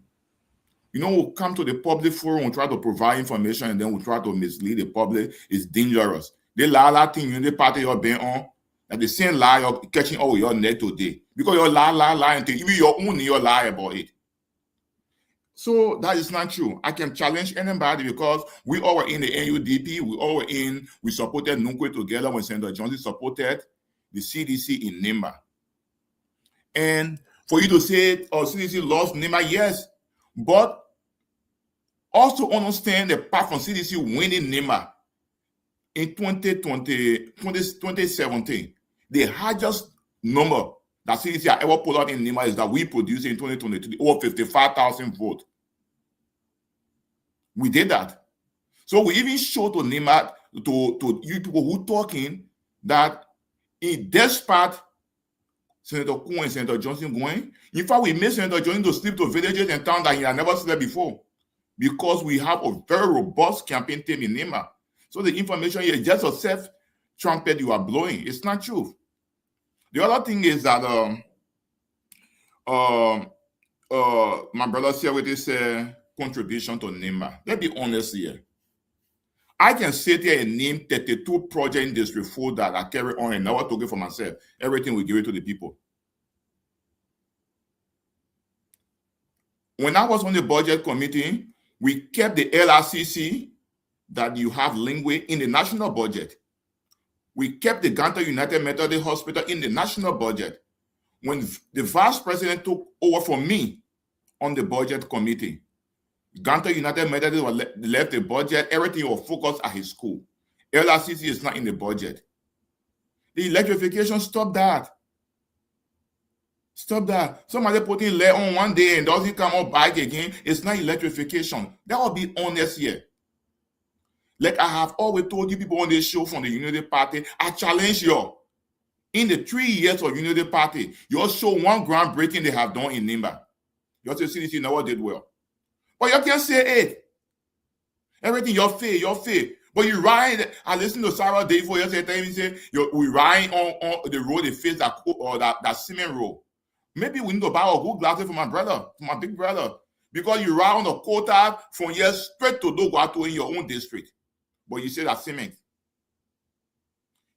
You know, we'll come to the public forum and try to provide information, and then we'll try to mislead the public. It's dangerous. The lie thing in the party you're being on, and the same lie you're catching all your net today. Because you're lie, and even your own you're lie about it. So that is not true. I can challenge anybody because we all were in the NUDP. We supported Nunkwe together when Senator Johnson supported the CDC in Nema. And for you to say, CDC lost Nema, yes. But also understand the path from CDC winning Nema.
in 2017, the highest number that CDC had ever put out in NEMA is that we produced in 2023 over 55,000 votes. We did that. So we even showed to NEMA, to you people who talking, that in despite Senator Kuhn and Senator Johnson going, in fact, we made Senator Johnson to sleep to villages and towns that he had never slept before, because we have a very robust campaign team in NEMA. So the information here is just a self-trumpet you are blowing. It's not true. The other thing is that my brother here with this contribution to NEMA. Let's be honest here. I can sit here and name 32 projects in District 4 that I carry on and never took it for myself. Everything we give it to the people. When I was on the budget committee, we kept the LRCC that you have linked with in the national budget. We kept the Ganta United Methodist Hospital in the national budget. When the vice president took over from me on the budget committee, Ganta United Methodist left the budget, everything was focused at his school. LRCC is not in the budget. The electrification, stop that. Stop that. Somebody putting lead on one day and doesn't come up back again. It's not electrification. That will be honest here. Like I have always told you people on this show from the Unity Party, I challenge you. In the 3 years of Unity Party, you show one groundbreaking they have done in NEMA. You say CDC never did well. But you can't say it. Everything your faith. But you ride, I listened to Sarah Day for yesterday, he said, we ride on the road, the face that cement road. Maybe we need to buy a good glasses for my brother, for my big brother. Because you ride on the quota from here straight to Doguato in your own district. But you say that cement.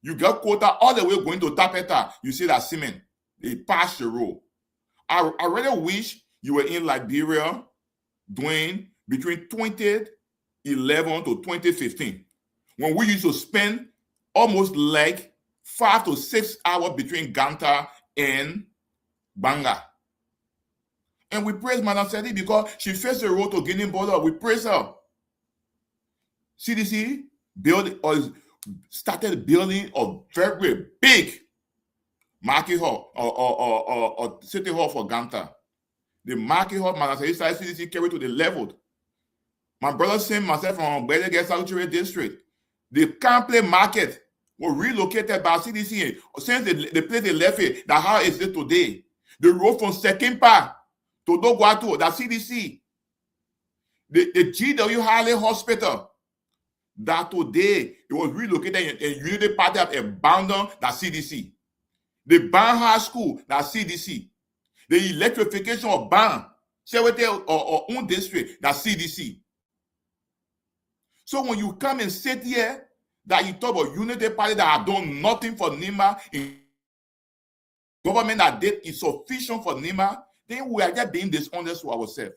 You get quota all the way going to Tapeta, you say that cement. They pass the road. I really wish you were in Liberia doing between 2011 to 2015, when we used to spend almost like 5 to 6 hours between Ganta and Banga. And we praise Madam Sadi because she faced the road to Guinea border. We praise her. CDC started building a very big market hall or city hall for Ganta. The market hall, Madam Sadi started CDC carried to the level. My brother sent myself from Belegate Sanctuary District. The Campley Market was relocated by CDC since the place they left it. That's how is it today. The road from Sekimpa to Doguato, that CDC. The GW Harley Hospital, that today it was relocated in Unity Party have abandoned that CDC. The Ban High School, that CDC. The electrification of Ban, or own district, that CDC. So when you come and sit here, that you talk about Unity Party that have done nothing for NEMA, in government that did is sufficient for NEMA, then we are just being dishonest to ourselves.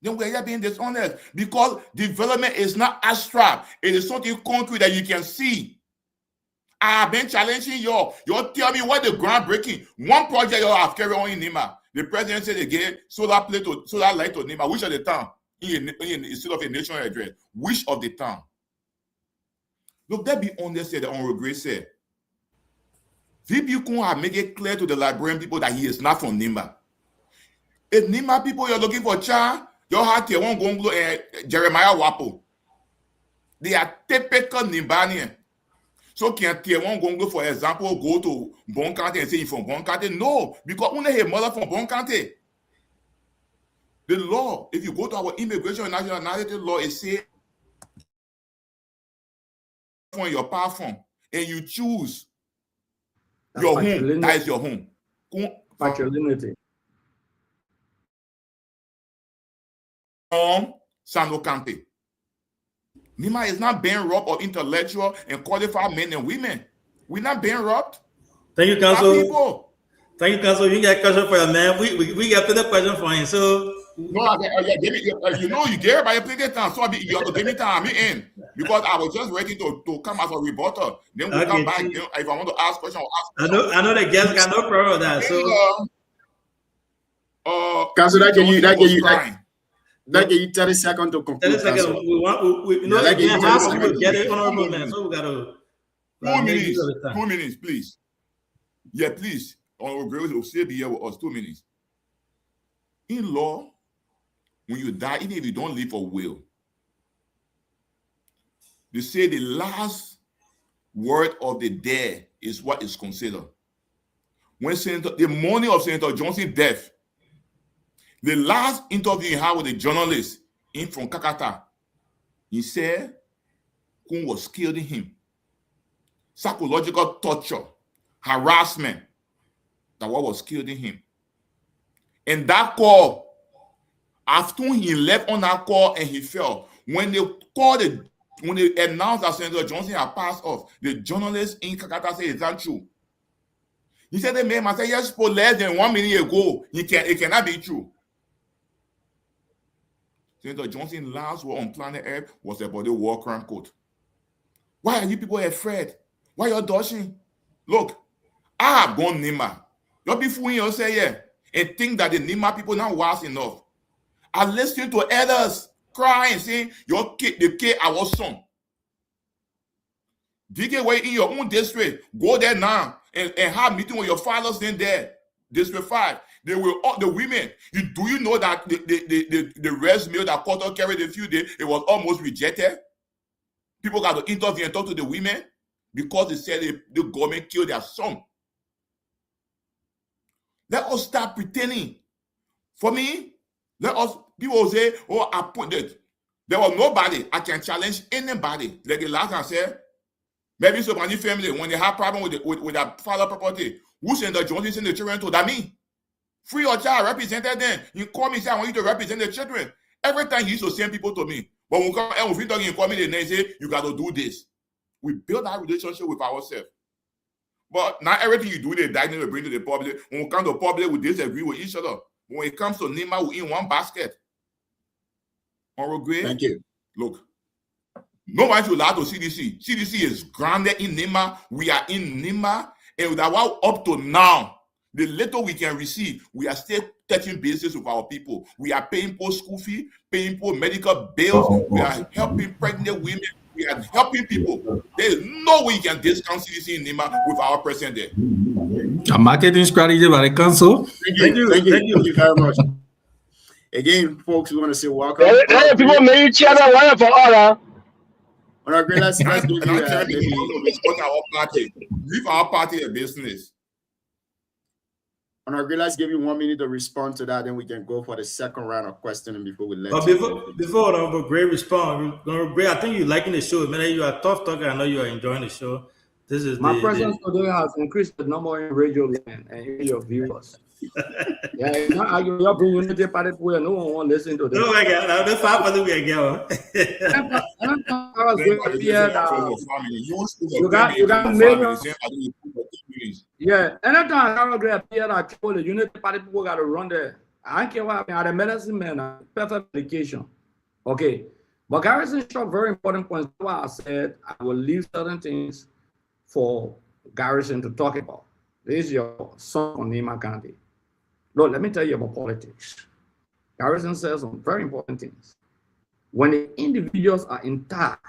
Then we are just being dishonest because development is not abstract. It is something concrete that you can see. I have been challenging you. You tell me what the groundbreaking. One project you have carried on in NEMA. The president said they gave solar light to NEMA. Which of the town? Instead of a national address. Which of the town? Look, that be honest here, the Honorable Grace said. VP Kun have made it clear to the Liberian people that he is not from NEMA. If NEMA people you're looking for child, you have Tiewon Gonglo and Jeremiah Wapo. They are typical Nimbanian. So can Tiewon Gonglo, for example, go to Bon County and say he's from Bon County? No, because only his mother from Bon County. The law, if you go to our immigration and nationality law, it says from your platform and you choose your home, that is your home.
Patrilineity.
Sano County. NEMA is not being robbed of intellectual and qualified men and women. We're not being robbed.
Thank you, Council. Thank you, Council. You got a question for your man. We got plenty of questions for him. So
no, you gave everybody plenty of time. So you have to give me time. I'm in because I was just ready to come as a rebuttal. Then we'll come back. If I want to ask questions, I'll ask.
I know the guests got no problem with that. So
Council, That give you 30 seconds to conclude.
30 seconds.
Council.
We want, we, you know,
Yeah, that give you 30
half
seconds
people
to
get it,
conclude.
honorable man. So we got to
2 minutes. 2 minutes, please. Yeah, please. Honorable Gray will still be here with us. 2 minutes. In law, when you die, even if you don't leave a will, they say the last word of the dead is what is considered. When the morning of Senator Johnson's death, the last interview he had with a journalist in from Kakata, he said Kun was killing him. Psychological torture, harassment, that what was killing him. And that call, after he left on that call and he fell, when they called it, when they announced that Senator Johnson had passed off, the journalist in Kakata said, "Is that true?" He said, "The man said, yes, for less than 1 minute ago, it cannot be true." Senator Johnson's last word on planet Earth was about the war crime code. Why are you people afraid? Why are you dodging? Look, I have gone Nima. Don't be fooling yourself here and think that the Nima people now was enough. I listened to others crying, saying, "Your kid, the kid, our son." Dig away in your own district. Go there now and have meeting with your fathers in there. District 5. They will all the women. Do you know that the rest meal that Cotton carried a few days, it was almost rejected? People got to interview and talk to the women because they said the government killed their son. Let us stop pretending. For me, let us, people will say, "Oh, I put it." There was nobody. I can challenge anybody. Like the last time I said, maybe somebody family, when they have problem with their father property, who send the Johnson send the children to? That me. Free your child, represented them. You call me, say, "I want you to represent the children." Every time you used to send people to me. But when we talk, you call me the name, say, "You got to do this." We build that relationship with ourselves. But not everything you do, they diagnose will bring to the public. When we come to the public, we disagree with each other. When it comes to Nima, we in one basket. Honorable Gray,
thank you.
Look, nobody should lie to CDC. CDC is grounded in Nima. We are in Nima. And that while up to now, the little we can receive, we are still touching bases with our people. We are paying for school fee, paying for medical bills. We are helping pregnant women. We are helping people. There is no way you can discount CDC in Nima with our president there.
A marketing strategy by the council.
Thank you very much. Again, folks, we want to say welcome.
People may each other one for all.
Let's give our party. Leave our party a business.
Let's give you 1 minute to respond to that, then we can go for the second round of questioning before we let
before Honorable Gray respond. Honorable Gray, I think you're liking the show. Man, you are a tough talker. I know you are enjoying the show. This is
my presence today has increased the number in radio land and your viewers. Yeah, you're bringing unity party where no one wants to listen to this.
No, I got now. That's 5 we again.
You got millions. Yeah, anytime Carol Gray appeared, I told the unity party people got to run there. I don't care what I mean. The medicine man, perfect medication. Okay, but Garrison struck very important points. That's why I said I will leave certain things for Garrison to talk about. This is your son from Nima County. Look, let me tell you about politics. Garrison says some very important things. When the individuals are intact,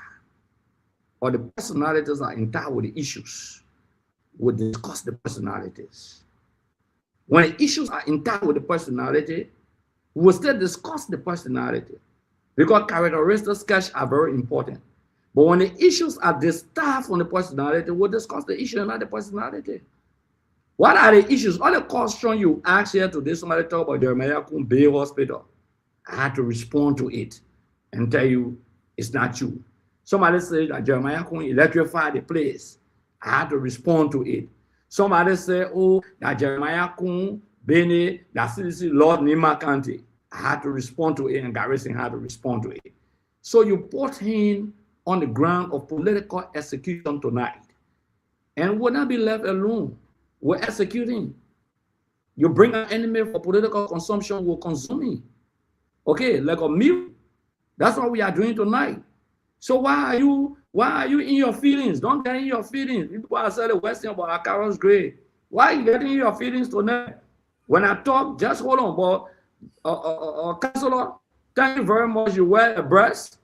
or the personalities are intact with the issues, we'll discuss the personalities. When the issues are intact with the personality, we'll still discuss the personality. Because characteristics are very important. But when the issues are disturbed from the personality, we'll discuss the issue and not the personality. What are the issues? All the questions you asked here today, somebody talk about Jeremiah Kun Bay Hospital. I had to respond to it and tell you it's not you. Somebody said that Jeremiah Kun electrified the place. I had to respond to it. Somebody said, oh, that Jeremiah Kun, Bene, that CDC, Lord Nima County. I had to respond to it, and Garrison had to respond to it. So you put him on the ground of political execution tonight and will not be left alone. We're executing. You bring an enemy for political consumption, we're consuming. Okay, like a meal. That's what we are doing tonight. So why are you in your feelings? Don't get in your feelings. People are saying the Western about Carol's Gray. Why are you getting in your feelings tonight? When I talk, just hold on, but Councilor, Thank you very much. You were abreast.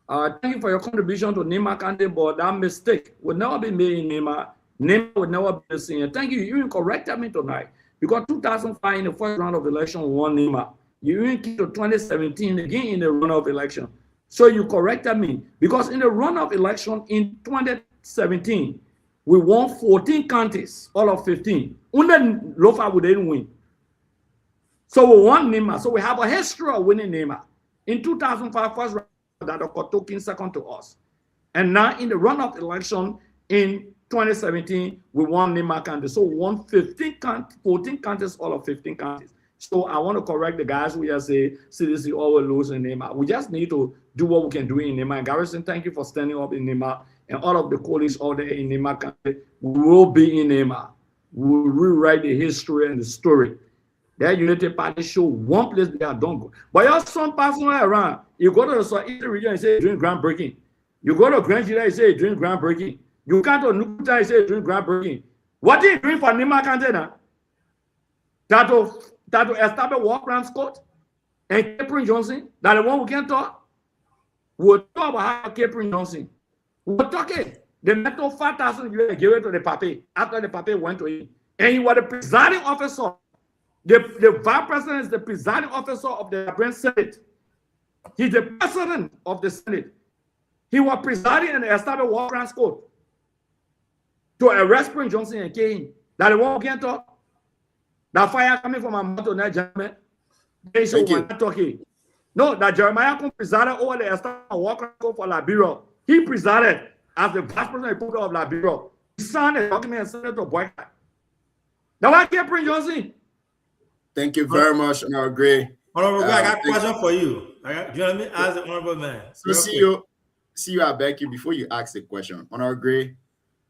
Thank you for your contribution to Nema County Board. That mistake would never be made in Nema. Nema would never be the same. Thank you. You even corrected me tonight. Because 2005 in the first round of election won Nema. You even came to 2017 again in the runoff election. So you corrected me. Because in the runoff election in 2017, we won 14 counties, all of 15. Only Lofa we didn't win. So we won Nema. So we have a history of winning Nema. In 2005, first round, that Okotokin second to us. And now in the runoff election in 2017, we won Nema County. So we won 14 counties, all of 15 counties. So I want to correct the guys who just say CDC always lose in Nema. We just need to do what we can do in Nema. And Garrison, thank you for standing up in Nema. And all of the colleagues out there in Nema County, we will be in Nema. We will rewrite the history and the story. That United Party show one place they are don't go. But your son passing around, you go to the Southeastern region and say you're doing groundbreaking. You go to Grand Gila and say you're doing groundbreaking. You can't go to Nukuta and say you're doing groundbreaking. What are you doing for Nema County now? That to establish war crimes court and Capron Johnson, that the one we can talk. We'll talk about how Capron Johnson. We're talking. The metal 5,000 you gave it to the papi after the papi went to him. And he was the presiding officer. The vice president is the presiding officer of the Liberian Senate. He's the president of the Senate. He was presiding in the established war crimes court to arrest Prince Johnson and kill him. That the one we can talk. That fire coming from a mountain, that Jeremiah. They say we're not talking. No, that Jeremiah presided over the established war crimes court for Liberia. He presided as the vice president of Liberia. He signed a document and sent it to boycott. Now why can't Prince Johnson?
Thank you very much, Honorable Gray.
Honorable Gray, I got a question for you. Do you know what I mean? As the honorable man.
So see you, I beg you, before you ask the question. Honorable Gray,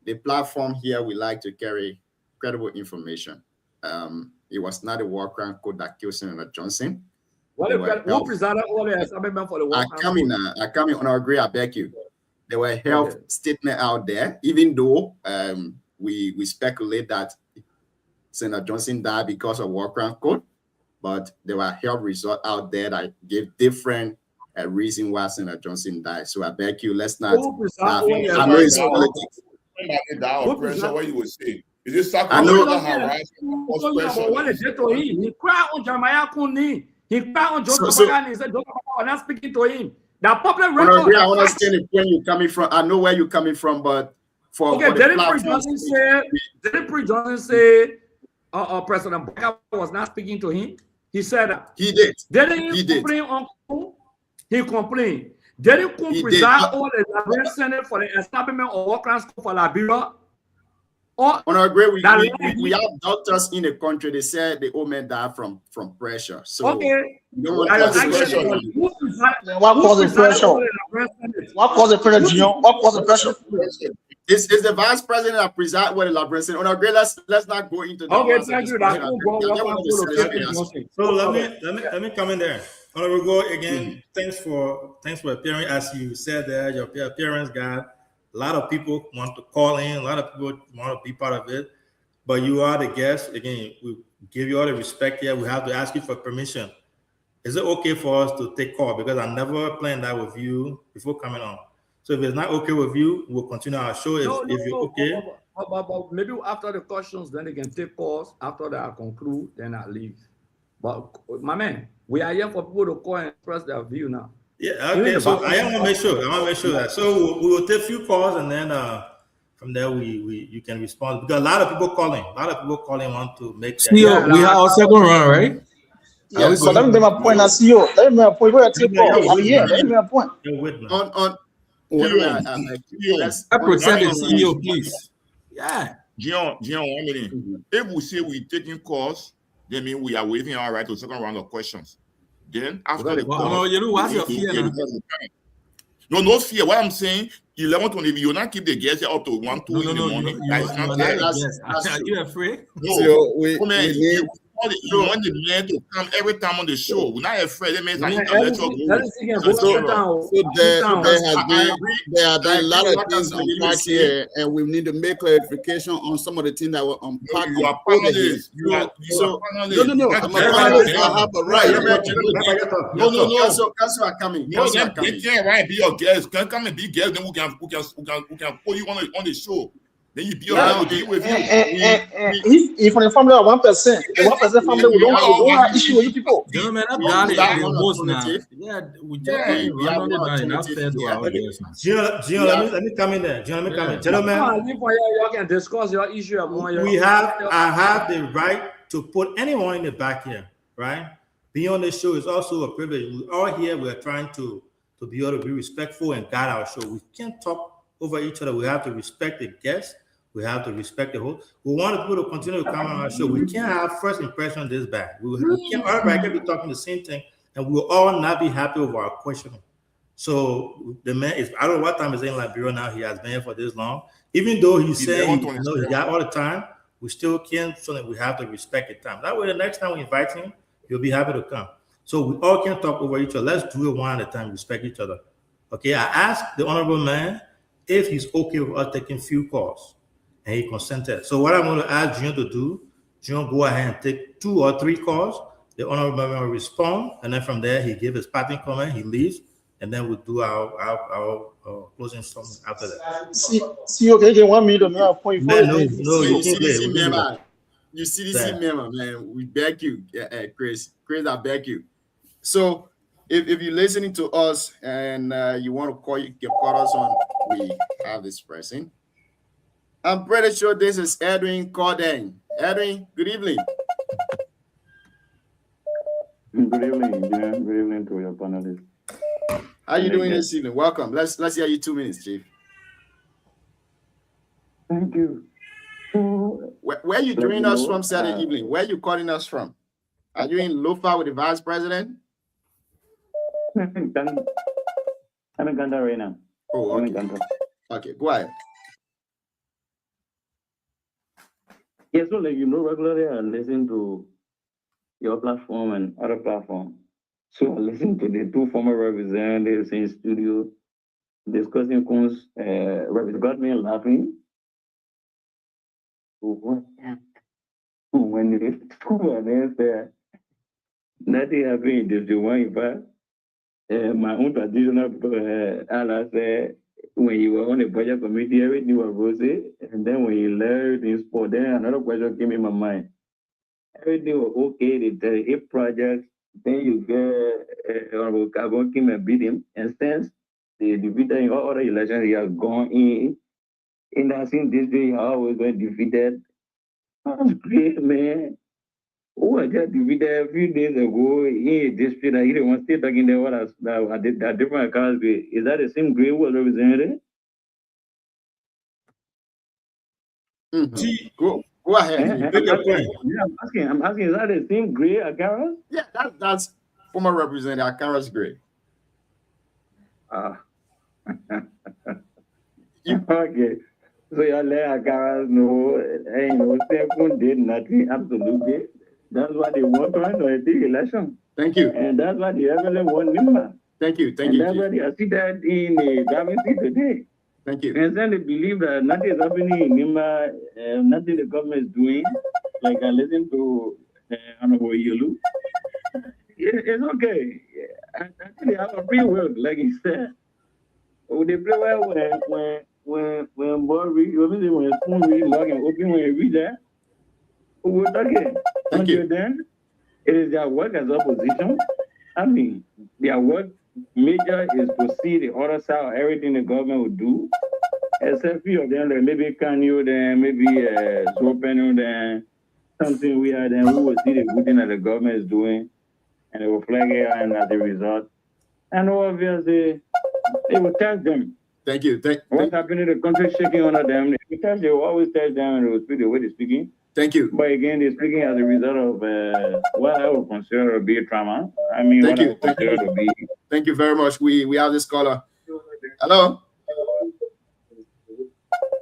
the platform here, we like to carry credible information. It was not a war crime code that killed Senator Johnson.
Who presided over the establishment for the war crime code?
I come in, Honorable Gray, I beg you. There were health statements out there, even though we speculate that Senator Johnson died because of war crime code, but there were health results out there that gave different reason why Senator Johnson died. So I beg you, let's not. I know it's politics.
What you would say? Is this
psychological harassment? What they did to him? He cried on Jeremiah Kuni. He cried on John Kabagan. He said, "Don't not speaking to him." The public record.
I understand the point you're coming from. I know where you're coming from, but for
didn't Johnson say? President Baka was not speaking to him. He said
he did.
Didn't he complain on Kuhn? He complained. Didn't Kuhn preside over the Liberian Senate for the establishment of war crimes for Liberia?
We have doctors in the country. They said the old man died from pressure. So
what caused the pressure? What caused the pressure, Gion? What caused the pressure?
It's the vice president that presides over the Liberian Senate. Let's not go into that.
Okay, thank you.
So let me come in there. Honorable Go again. Thanks for appearing. As you said there, your appearance got a lot of people want to call in. A lot of people want to be part of it. But you are the guest. Again, we give you all the respect here. We have to ask you for permission. Is it okay for us to take call? Because I never planned that with you before coming on. So if it's not okay with you, we'll continue our show. If you're okay.
But maybe after the questions, then they can take calls. After that, I conclude, then I leave. But my man, we are here for people to call and express their view now.
Yeah, okay. So I want to make sure. That. So we will take a few calls, and then from there you can respond, because a lot of people calling. Want to make.
We have our second round, right?
Yeah. So let me make my point. I see you. Let me make my point. We're take call. I'm here. Let me make my point.
I protect the CEO, please. Yeah.
Gion, 1 minute. If we say we're taking calls, that means we are waiving our right to second round of questions. Then after the call,
you know what's your fear now?
No fear. What I'm saying, 11:20, you not keep the guests up to 1, 2 in the morning.
Are you afraid?
No. want the man to come every time on the show. We're not afraid. That means I
Man,
need to let you go.
There have been a lot of things unpacked here, and we need to make clarification on some of the things that were unpacked.
You are panelists. You are panelists.
No. I'm a panelist. I have a right.
No. Council are coming.
No, they can't right be your guest. Can come and be guest. Then we can put you on the show. Then you be around with you.
If from the family of 1%, the 1% family we don't have issue with you people.
Gentlemen, that guy is the most now. Yeah, we just run on it now. Not fair to our audience now.
Gino, let me come in there. Gino, let me come in. Gentlemen,
y'all can discuss your issue.
I have the right to put anyone in the back here, right? Being on the show is also a privilege. We are here. We are trying to be able to be respectful and guide our show. We can't talk over each other. We have to respect the guests. We have to respect the host. We want people to continue to come on our show. We can't have first impression this bad. We can't, everybody can be talking the same thing, and we will all not be happy over our questioning. So the man is, I don't know what time is in Liberia now. He has been here for this long. Even though he's saying he got all the time, we still can't, so that we have to respect the time. That way, the next time we invite him, he'll be happy to come. So we all can talk over each other. Let's do it one at a time, respect each other. Okay, I asked the honorable man if he's okay with us taking few calls. And he consented. So what I'm going to ask June to do, June go ahead and take 2 or 3 calls. The honorable member will respond, and then from there he gives his parting comment, he leaves, and then we'll do our closing statement after that.
See, okay, you want me to make a point?
No, you CDC member. You CDC member, man. We beg you, Chris. Chris, I beg you. So if you're listening to us and you want to call, you can call us on. We have this person. I'm pretty sure this is Edwin Corden. Edwin, good evening.
Good evening, yeah. Good evening to your panelists.
How you doing this evening? Welcome. Let's hear you 2 minutes, Chief.
Thank you.
Where are you joining us from Saturday evening? Where are you calling us from? Are you in Lofa with the Vice President?
I'm in Uganda right now.
Oh, okay. Okay, go ahead.
Yes, so like regularly I listen to your platform and other platforms. So I listen to the 2 former representatives in studio discussing things. It got me laughing. When you two and there, nothing happened. Just the one my own traditional Allah said. When you were on the budget committee, everything was rosy. And then when you learned in sport, then another question came in my mind. Everything was okay. They tell you 8 projects. Then you get Honorable Carbon came and beat him. And since the defeated in all other elections, he has gone in that same district, he always been defeated. That's great, man. Oh, I just defeated a few days ago in a district that he didn't want to stay talking there. What that different accounts be? Is that the same grade was represented?
Go ahead.
I'm asking, is that the same grade Akaras?
Yeah, that's former representative Akaras grade.
Okay. So you let Akaras know, Stephen did nothing, absolutely. That's what they want to in the election.
Thank you.
And that's what the evidence won Nimba.
Thank you.
And that's what they are seated in the Davin today.
Thank you.
And then they believe that nothing is happening in Nimba, nothing the government is doing. Like I listen to Honorable Yulu. It's okay. Actually, they have a free will, like he said. They play well when ball read, when spoon read, Morgan open when you read that. We're talking. Until then, it is their work as opposition. I mean, their work major is to see the other side of everything the government would do. Except few of them, like maybe Kanyo, then maybe Swopeno, then something we are, then we will see the good thing that the government is doing, and they will flag it, and as a result. And obviously, they will test them.
Thank you.
What's happening? The country shaking under them. Because they will always tell them and they will speak the way they're speaking.
Thank you.
But again, they're speaking as a result of what I would consider to be a trauma. I mean,
Thank you very much. We have this caller. Hello.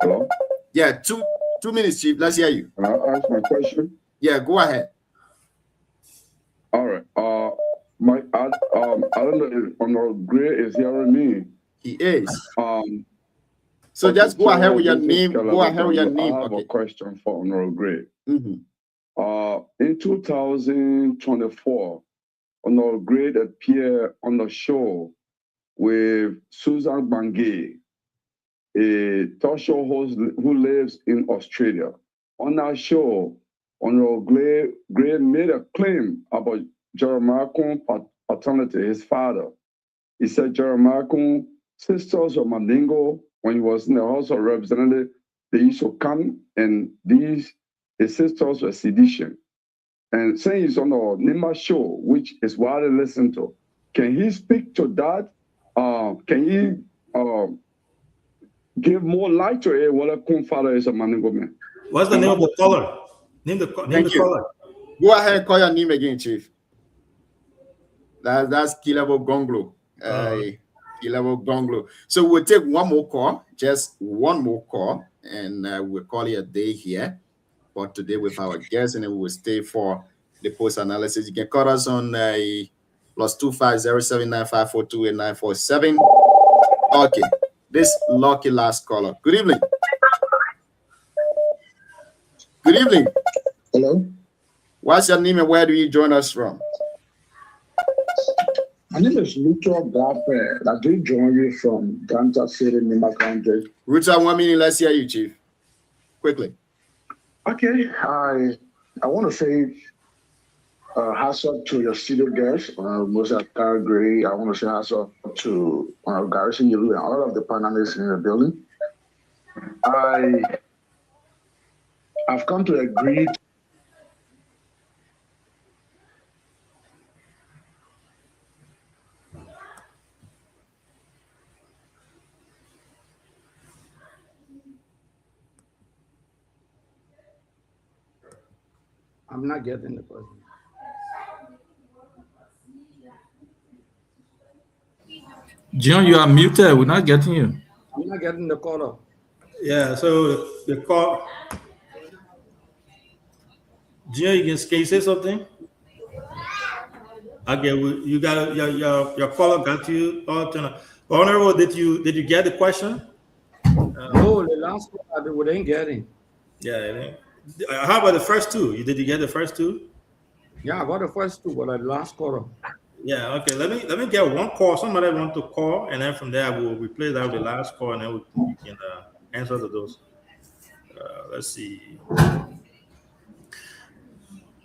Hello.
Yeah, two minutes, Chief. Let's hear you.
I'll ask my question.
Yeah, go ahead.
I don't know if Honorable Gray is hearing me.
He is. So just go ahead with your name. Go ahead with your name.
I have a question for Honorable Gray.
Mm-hmm.
In 2024, Honorable Gray appeared on the show with Susan Bangay, a talk show host who lives in Australia. On that show, Honorable Gray made a claim about Jeremiah Kun's paternity, his father. He said Jeremiah Kun's sisters were Mandingo. When he was in the House of Representatives, they used to come, and his sisters were sedition. And saying he's on the Nima show, which is widely listened to, can he speak to that? Can he give more light to it? Whether Kun father is a Mandingo man?
What's the name of the caller? Name the caller.
Go ahead and call your name again, Chief. That's Kilabo Gonglo. Kilabo Gonglo. So we'll take one more call, just one more call, and we'll call it a day here for today with our guests, and then we will stay for the post analysis. You can call us on +25079542897. Okay, this lucky last caller. Good evening. Good evening.
Hello.
What's your name and where do you join us from?
My name is Luto Gape. I do join you from Ganta City, Nima County.
Ruta, 1 minute. Let's hear you, Chief. Quickly.
Okay. I want to say hats off to your studio guests, Moses Akara Gray. I want to say hats off to Garrison Yulu and all of the panelists in the building. I've come to agree.
I'm not getting the question.
John, you are muted. We're not getting you.
I'm not getting the caller.
Yeah, so the call. Gio, can you say something? Okay, you got your caller got you. Honorable, did you get the question?
No, the last one we didn't get it.
Yeah. How about the first two? Did you get the first two?
Yeah, I got the first two, but the last caller.
Yeah. Okay. Let me get one call. Somebody want to call, and then from there we'll replay that with the last call, and then we can answer to those. Let's see.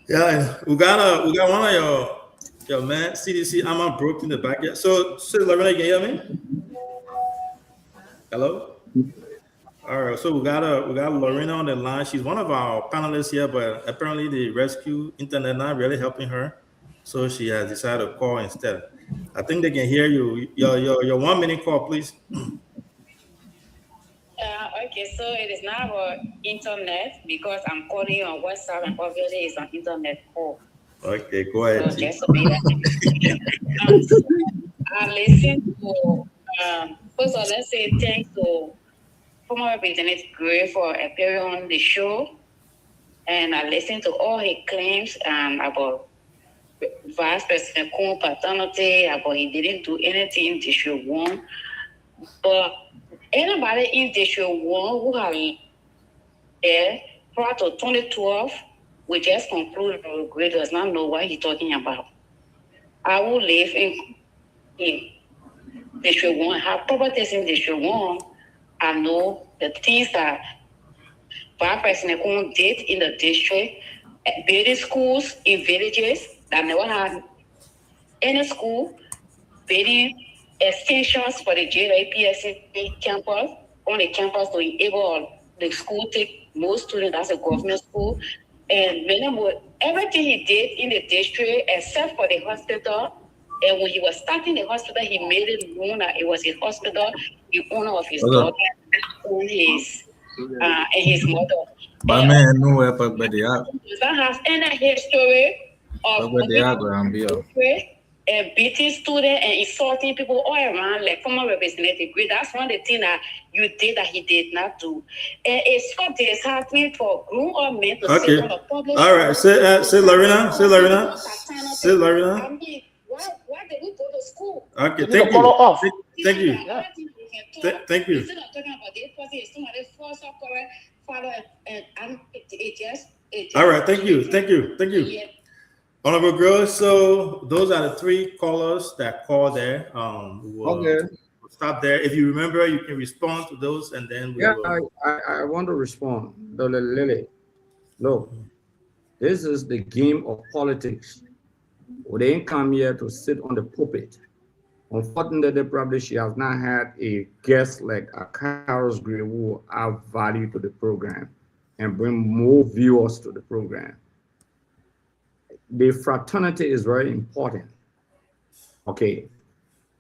Yeah, we got one of your man CDC. I'm broke in the back. Yeah. So Lorena, can you hear me? Hello. All right. So we got Lorena on the line. She's one of our panelists here, but apparently the rescue internet not really helping her, so she has decided to call instead. I think they can hear you. Your 1 minute call, please.
Okay, so it is now about internet because I'm calling you on WhatsApp and obviously it's an internet call.
Okay, go ahead.
So just to be that. I listened to, first of all, let's say thanks to former Representative Gray for appearing on the show. And I listened to all his claims about Vice President Kun's paternity, about he didn't do anything in District 1. But anybody in District 1 who have there prior to 2012, we just concluded Gray does not know what he's talking about. I will live in District 1, have properties in District 1. I know the things that Vice President Kun did in the district, building schools in villages that never had any school, building extensions for the JPSC campus, on the campus to enable the school take most students as a government school. And everything he did in the district except for the hospital. And when he was starting the hospital, he made it known that it was a hospital. The owner of his daughter owned his and his mother.
My man, nowhere but the app.
Does not have any history of beating students and insulting people all around, like former Representative Gray. That's one of the things that you did that he did not do. And it's so disheartening for grown-up men to sit on the public.
All right. Say Lorena.
Why did we go to school?
Okay,
You need
thank
to follow
you.
off.
Thank you.
Yeah.
Thank you.
Instead of talking about this person, it's somebody first of correct follow and it just
All right, thank you.
Yeah.
Honorable girls, so those are the 3 callers that called there. We'll stop there. If you remember, you can respond to those, and then we will.
I want to respond. Lily, look, this is the game of politics. They didn't come here to sit on the pulpit. Unfortunately, probably she has not had a guest like a Carlos Gray who will add value to the program and bring more viewers to the program. The fraternity is very important. Okay,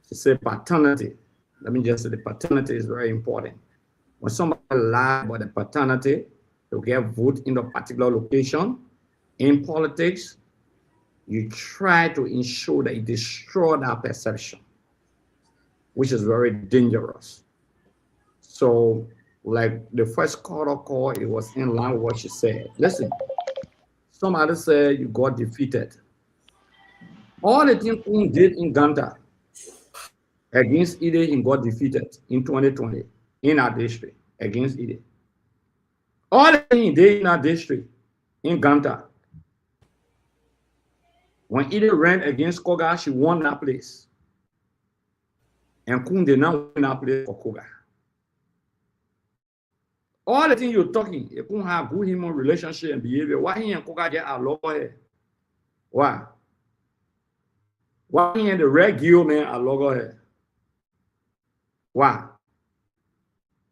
to say paternity, let me just say the paternity is very important. When somebody lies about the paternity to get vote in a particular location, in politics, you try to ensure that you destroy that perception, which is very dangerous. So, like the first caller call, it was in line with what she said. Listen, somebody said you got defeated. All the things he did in Ganta against Ide, he got defeated in 2020 in our district against Ide. All the things he did in our district in Ganta. When Ide ran against Koga, she won that place. And Kun did not win that place for Koga. All the things you're talking, you couldn't have good human relationship and behavior. Why he and Koga get a lawyer? Why? Why he and the red Gio man a lawyer? Why?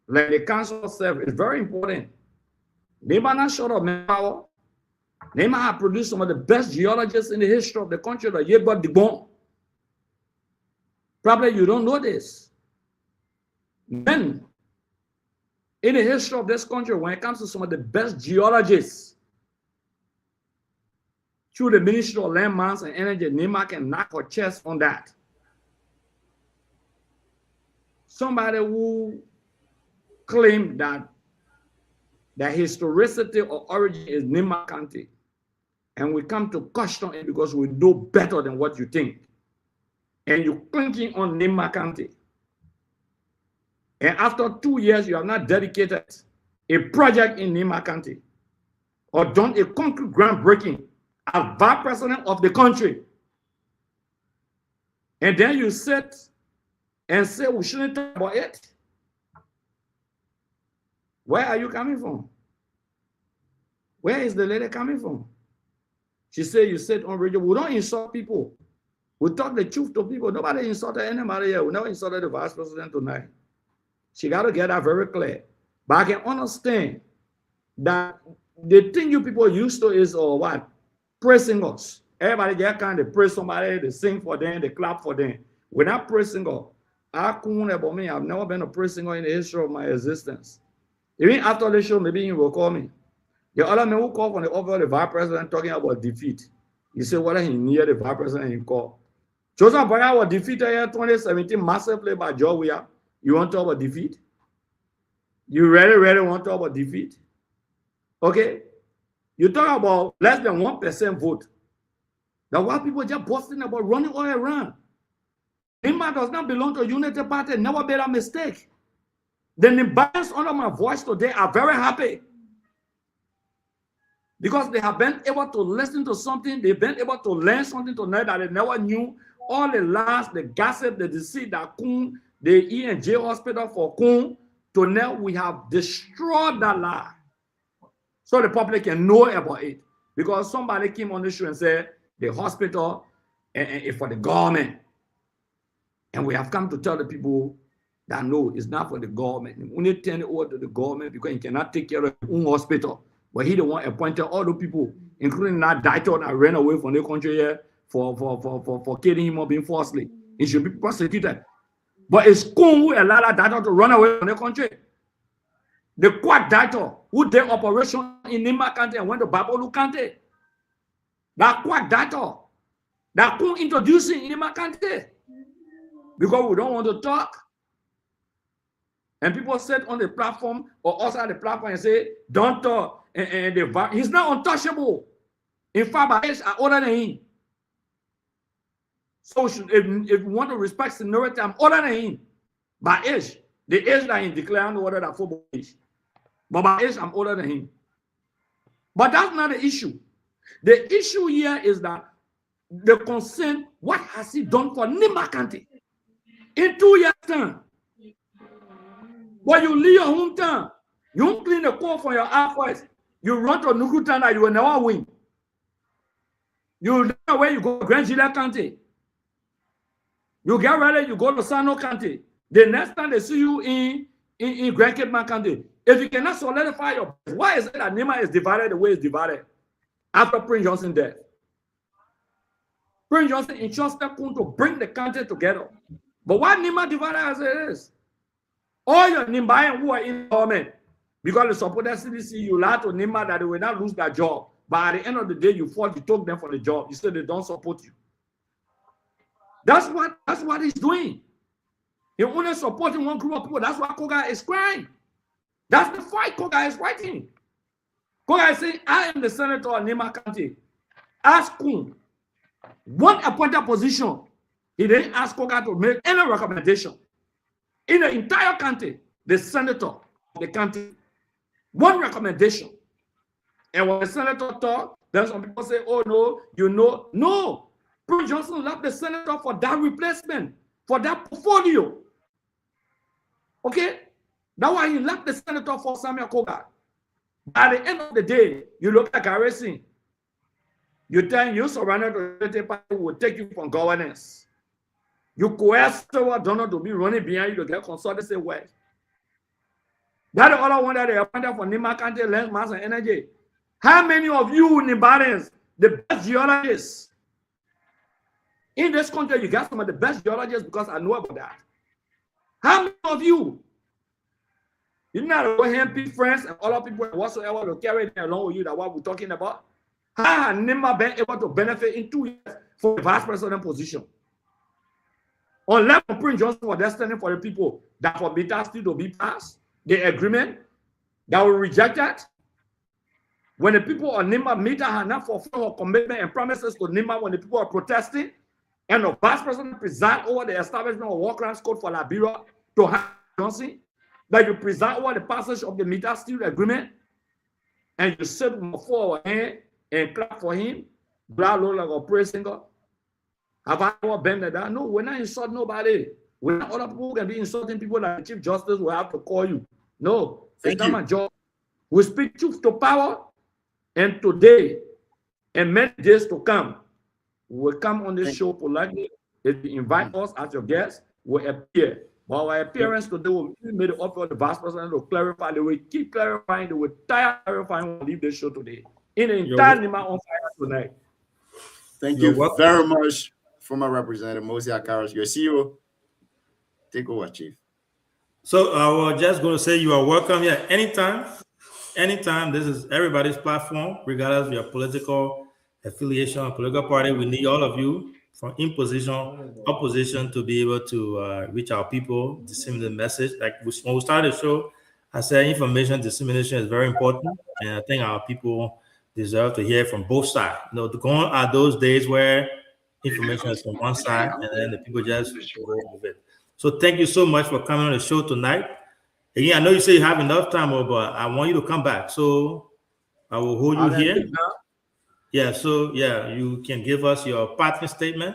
Like the council self is very important. They might not shut up manpower. They might have produced some of the best geologists in the history of the country, like Yeba Dibon. Probably you don't know this. Then, in the history of this country, when it comes to some of the best geologists, through the Ministry of Land, Mines, and Energy, NEMA can knock her chest on that. Somebody who claimed that the historicity or origin is Nima County, and we come to question it because we know better than what you think. And you're clinking on Nima County. And after 2 years, you have not dedicated a project in Nima County or done a concrete groundbreaking as vice president of the country. And then you sit and say we shouldn't talk about it. Where are you coming from? Where is the lady coming from? She said, you said on radio, we don't insult people. We talk the truth to people. Nobody insulted anybody here. We never insulted the vice president tonight. She got to get that very clear. But I can understand that the thing you people used to is what? Praising us. Everybody get kind of praise somebody, they sing for them, they clap for them. We're not praising God. I've never been a praise singer in the history of my existence. Even after the show, maybe he will call me. The other man who called from the office of the vice president talking about defeat. He said whether he near the vice president he called. Joseph Boyah was defeated in 2017 massively by Joe Weah. You want to talk about defeat? You really want to talk about defeat? Okay? You talk about less than 1% vote. The white people just boasting about running all around. Nima does not belong to Unity Party, never made a mistake. The Nimbans under my voice today are very happy because they have been able to listen to something, they've been able to learn something tonight that they never knew. All the lies, the gossip, the deceit that Kun, the E&J hospital for Kun, to now we have destroyed that lie. So the public can know about it. Because somebody came on the show and said, the hospital is for the government. And we have come to tell the people that no, it's not for the government. We only turn it over to the government because he cannot take care of his own hospital. But he the one appointed all the people, including that doctor that ran away from the country here for killing him or being falsely. He should be prosecuted. But it's Kun who allowed that doctor to run away from the country. The quack doctor who did operation in Nima County and went to Babolu County. That quack doctor that Kun introducing in Nima County. Because we don't want to talk. And people sit on the platform or outside the platform and say, don't talk. And he's not untouchable. In fact, my age are older than him.
So if you want to respect seniority, I'm older than him by age. The age that he declared, I'm older than football age. But by age, I'm older than him. But that's not the issue. The issue here is that the concern, what has he done for Nimba County in 2 years' time? When you leave your hometown, you don't clean the core for your halfways. You run to Nukutan that you will never win. You know where you go, Grand Gila County. You get ready, you go to Sano County. The next time they see you in Grand Cape County, if you cannot solidify your, why is it that Nimba is divided the way it's divided after Prince Johnson death? Prince Johnson entrusted Kun to bring the country together. But why Nimba divided as it is? All your Nimbayan who are in government, because they supported CDC, you lied to Nimba that they will not lose their job. But at the end of the day, you fought, you took them for the job. You said they don't support you. That's what he's doing. He only supporting one group of people. That's why Koga is crying. That's the fight Koga is fighting. Koga is saying, I am the senator of Nimba County. Ask Kun. One appointed position. He didn't ask Koga to make any recommendation. In the entire county, the senator of the county, one recommendation. And when the senator talk, then some people say, oh no, you know. No. Prince Johnson left the senator for that replacement, for that portfolio. Okay? That's why he left the senator for Samuel Koga. At the end of the day, you look at Garrison. You tell you surrounded the party will take you from governance. You coerce Donald to be running behind you to get consulted, say, well. That's the other one that they appointed for Nimba County Land Mass and Energy. How many of you Nimbarians, the best geologists in this country, you got some of the best geologists because I know about that. How many of you? You know how MP friends and other people whatsoever to carry them along with you that what we're talking about? How has Nimba been able to benefit in 2 years for the vice president position? Unless Prince Johnson was destined for the people that for Mita still to be passed, the agreement that will reject that. When the people of Nimba Mita had not fulfilled her commitment and promises to Nimba when the people are protesting, and the vice president preside over the establishment of War Crimes Code for Liberia to have Johnson, that you preside over the passage of the Mita Steel Agreement, and you sit for our hand and clap for him, blah, blah, like a praise singer. Have I ever been like that? No, we're not insulting nobody. We're not other people can be insulting people like the Chief Justice will have to call you. No, it's not my job. We speak truth to power, and today, and many days to come, we'll come on this show politely. If you invite us as your guests, we'll appear. But our appearance today will be made up for the vice president to clarify. They will keep clarifying. They will tire clarifying. We'll leave this show today. In the entire Nimba on fire tonight.
Thank you very much, former Representative Moses Akaros. Your CEO, take over, Chief.
So I was just going to say you are welcome here anytime. Anytime. This is everybody's platform, regardless of your political affiliation, political party. We need all of you from imposition, opposition to be able to reach our people, disseminate the message. Like when we started the show, I said information dissemination is very important, and I think our people deserve to hear from both sides. You know, going are those days where information is from one side, and then the people just go with it. So thank you so much for coming on the show tonight. Again, I know you say you have enough time, but I want you to come back. So I will hold you here. Yeah, so yeah, you can give us your partner statement,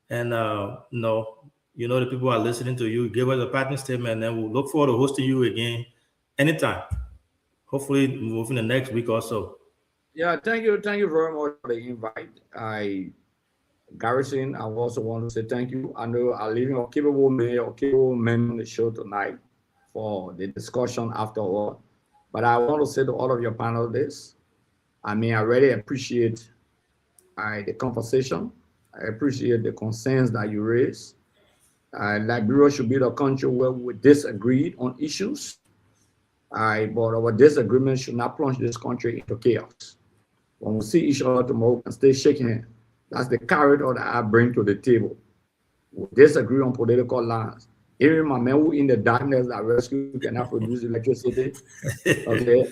and you know the people are listening to you. Give us a partner statement, and then we'll look forward to hosting you again anytime. Hopefully, within the next week or so.
Yeah, thank you very much for the invite. Garrison, I also want to say thank you. I know I'm leaving a capable man on the show tonight for the discussion afterward. But I want to say to all of your panelists, I mean, I really appreciate the conversation. I appreciate the concerns that you raise. Liberia should be the country where we disagree on issues. But our disagreement should not plunge this country into chaos. When we see each other tomorrow, we can stay shaking hands. That's the character that I bring to the table. We disagree on political lines. Even my men who in the darkness that rescue cannot produce electricity. Okay.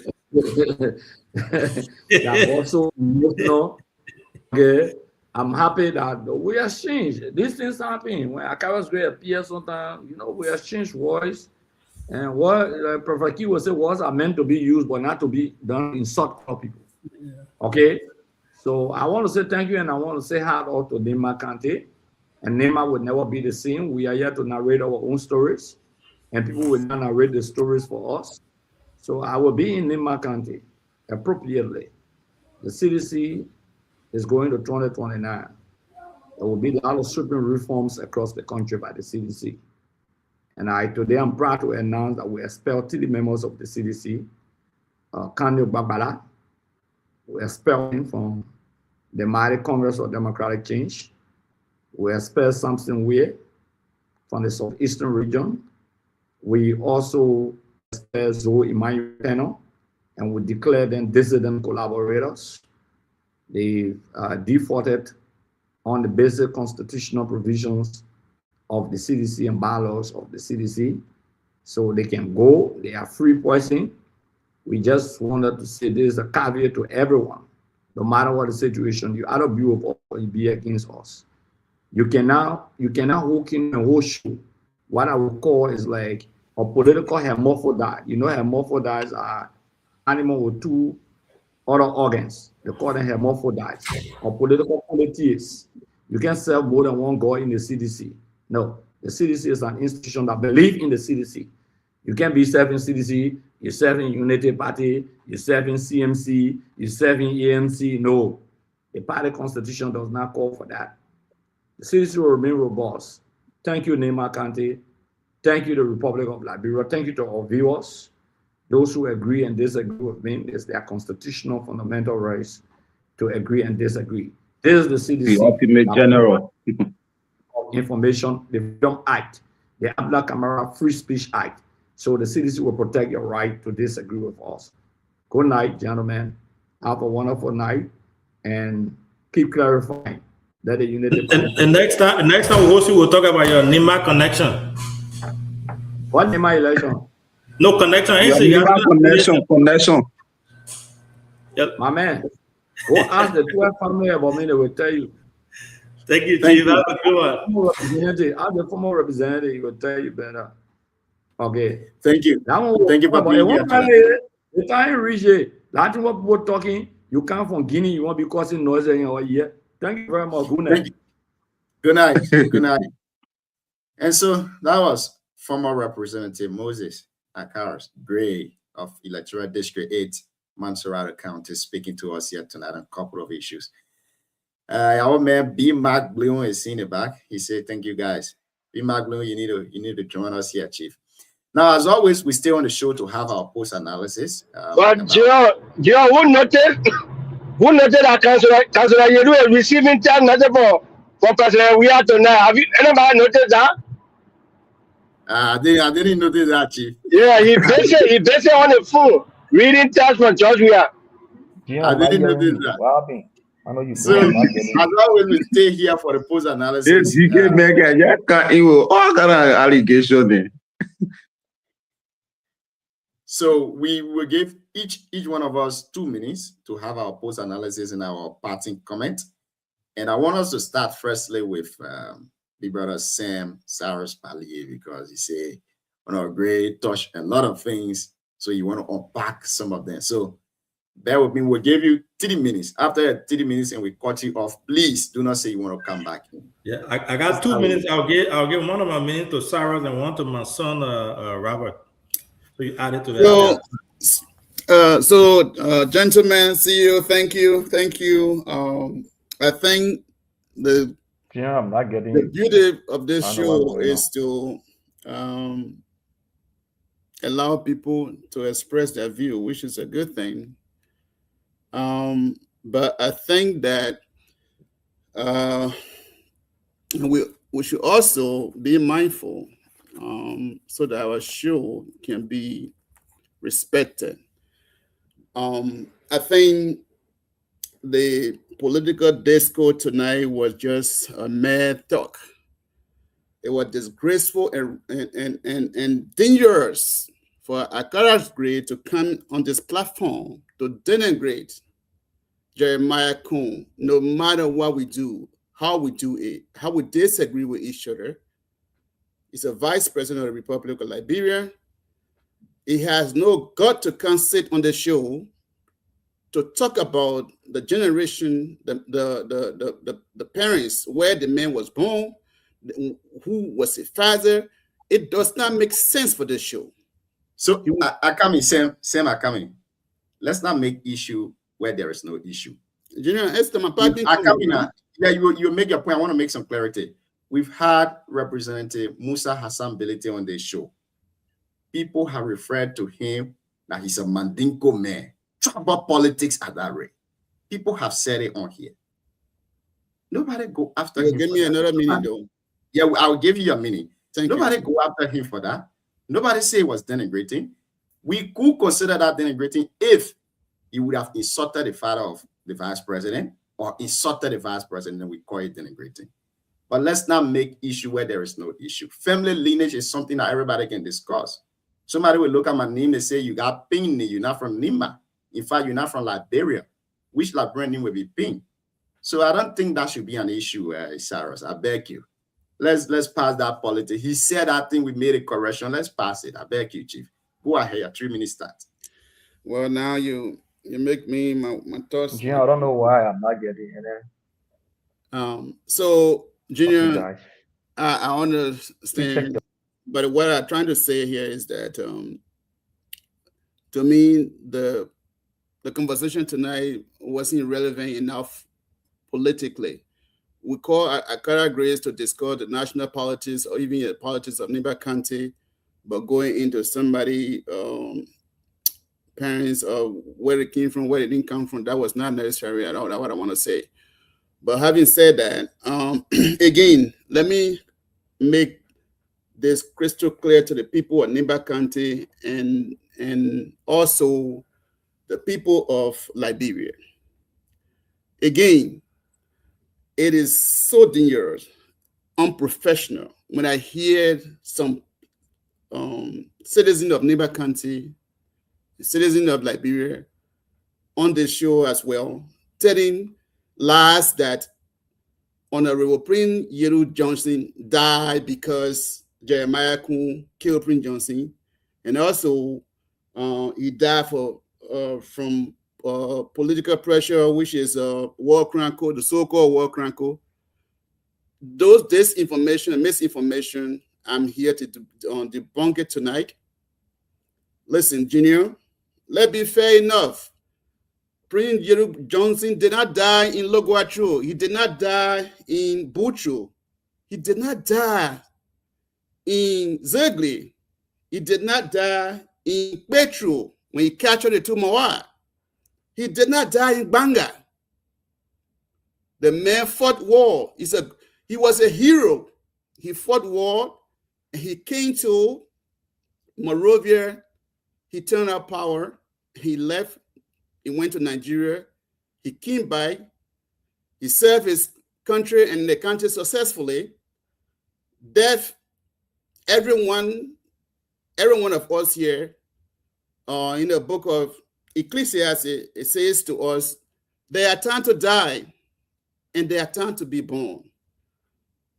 That also, okay. I'm happy that we exchange. These things happen. When Akaras Gray appears sometimes, we exchange words. And what Prophet Key will say, words are meant to be used, but not to be done in insult people. Yeah. Okay? So I want to say thank you, and I want to say hard out to Nema Kante. And Nema would never be the same. We are here to narrate our own stories, and people will not narrate the stories for us. So I will be in Nema Kante appropriately. The CDC is going to 2029. There will be a lot of sweeping reforms across the country by the CDC. And today I'm proud to announce that we expelled 3 members of the CDC. Kanye Babala, we expelled him from the mighty Congress of Democratic Change. We expelled Samson Weir from the Southeastern region. We also expelled Zoe Emmanuel, and we declared them dissident collaborators. They defaulted on the basic constitutional provisions of the CDC and bylaws of the CDC. So they can go, they are free person. We just wanted to say this is a caveat to everyone. No matter what the situation, you either be with us or you be against us. You cannot hook in and horseshoe. What I would call is like a political hermaphrodite. Hermaphrodites are animals with 2 other organs. They call them hermaphrodites or political politics. You can't serve more than one God in the CDC. No, the CDC is an institution that believes in the CDC. You can't be serving CDC, you're serving Unity Party, you're serving CMC, you're serving EMC. No, the party constitution does not call for that. The CDC will remain robust. Thank you, Nema Kante. Thank you, the Republic of Liberia. Thank you to our viewers. Those who agree and disagree with me, it's their constitutional fundamental rights to agree and disagree. This is the CDC.
The ultimate general.
Information, the Freedom Act, the Abla Kamara Free Speech Act. So the CDC will protect your right to disagree with us. Good night, gentlemen. Have a wonderful night, and keep clarifying that the unity.
And next time we host you, we'll talk about your Nema connection.
What Nema election?
No connection.
Connection.
Yep.
My man, go ask the 12 family about me, they will tell you.
Thank you, Chief. Have a good one.
I'm the former representative, he will tell you better. Okay.
Thank you.
Thank you for being here. The time reach it. That's what people talking. You come from Guinea, you won't be causing noise in your ear. Thank you very much. Good night.
Good night. Good night. And so that was former Representative Moses Akaras Gray of Electoral District 8, Montserrat County, speaking to us here tonight on a couple of issues. Our man B. Mark Bloom is in the back. He said, "Thank you, guys." B. Mark Bloom, you need to join us here, Chief. Now, as always, we stay on the show to have our post analysis.
But Joe, who noted that Councilor Yeru is receiving time for President we are tonight? Have you anybody noticed that?
I didn't notice that, Chief.
Yeah, he basically on the phone reading text from George Weah.
I didn't notice that.
I know you.
So, as always, we stay here for the post analysis.
All kind of allegation.
So we will give each one of us 2 minutes to have our post analysis and our parting comment. And I want us to start firstly with the brother Sam Cyrus Pallier, because he said, great touch a lot of things. So you want to unpack some of them. So bear with me. We'll give you 30 minutes. After 30 minutes and we cut you off, please do not say you want to come back.
Yeah, I got 2 minutes. I'll give one of my minutes to Cyrus and one to my son, Robert. So you add it to that.
So, gentlemen, CEO, thank you. I think the beauty of this show is to allow people to express their view, which is a good thing. But I think that we should also be mindful so that our show can be respected. I think the political discourse tonight was just a mere talk. It was disgraceful and dangerous for Akaras Gray to come on this platform to denigrate Jeremiah Kuhn, no matter what we do, how we do it, how we disagree with each other, he's a vice president of the Republic of Liberia. He has no gut to come sit on the show to talk about the generation, the parents, where the man was born, who was his father. It does not make sense for the show.
So, Akami, Sam Akami, let's not make issue where there is no issue.
General Esther,
yeah, you make your point. I want to make some clarity. We've had Representative Musa Hassan Bility on this show. People have referred to him that he's a Mandingo man. Talk about politics at that rate. People have said it on here. Nobody go after him.
Give me another minute, though.
Yeah, I'll give you a minute. Nobody
you.
go after him for that. Nobody say it was denigrating. We could consider that denigrating if he would have insulted the father of the vice president or insulted the vice president, and we call it denigrating. But let's not make issue where there is no issue. Family lineage is something that everybody can discuss. Somebody will look at my name and say, you got Ping, you're not from Nima. In fact, you're not from Liberia. Which Liberian name will be Ping? So I don't think that should be an issue, Cyrus. I beg you. Let's pass that politics. He said, I think we made a correction. Let's pass it. I beg you, Chief. Go ahead. Your 3 minutes start.
Well, now you make me my thoughts.
Junior, I don't know why I'm not getting it.
So Junior, I understand, but what I'm trying to say here is that to me the conversation tonight wasn't relevant enough politically. We call Akara Grace to discuss the national politics or even the politics of Nimba County, but going into somebody parents or where it came from, where it didn't come from, that was not necessary at all. That's what I want to say. But having said that, again, let me make this crystal clear to the people of Nimba County and also the people of Liberia. Again, it is so dangerous, unprofessional when I hear some citizen of Nimba County, citizen of Liberia, on the show as well, telling lies that Honorable Prince Yeru Johnson died because Jeremiah Kuhn killed Prince Johnson, and also he died from political pressure, which is war crime code, the so-called war crime code. Those disinformation and misinformation, I'm here to debunk it tonight. Listen, Junior, let's be fair enough. Prince Yeru Johnson did not die in Loguatro. He did not die in Bucho. He did not die in Zegli. He did not die in Petro when he captured the two Mawa. He did not die in Banga. The man fought war. He was a hero. He fought war. And he came to Monrovia. He turned out power. He left. He went to Nigeria. He came back. He served his country and the country successfully. Death, every one of us here, in the book of Ecclesiastes, it says to us, there are time to die and there are time to be born.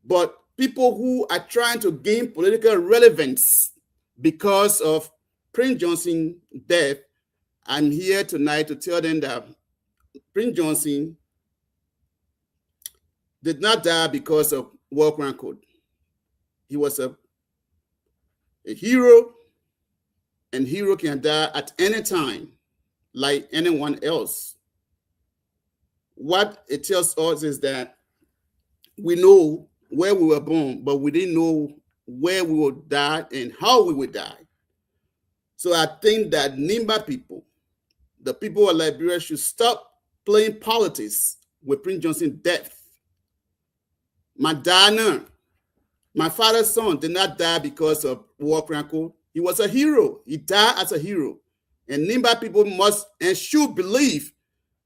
But people who are trying to gain political relevance because of Prince Johnson's death, I'm here tonight to tell them that Prince Johnson did not die because of war crime code. He was a hero, and hero can die at any time, like anyone else. What it tells us is that we know where we were born, but we didn't know where we would die and how we would die. So I think that Nimba people, the people of Liberia, should stop playing politics with Prince Johnson's death. Madonna, my father's son, did not die because of war crime code. He was a hero. He died as a hero. And Nimba people must and should believe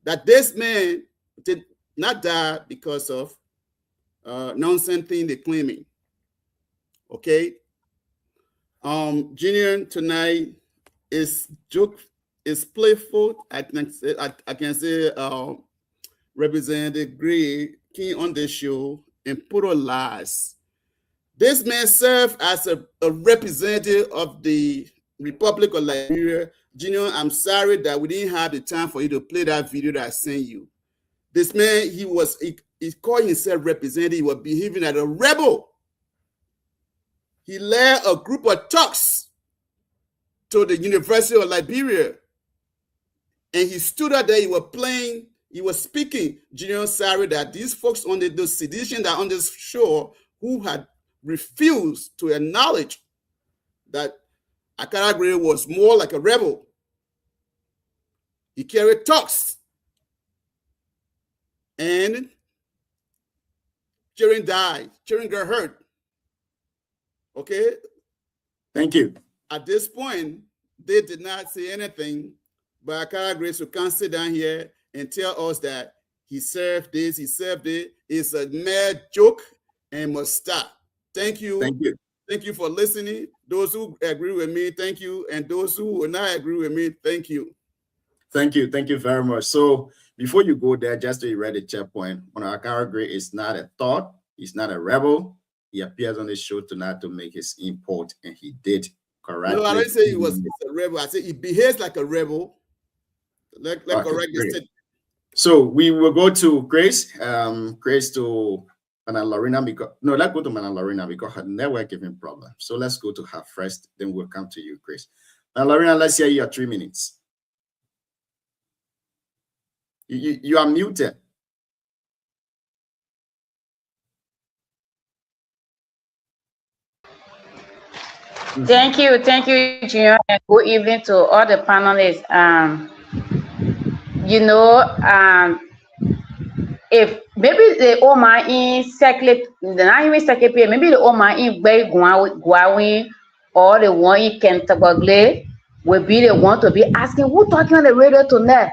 that this man did not die because of nonsense thing they're claiming. Okay? Junior, tonight is joke, is playful. I can say Representative Gray came on the show and put on lies. This man served as a representative of the Republic of Liberia. Junior, I'm sorry that we didn't have the time for you to play that video that I sent you. This man, he called himself representative. He was behaving like a rebel. He led a group of thugs to the University of Liberia. And he stood out there, he was speaking, Junior, sorry that these folks on the sedition that on this show who had refused to acknowledge that Akara Gray was more like a rebel. He carried talks. And Sharon died. Sharon got hurt. Okay?
Thank you.
At this point, they did not say anything, but Akara Gray should come sit down here and tell us that he served this, he served it. It's a mad joke and must stop. Thank you.
Thank you.
Thank you for listening. Those who agree with me, thank you. And those who will not agree with me, thank you.
Thank you. Thank you very much. So before you go there, just to read the checkpoint, Akara Gray is not a thought. He's not a rebel. He appears on the show tonight to make his import, and he did correctly.
No, I didn't say he was a rebel. I said he behaves like a rebel. Let's correct the statement.
So we will go to Grace. Grace to Madam Lorena, because no, let's go to Madam Lorena because her network giving problem. So let's go to her first, then we'll come to you, Grace. Madam Lorena, let's hear your 3 minutes. You are muted.
Thank you, Junior, and good evening to all the panelists. If maybe the old man in circuit, not even circuit, maybe the old man in very Guawin or the one in Kentabagle will be the one to be asking who talking on the radio tonight.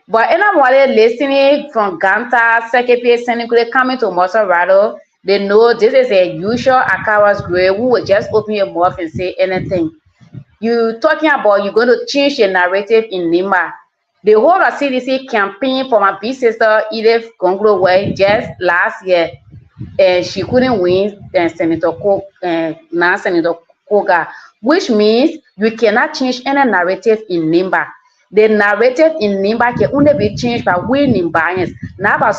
But anyone listening from Ganta, Secretary, Senegal, coming to Mosorado, they know this is a usual Akara Gray who will just open your mouth and say anything. You talking about you're going to change the narrative in Nima. The whole of CDC campaign for my big sister Edith Gonglo way just last year, and she couldn't win Senator Koga, which means you cannot change any narrative in Nimba. The narrative in Nimba can only be changed by we Nimbayans. Now, by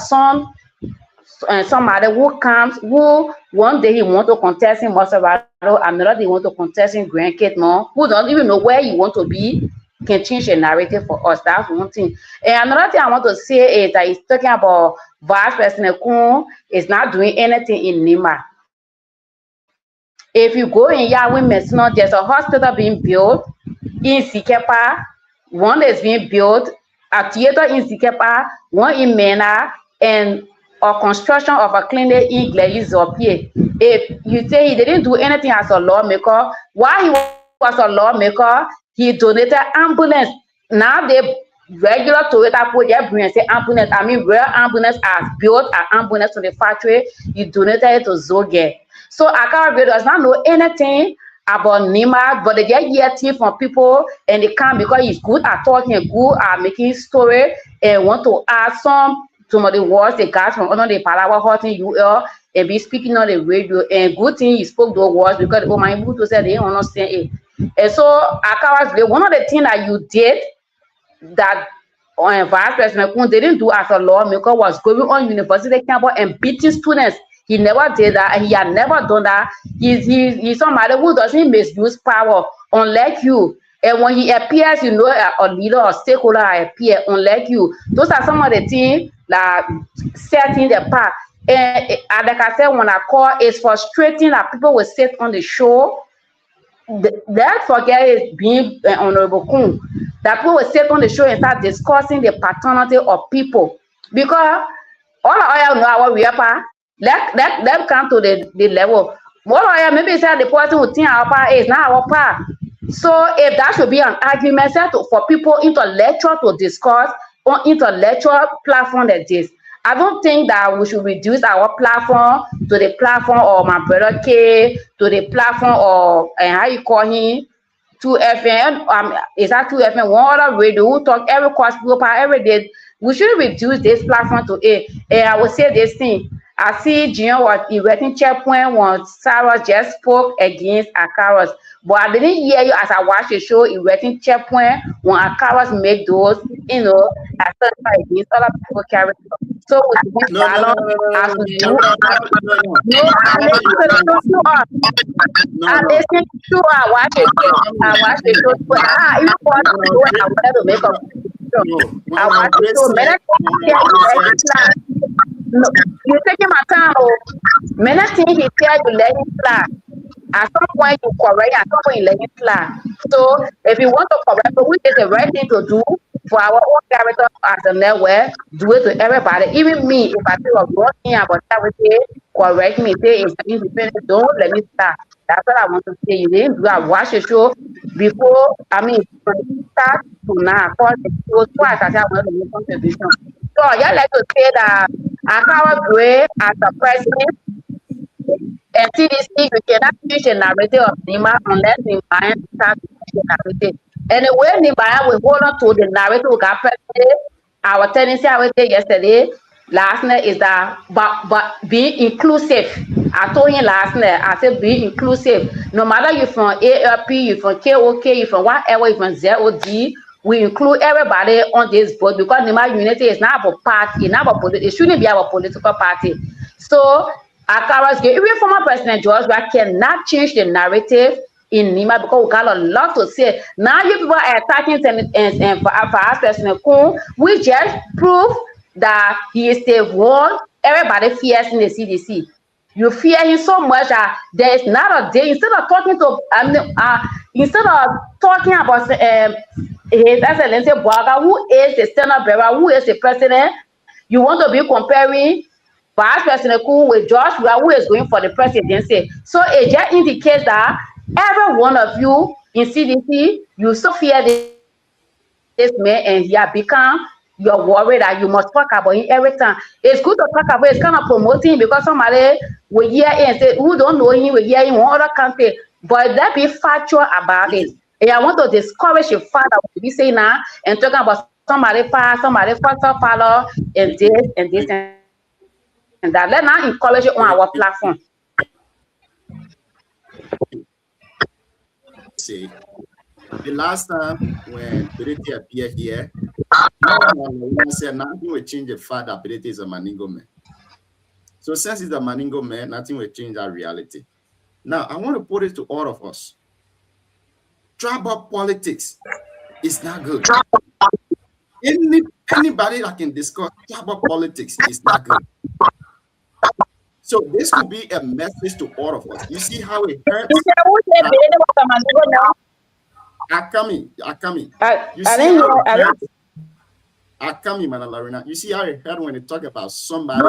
somebody who comes, who one day he want to contest in Mosorado, another day want to contest in Grand Cape, no, who don't even know where you want to be, can change the narrative for us. That's one thing. And another thing I want to say is that he's talking about Vice President Kun is not doing anything in Nima. If you go in Yahweh Messina, there's a hospital being built in Sikepa, one is being built, a theater in Sikepa, one in Mena, and a construction of a clinic in Gleyizopie. If you say he didn't do anything as a lawmaker, while he was a lawmaker, he donated ambulance. Now the regular Toyota project bring say ambulance. I mean, real ambulance as built an ambulance to the factory. He donated it to Zoge. So Akara Gray does not know anything about Nima, but they get hear from people and they come because he's good at talking, good at making story, and want to add some of the words they got from under the Palawa Horton UL and be speaking on the radio. And good thing he spoke those words because oh my people to say they don't understand it. And so Akara Gray, one of the things that you did that Vice President Kun didn't do as a lawmaker was going on university campus and beating students. He never did that, and he had never done that. He's somebody who doesn't misuse power, unlike you. And when he appears, you know, a leader or stakeholder appear, unlike you. Those are some of the things that set in the path. And like I said, when I call, it's frustrating that people will sit on the show. Let's forget it being Honorable Kun. That people will sit on the show and start discussing the paternity of people. Because all of us know our real let come to the level. What maybe say the person who think our power is not our power. So if that should be an argument set for people intellectual to discuss on intellectual platform like this, I don't think that we should reduce our platform to the platform of my brother K, to the platform of how you call him, 2FM, is that 2FM, one other radio who talk every cost every day. We should reduce this platform to A. And I will say this thing. I see Gian was erecting checkpoint when Sarah just spoke against Akaros. But I didn't hear you as I watched the show erecting checkpoint when Akaros make those, against other people character. So with this balance, I listen to her, watch the show. But you want to make a I want to no, you're taking my time. Many things he tell you let him fly. At some point you correct, at some point you let him fly. So if you want to correct, which is the right thing to do for our own character as a network, do it to everybody. Even me, if I feel a wrong thing about charity, correct me, say it's independent, don't let me start. That's what I want to say. You didn't do a watch the show before, from the start to now. Because it was twice I want to make contribution. So I like to say that Akawa Gray as the president and CDC, you cannot change the narrative of Nima unless Nima starts the narrative. Anyway, Nima will hold on to the narrative of president. Our tendency I was there yesterday, last night is that but being inclusive. I told him last night, I said be inclusive. No matter you from ALP, you from KOK, you from whatever, you from ZOD, we include everybody on this board because Nima Unity is not about party, not about it shouldn't be our political party. So Akaras, even former President George Weah cannot change the narrative in Nima because we got a lot to say. Now you people are attacking and for us President Kun, we just prove that he is the one everybody fears in the CDC. You fear him so much that there is not a day instead of talking about His Excellency Boaga, who is the Senate bearer, who is the president, you want to be comparing Vice President Kun with George Weah, who is going for the presidency. So it just indicates that every one of you in CDC, you so fear this man, and he has become you're worried that you must talk about him every time. It's good to talk about it. It's kind of promoting because somebody will hear it and say, who don't know him, will hear him in other country. But let's be factual about it. And I want to discourage your father to be saying now and talking about somebody pass, somebody follow, and this and this and that. Let's not encourage it on our platform.
See, the last time when Berete appeared here, said nothing will change the fact that Berete is a Maningo man. So since he's a Maningo man, nothing will change that reality. Now, I want to put it to all of us. Tribal politics is not good. Anybody that can discuss tribal politics is not good. So this could be a message to all of us. You see how it hurts? Akami. You see how it hurts? Akami, Madam Lorena. You see how it hurt when they talk about somebody?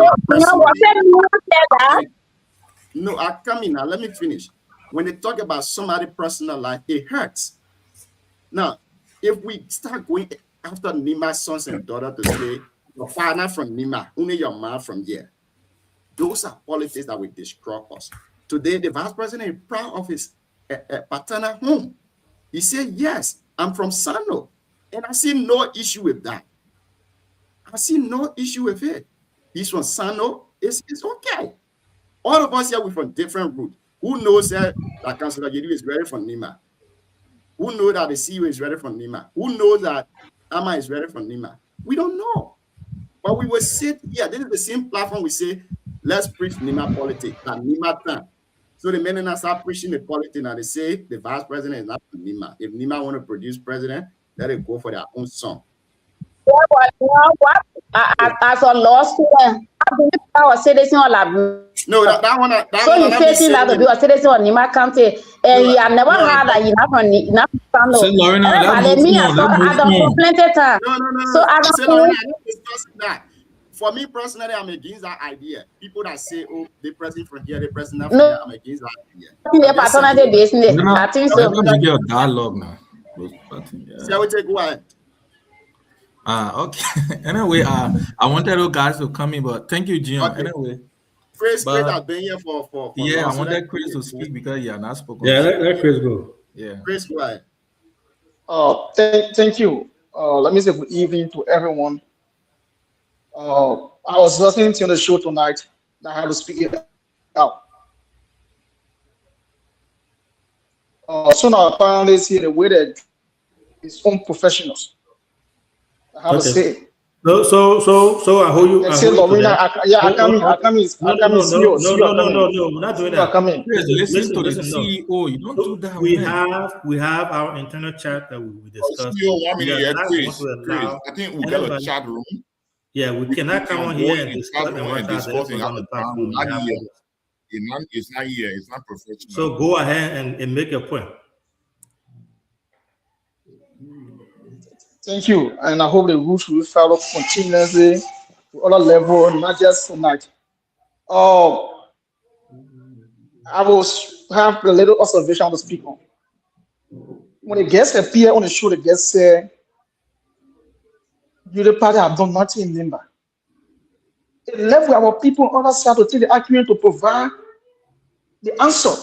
No, Akami, now let me finish. When they talk about somebody's personal life, it hurts. Now, if we start going after Nima's sons and daughters to say, your father from Nima, only your mom from here, those are politics that will destroy us. Today, the vice president is proud of his paternal home. He said, yes, I'm from Sano. And I see no issue with that. I see no issue with it. He's from Sano. It's okay. All of us here, we're from different roots. Who knows that Councilor Yedu is ready from Nima? Who knows that the CEO is ready from Nima? Who knows that Ama is ready from Nima? We don't know. But we will sit here. This is the same platform we say, let's preach Nima politics, that Nima time. So the men start preaching the politics and they say the vice president is not from Nima. If Nima want to produce president, let it go for their own son.
Yeah, but you know what? As a law student, I believe I was citizen of Labu.
No, that one.
So you facing that to be a citizen of Nima County, and he had never had that enough from
So Lorena,
I don't plenty time.
No.
So I don't
discuss that. For me personally, I'm against that idea. People that say, "Oh, they present from here, they present from here," I'm against that idea.
I think so.
Let get a dialogue now.
See, I will take one.
Okay. Anyway, I wanted you guys to come in, but thank you, Jim.
Okay.
Anyway,
Chris has been here for
yeah, I wanted Chris to speak because you are not spoken.
Yeah, let Chris go.
Yeah.
Chris, go ahead.
Thank you. Let me say good evening to everyone. I was listening to the show tonight. I had to speak it out. So now apparently see the way that his own professionals. I have to
Okay.
say.
So I hold you.
Like
I
say
hold you to
Lorena,
that.
I come in.
No, we're not doing that.
Chris, listen to the
Listen, no.
CEO. You don't do that.
We
man.
have our internal chat that we discussed.
CEO, 1
We
minute
are
here,
not
Chris.
going to
Chris,
allow
I think we'll get a
anybody.
chat room.
Yeah, we cannot come
can
on
go
here and
in the
discuss
chat
and
room
watch
and
out
discuss and
on
have
the
a plan.
platform.
We're not here. It's not here. It's not professional.
So go ahead and make your point.
Thank you, and I hope the rules will follow continuously to other level, not just tonight. I will have a little observation to speak on. When the guests appear on the show, the guests say, "You the party have done nothing in Limba." It left with our people on the other side to take the argument to provide the answer.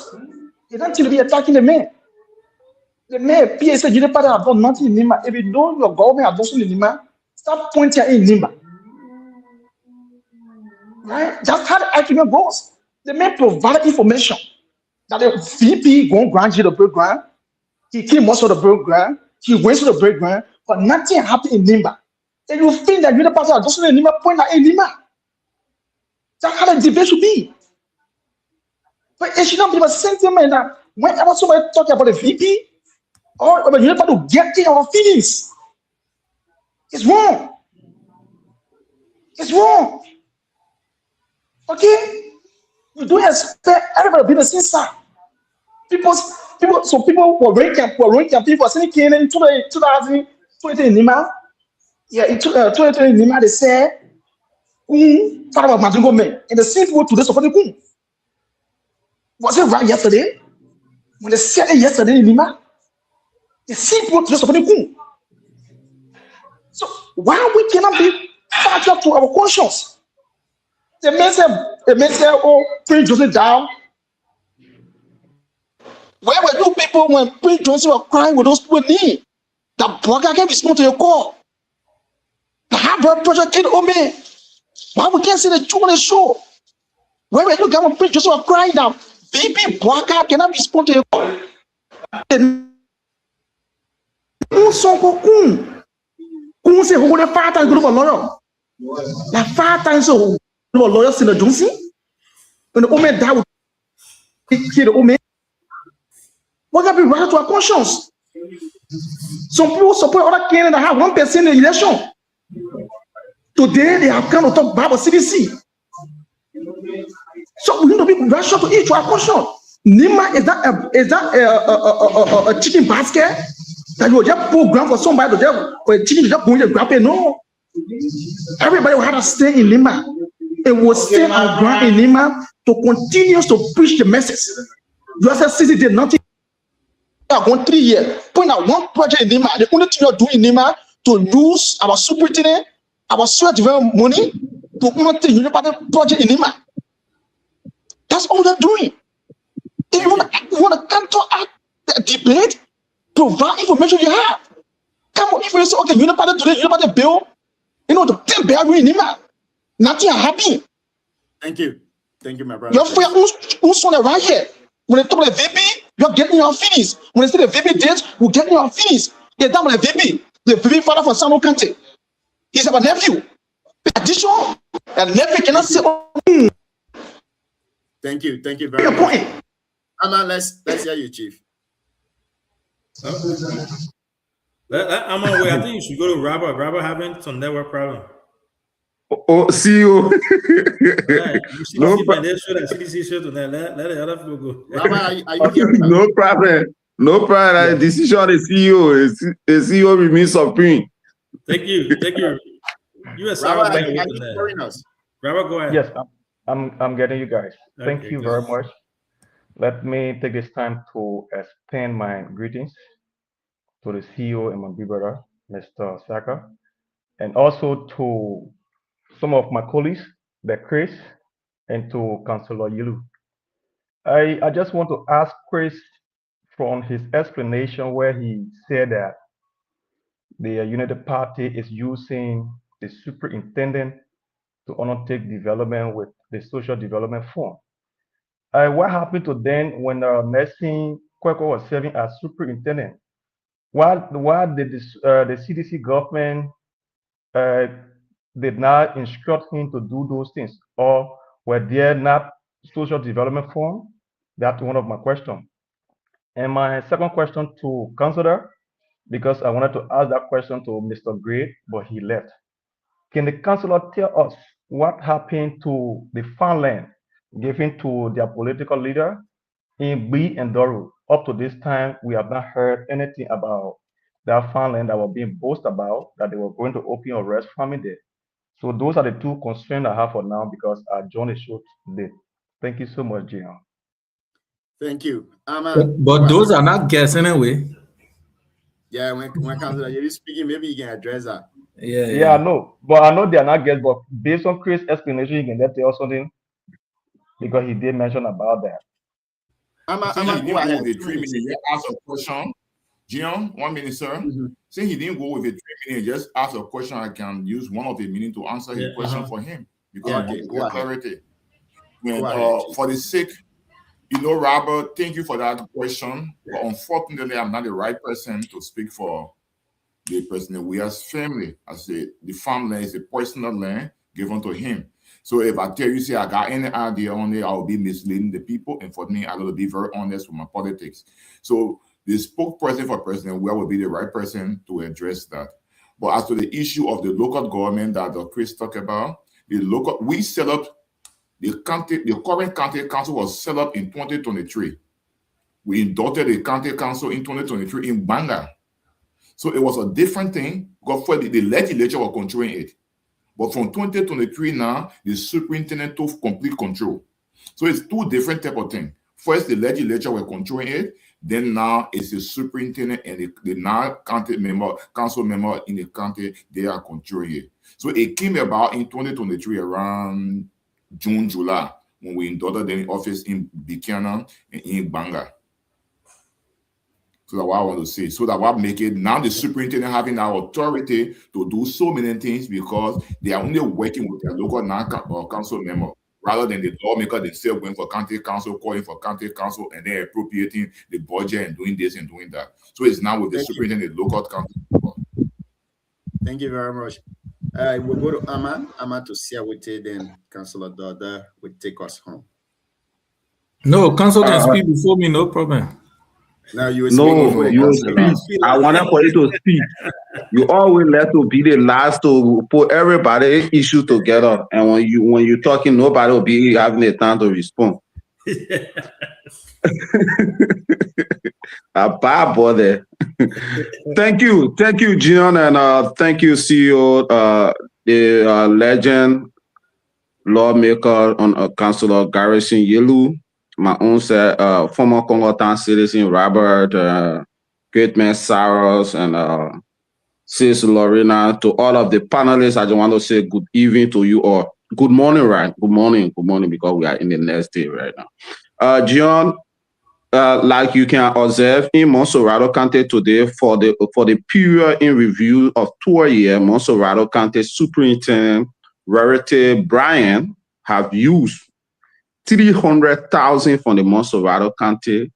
They don't need to be attacking the man. The man appears said, "You the party have done nothing in Limba." If you know your government have done something in Limba, stop pointing in Limba. Right? That's how the argument goes. The man provided information that the VP going grant you the program. He came most of the program. He went to the program, but nothing happened in Limba. And you think that you're the person that doesn't in Limba point out in Limba. That's how the debate should be. But it should not be the sentiment that whenever somebody talk about the VP, or about you're to get in our feelings. It's wrong. It's wrong. Okay? You don't expect everybody to be the same side. People were ranking people saying in 2020 in Lima. Yeah, in 2020 in Lima, they said, Father Madrigo men. And the same people today supporting Kun. Was it right yesterday? When they said it yesterday in Lima, the same people today supporting Kun. So why we cannot be backed up to our conscience? The man said, oh, Prince Joseph down. Where were you people when Prince Joseph was crying with those people knee? The blogger can respond to your call. The Harvard project came on me. Why we can't see the truth on the show? Where were you guys when Prince Joseph was crying down? Baby blogger cannot respond to your call. Kun say who the 5 times go lawyer. Like 5 times so lawyer in the Johnson. When the woman died with the woman. What can be right to our conscience? Some people support other candidates that have 1% in the election. Today they have come to talk about CDC. So we need to be rational to each our conscience. Nima is that a chicken basket that you will just program for somebody to just for a chicken to just go in the grab it? No. Everybody will have to stay in Lima. It will stay on ground in Lima to continue to preach the message. USSCC did nothing. Going 3 years, point out one project in Lima. The only thing you're doing in Lima to use our superintendent, our sweat development money to only project in Lima. That's all they're doing. If you want to counteract the debate, provide information you have. Come on, if you say, okay, Unipart today, Unipart bill, the 10 barrel in Lima, nothing happening.
Thank you. Thank you, my brother.
You're for who's on the right here. When they talk about the VP, you're getting your fees. When they say the VP dates, we're getting your fees. They're done with the VP father from Sano Country. He's our nephew. Additional, and nephew cannot say,
Thank you very much. Amma, let's hear you, Chief.
I'm on way. I think you should go to Robert. Robert having some network problem.
Oh, CEO.
No problem. Let the other people go.
Robert, are you hearing us?
No problem. No problem. The decision of the CEO. The CEO remains supreme.
Thank you. You are
Robert, are you hearing us?
Robert, go ahead.
Yes, I'm getting you guys. Thank you very much. Let me take this time to extend my greetings to the CEO and my big brother, Mr. Saka, and also to some of my colleagues, the Chris, and to Councillor Yulu. I just want to ask Chris from his explanation where he said that the United Party is using the superintendent to undertake development with the Social Development Fund. What happened to then when Nelson Kweko was serving as superintendent? Why did the CDC government did not instruct him to do those things? Or were there not social development fund? That's one of my questions. And my second question to Councillor, because I wanted to ask that question to Mr. Gray, but he left. Can the Councillor tell us what happened to the farmland given to their political leader in B and Doru? Up to this time, we have not heard anything about that farmland that was being boasted about, that they were going to open a rice farming there. So those are the two constraints I have for now because I joined the show today. Thank you so much, Gian.
Thank you.
But those are not guests anyway.
Yeah, when Councillor you're speaking, maybe you can address that.
Yeah, I know. But I know they are not guests, but based on Chris' explanation, you can get tell something because he did mention about that.
Since he didn't go with the 3 minutes, just ask a question. Gian, 1 minute, sir. Since he didn't go with the 3 minutes, just ask a question. I can use one of the minutes to answer his question for him because I get clarity. For the sake, Robert, thank you for that question. But unfortunately, I'm not the right person to speak for the President Weah's family. I say the farmland is a personal land given to him. So if I tell you, say I got any idea on it, I will be misleading the people. And for me, I will be very honest with my politics. So the spokesperson for President Weah will be the right person to address that. But as to the issue of the local government that Chris talked about, we set up the current county council was set up in 2023. We inducted the county council in 2023 in Banga. So it was a different thing because the legislature was controlling it. But from 2023 now, the superintendent took complete control. So it's two different type of things. First, the legislature were controlling it. Then now it's the superintendent and the now council member in the county, they are controlling it. So it came about in 2023 around June, July, when we inducted them in office in Buchanan and in Banga. So that's what I want to say. So that what make it now the superintendent having our authority to do so many things because they are only working with their local council member rather than the lawmaker themselves going for county council, calling for county council, and then appropriating the budget and doing this and doing that. So it's now with the superintendent, local council.
Thank you very much. We'll go to Aman to share with you, then Councillor Dada will take us home.
No, Council can speak before me, no problem.
Now you
speak. I wanted for you to speak. You always let to be the last to put everybody issue together, and when you're talking, nobody will be having the time to respond. A bad body. Thank you, Gian, and thank you, CEO, the legend lawmaker on Councillor Garrison Yelu. My own former Congo Town citizen Robert, great man Saros, and Sis Lorena. To all of the panelists, I just want to say good evening to you all. Good morning, right? Good morning, because we are in the next day right now. Gian, like you can observe in Montserrado County today, for the period in review of 2 years, Montserrado County Superintendent Rarity Bryan have used 300,000 from the Montserrado County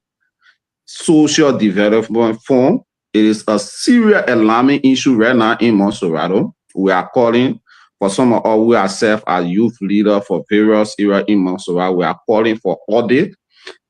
Social Development Fund. It is a serious alarming issue right now in Montserrado. We are calling for some of us who are served as youth leader for various areas in Montserrado. We are calling for audit,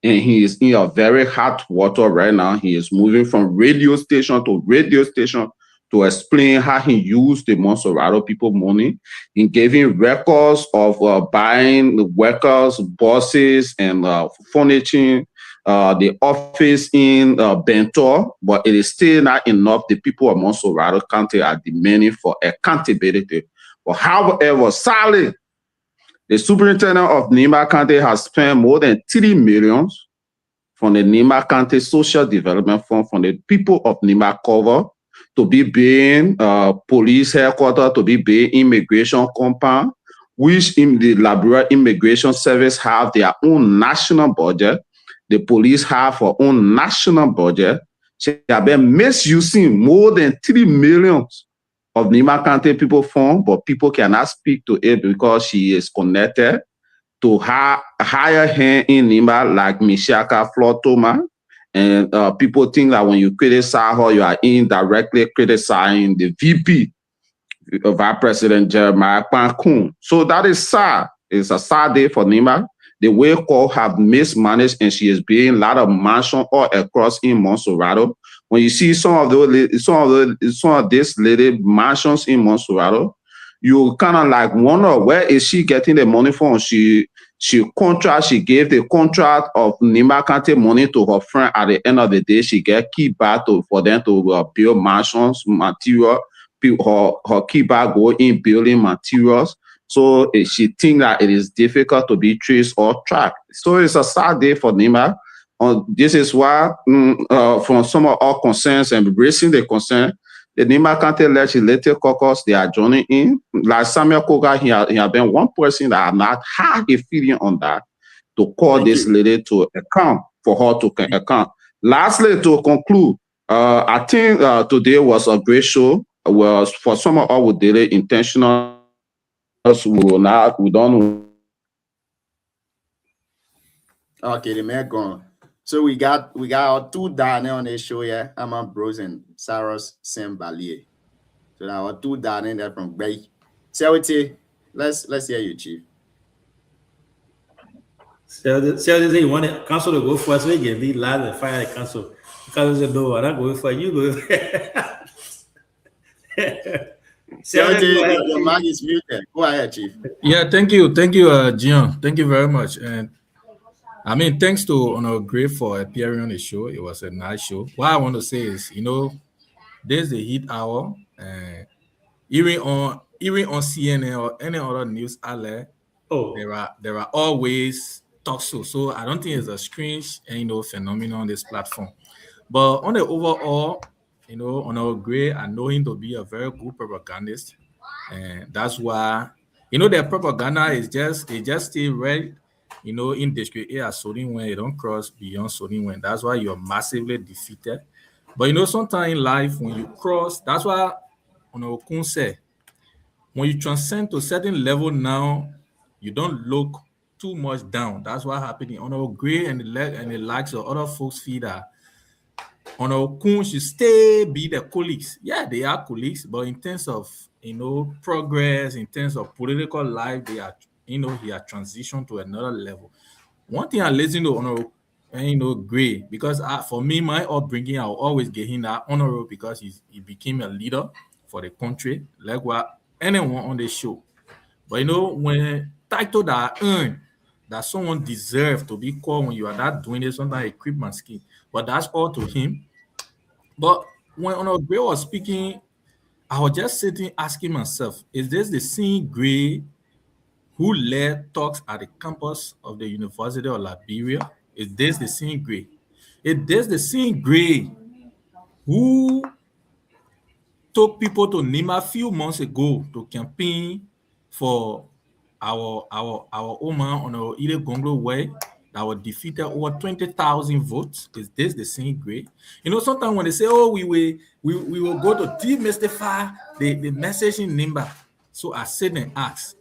and he is in a very hot water right now. He is moving from radio station to radio station to explain how he used the Montserrado people money in giving records of buying the workers, buses, and furniture, the office in Bentor, but it is still not enough. The people of Montserrado County are demanding for accountability. But however, sadly, the superintendent of Nimba County has spent more than $3 million from the Nimba County Social Development Fund from the people of Nimba Cover to be being police headquarters, to be being immigration compound, which in the Liberia Immigration Service have their own national budget. The police have their own national budget. She has been misusing more than 3 million of Nima County people phone, but people cannot speak to it because she is connected to higher hand in Nima like Mishaka Flotoma. And people think that when you criticize her, you are indirectly criticizing the VP, Vice President Jeremiah Kpankun. So that is sad. It's a sad day for Nima. The way call have mismanaged, and she is being a lot of mansion all across in Monserrato. When you see some of these little mansions in Monserrato, you kind of like wonder where is she getting the money from? She gave the contract of Nima County money to her friend. At the end of the day, she get kickback for them to build mansions, material. Her kickback go in building materials. So she thinks that it is difficult to be traced or tracked. So it's a sad day for Nima. This is why, from some of our concerns and raising the concern, the Nima County Legislative Caucus, they are joining in. Like Samuel Koga, he has been one person that have not had a feeling on that to call this lady to account, for her to account. Lastly, to conclude, I think today was a great show. Was for some of us who did it intentional. We don't.
Okay, the man gone. So we got our two down on the show here. Amon Bros and Saros Sembalier. So now our two down in there from Bay. Selty, let's hear you, Chief.
So you want the council to go first, we get lead last and fire the council. Because the door, I'm not going for you. Go.
Your mic is muted. Go ahead, Chief.
Yeah, thank you, Gian. Thank you very much. And I mean, thanks to Honor Gray for appearing on the show. It was a nice show. What I want to say is, there's the heat hour, even on CNN or any other news outlet. There are always talk shows. So I don't think it's a strange phenomenon on this platform. But on the overall, Honor Gray, I know him to be a very good propagandist, and that's why their propaganda is just stay right. In District A at Sodin when you don't cross beyond Sodin when, that's why you're massively defeated. But sometimes in life when you cross, that's why Kun said, when you transcend to a certain level now, you don't look too much down. That's what happened in Honor Gray and the likes of other folks feel that Honor Kun should be the colleagues. Yeah, they are colleagues, but in terms of progress, in terms of political life, they are he had transitioned to another level. One thing I listen to Honor Gray, because for me, my upbringing, I'll always get him that honor because he became a leader for the country, like what anyone on the show. But when title that I earn, that someone deserves to be called when you are not doing it, sometimes equipment scheme. But that's all to him. But when Honor Gray was speaking, I was just sitting asking myself, is this the same Gray who led talks at the campus of the University of Liberia? Is this the same Gray? Is this the same Gray who took people to Nima a few months ago to campaign for our own man on our Ile Gonglo way that were defeated over 20,000 votes? Is this the same Gray? Sometimes when they say, oh, we will go to demystify the message in Nimba. So I sit and ask,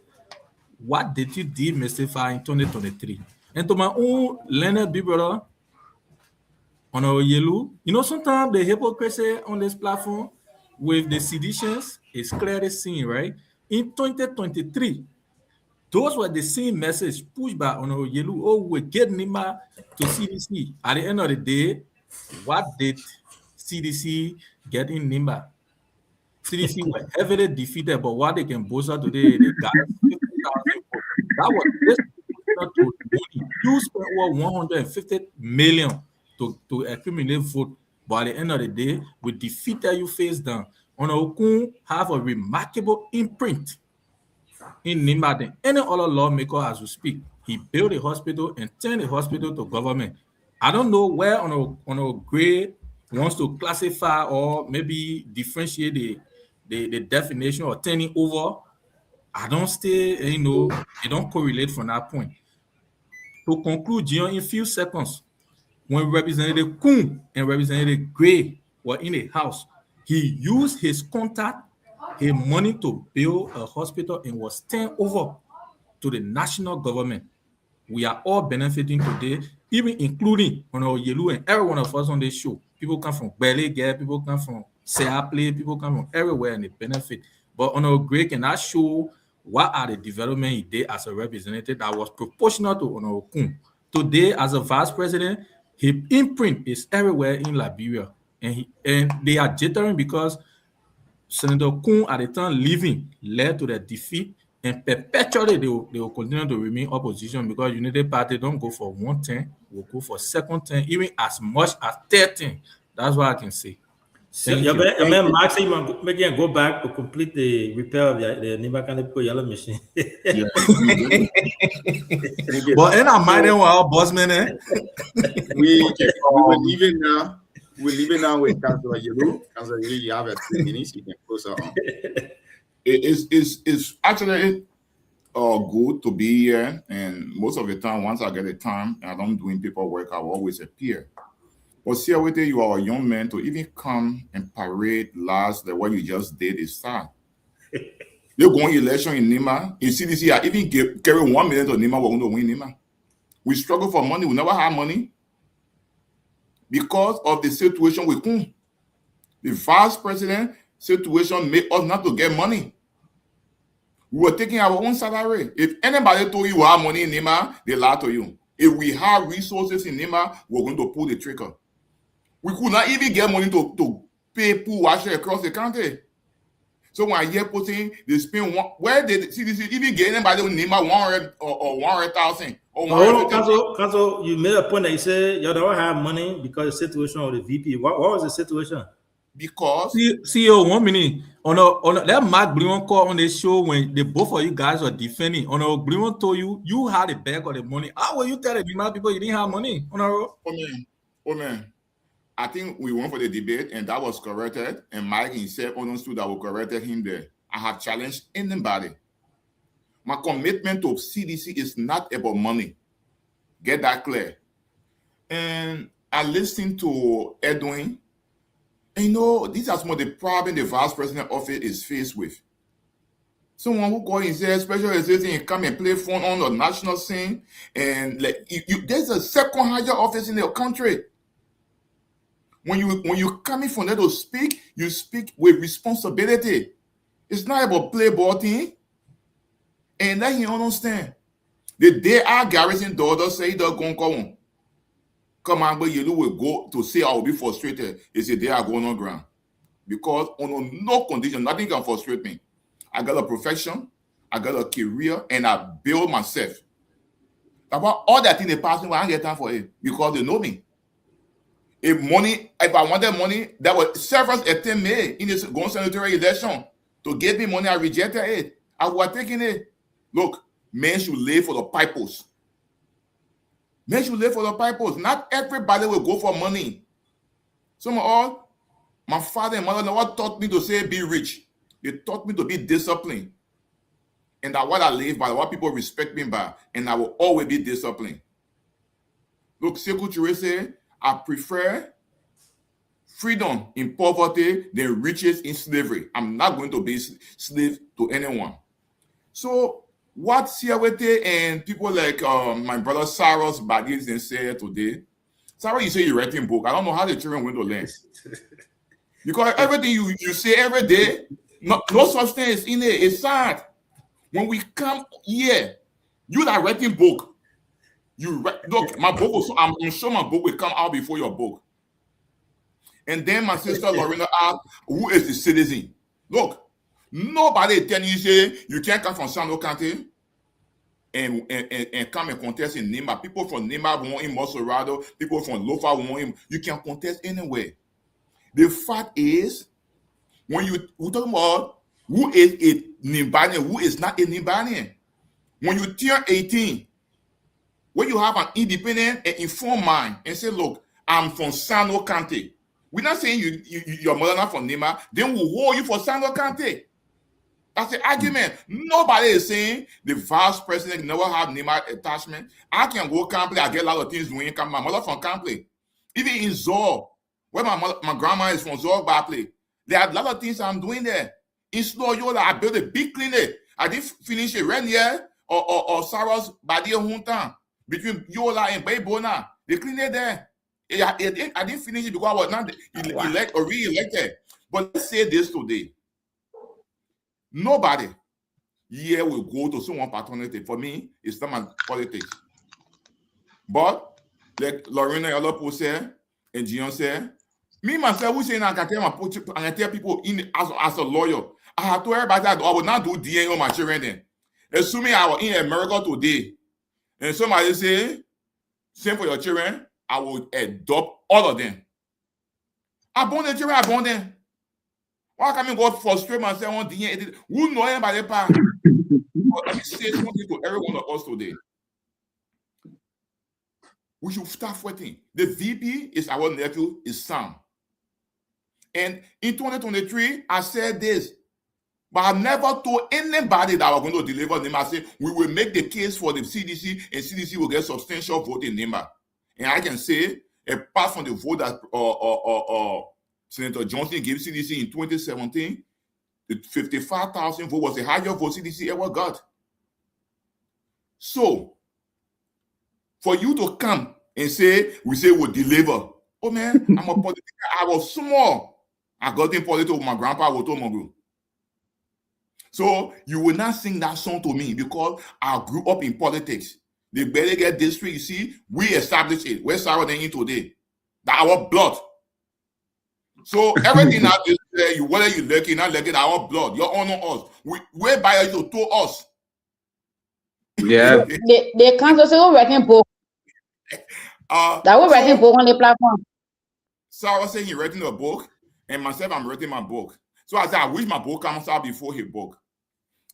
what did you demystify in 2023? And to my own Leonard big brother, on our yellow, sometimes the hypocrisy on this platform with the seditions is clearly seen, right? In 2023, those were the same message pushed by on our yellow. Oh, we get Nima to CDC. At the end of the day, what did CDC get in Nimba? CDC were heavily defeated, but what they can boast out today, they got 50,000 votes. That was this to you spent over 150 million to accumulate vote, but at the end of the day, we defeated you face down. Okun have a remarkable imprint in Nimba than any other lawmaker as we speak. He built a hospital and turned the hospital to government. I don't know where on Gray wants to classify or maybe differentiate the definition or turning over. I don't stay, it don't correlate from that point. To conclude, Gian, in a few seconds, when Representative Kuhn and Representative Gray were in the House, he used his contact, his money to build a hospital and was turned over to the national government. We are all benefiting today, even including Yelu and every one of us on this show. People come from Belegay, people come from Seapley, people come from everywhere and they benefit. But Gray cannot show what are the development he did as a representative that was proportional to Kuhn. Today, as a vice president, his imprint is everywhere in Liberia. And they are jittering because Senator Kuhn at the time leaving led to their defeat, and perpetually they will continue to remain opposition because United Party don't go for one term, will go for second term, even as much as 13. That's what I can say.
Man, Max, you go back to complete the repair of the Nimba County yellow machine.
But in our mind, our boss man,
we will leave it now. We're leaving now with Councilor Yelu. Councilor Yelu, you have 3 minutes. You can close out.
It's actually good to be here. And most of the time, once I get the time and I'm doing paperwork, I will always appear. But see, you are a young man to even come and parade last that what you just did is sad. You're going election in Nima. In CDC, I even carry 1 million to Nima, we're going to win Nima. We struggle for money. We never have money. Because of the situation with Kuhn. The vice president situation made us not to get money. We were taking our own salary. If anybody told you we have money in Nima, they lie to you. If we have resources in Nima, we're going to pull the trigger. We could not even get money to pay pool washer across the country. So when I hear putting they spend where did CDC even get anybody in Nima 100 or 100,000?
Council, you made a point that you said you don't have money because of the situation with the VP. What was the situation?
Because
CEO, 1 minute. That Mark Blumen call on the show when the both of you guys were defending. Blumen told you had the bag of the money. How will you tell the people you didn't have money?
Oh man. I think we went for the debate and that was corrected. And Mike himself understood that we corrected him there. I have challenged anybody. My commitment to CDC is not about money. Get that clear. And I listened to Edwin. And these are some of the problems the vice president office is faced with. Someone who call himself special assistant and come and play phone on the national scene. And there's a second higher office in the country. When you coming from there to speak, you speak with responsibility. It's not about play ball team. And that you understand. The day our garrison daughter say they're going to come on, but you will go to say I will be frustrated. It's the day I go on ground. Because on no condition, nothing can frustrate me. I got a profession, I got a career, and I build myself. About all that in the past, I don't get time for it because they know me. If I wanted money, that was several attempts made in this going senatorial election to give me money, I rejected it. I was taking it. Look, men should live for the pipers. Men should live for the pipers. Not everybody will go for money. Some of all, my father and mother never taught me to say be rich. They taught me to be disciplined. And that's what I live by, what people respect me by. And I will always be disciplined. Look, Sekou Touré said, I prefer freedom in poverty than riches in slavery. I'm not going to be slave to anyone. So what Siawete and people like my brother Cyrus Badis said today, Cyrus, you say you're writing book. I don't know how the children going to learn. Because everything you say every day, no such thing is in it. It's sad. When we come here, you are writing book. Look, my book was, I'm sure my book will come out before your book. And then my sister Lorena asked, who is the citizen? Look, nobody telling you say you can't come from San County and come and contest in Nima. People from Nima want in Mosorado, people from Lofa want him. You can contest anywhere. The fact is, when we talk about who is a Nimbanian, who is not a Nimbanian, when you turn 18, when you have an independent and informed mind and say, look, I'm from Sano County. We're not saying your mother not from Nima, then we'll hold you for Sano County. That's the argument. Nobody is saying the vice president never have Nima attachment. I can go Campley, I get a lot of things doing. My mother from Campley. Even in Zor, where my grandma is from, Zor Barpley, there are a lot of things I'm doing there. In Snow Yola, I built a big clinic. I didn't finish it Renier or Saros Badia Hunta between Yola and Baybona. The clinic there. I didn't finish it because I was not re-elected. But let's say this today. Nobody here will go to someone paternity. For me, it's not my politics. But like Lorena Yolopo said, and Gion said, me myself, who say I can tell people as a lawyer, I have to everybody that I will not do DNA on my children then. Assuming I was in America today, and somebody say, same for your children, I will adopt all of them. I born the children, I born them. Why can't I go frustrate myself on DNA? Who know anybody part? Let me say something to every one of us today. We should start fighting. The VP is our nephew, is Sam. And in 2023, I said this, but I never told anybody that I was going to deliver them. I said, we will make the case for the CDC, and CDC will get substantial vote in NEMA. And I can say, apart from the vote that Senator Johnson gave CDC in 2017, the 55,000 vote was the highest vote CDC ever got. So, for you to come and say, we say we'll deliver. Oh man, I'm a politician. I was small. I got in politics with my grandpa, Wotomogu. So you will not sing that song to me because I grew up in politics. The Berege district, you see, we established it. Where's Sarah than today? That our blood. So everything that is there, whether you like it, not like it, our blood, you honor us. We by you to us.
Yeah.
They can't also go writing book. That was writing book on the platform.
Sarah said he writing a book, and myself, I'm writing my book. So I said, I wish my book comes out before his book.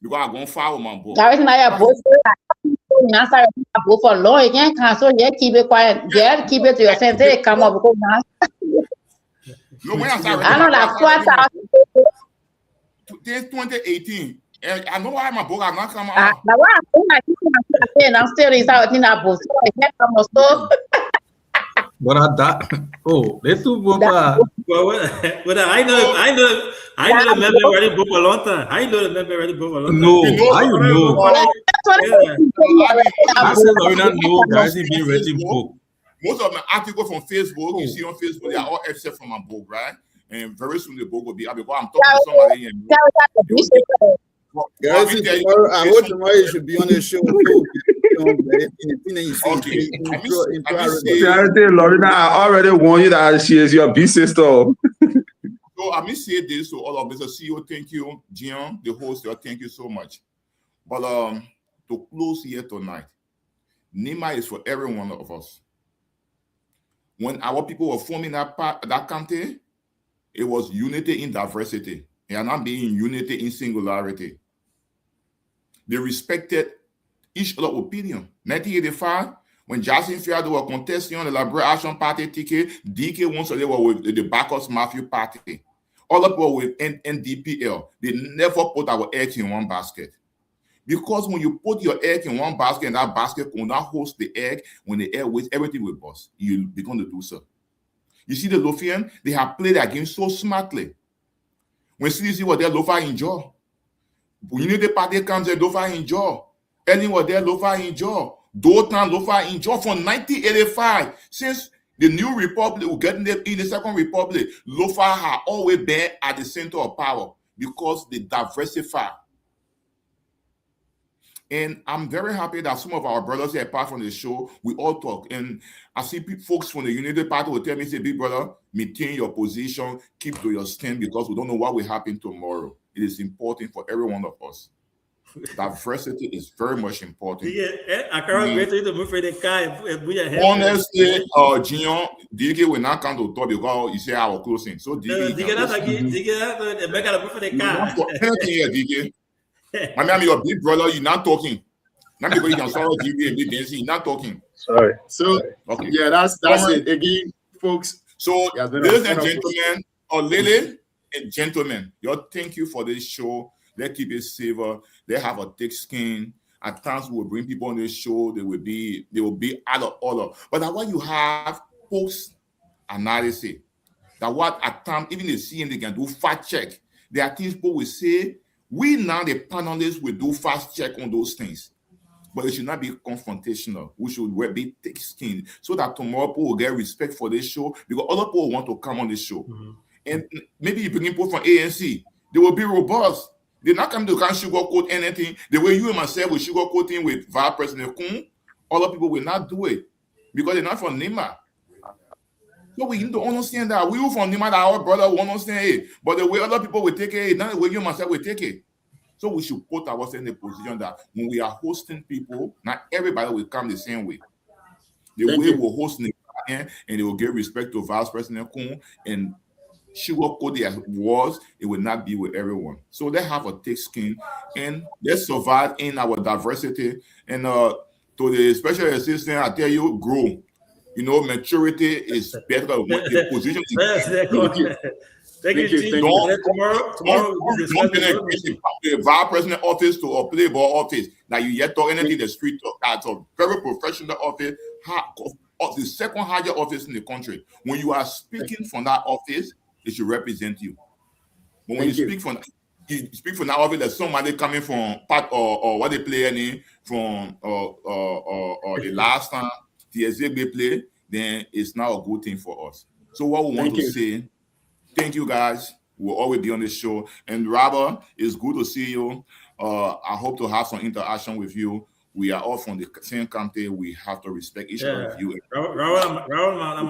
Because I'm going to follow my book.
That was not book. Now start a book for law again. Cancel, yeah, keep it quiet. Yeah, keep it to yourself. They come up because now.
No, when I started
I know that 4,000.
This 2018. And I know why my book has not come out.
Now what I'm still in that book. So I can't come on.
But at that, oh, they too book.
But I know the member already book a long time. I know the member already book a long time.
No, how you know? I said Lorena know guys he been writing book.
Most of my articles from Facebook, you see on Facebook, they are all except from my book, right? And very soon the book will be out because I'm talking to somebody in
Guys, tomorrow, I hope tomorrow you should be on the show.
Okay. Lorena, I already warned you that she is your big sister.
So I may say this to all of us. CEO, thank you. Gian, the host, thank you so much. But to close here tonight, NEMA is for every one of us. When our people were forming that county, it was unity in diversity. And not being unity in singularity. They respected each other's opinion. 1985, when Jackson Fiado were contesting on the Liberal Action Party ticket, DK once they were with the Bacchus Matthew Party. All of them were with NDPL. They never put our eggs in one basket. Because when you put your egg in one basket and that basket will not host the egg, when the egg weighs, everything will bust. You're going to do so. You see the Lothian, they have played their game so smartly. When CDC was there, Lofa in jaw. Unity Party comes there, Lofa in jaw. Ellen was there, Lofa in jaw. Dotan, Lofa in jaw from 1985. Since the new republic, we're getting in the second republic, Lofa had always been at the center of power because they diversify. And I'm very happy that some of our brothers here, apart from the show, we all talk. And I see folks from the Unity Party will tell me, say, big brother, maintain your position, keep to your stand because we don't know what will happen tomorrow. It is important for every one of us. Diversity is very much important. Honestly, Gion, DK will not come to talk because he said our closing. So DK. I mean, your big brother, you're not talking. Not because you can sorrow TV and be dancing, you're not talking.
Sorry. So, okay. Yeah, that's it. Again, folks.
So, ladies and gentlemen, or ladies and gentlemen, thank you for this show. Let's keep it safer. They have a thick skin. At times, we will bring people on this show. They will be out of order. But when you have folks analysis. That what at times even the CN can do fact check. There are things people will say, we now the panelists will do fast check on those things. But it should not be confrontational. We should be thick-skinned so that tomorrow people will get respect for this show because other people want to come on this show. And maybe you bring people from ANC, they will be robust. They're not coming to can't sugarcoat anything. The way you and myself will sugarcoating with Vice President Kun, other people will not do it because they're not from Nima. So we need to understand that we from Nima, that our brother will understand it. But the way other people will take it, not the way you and myself will take it. So we should put ourselves in a position that when we are hosting people, not everybody will come the same way. The way we're hosting it, and they will give respect to Vice President Kun and sugarcoat their words, it will not be with everyone. So they have a thick skin and let's survive in our diversity. And to the special assistant, I tell you, grow. You know, maturity is better than the position.
Thank you. Tomorrow
don't penetrate the Vice President office to a playboy office. Now you yet talk anything the street talk. That's a very professional office, the second highest office in the country. When you are speaking from that office, it should represent you. But when you speak from that office, there's somebody coming from part or what they play any from or the last time the exhibit play, then it's not a good thing for us. So what we want to say. Thank you, guys. We'll always be on this show. And Robert, it's good to see you. I hope to have some interaction with you. We are all from the same country. We have to respect each other.
Robert, I'm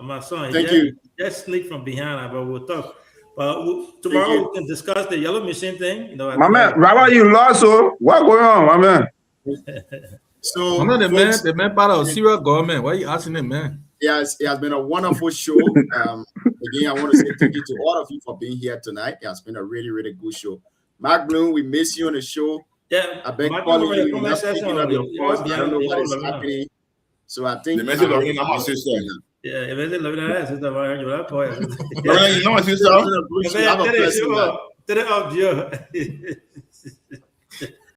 my son.
Thank you.
Just sneak from behind, but we'll talk. But tomorrow we can discuss the yellow machine thing. You know,
my man, Robert, you lost, so what going on, my man?
So,
the man part of serial government. Why are you asking him, man?
Yes, it has been a wonderful show. Again, I want to say thank you to all of you for being here tonight. It has been a really, really good show. Mark Bloom, we miss you on the show.
Yeah,
I beg calling you. You're not picking up your calls. I don't know what is happening. So I think
the message of my sister.
Yeah, if it's a sister, you
know my sister.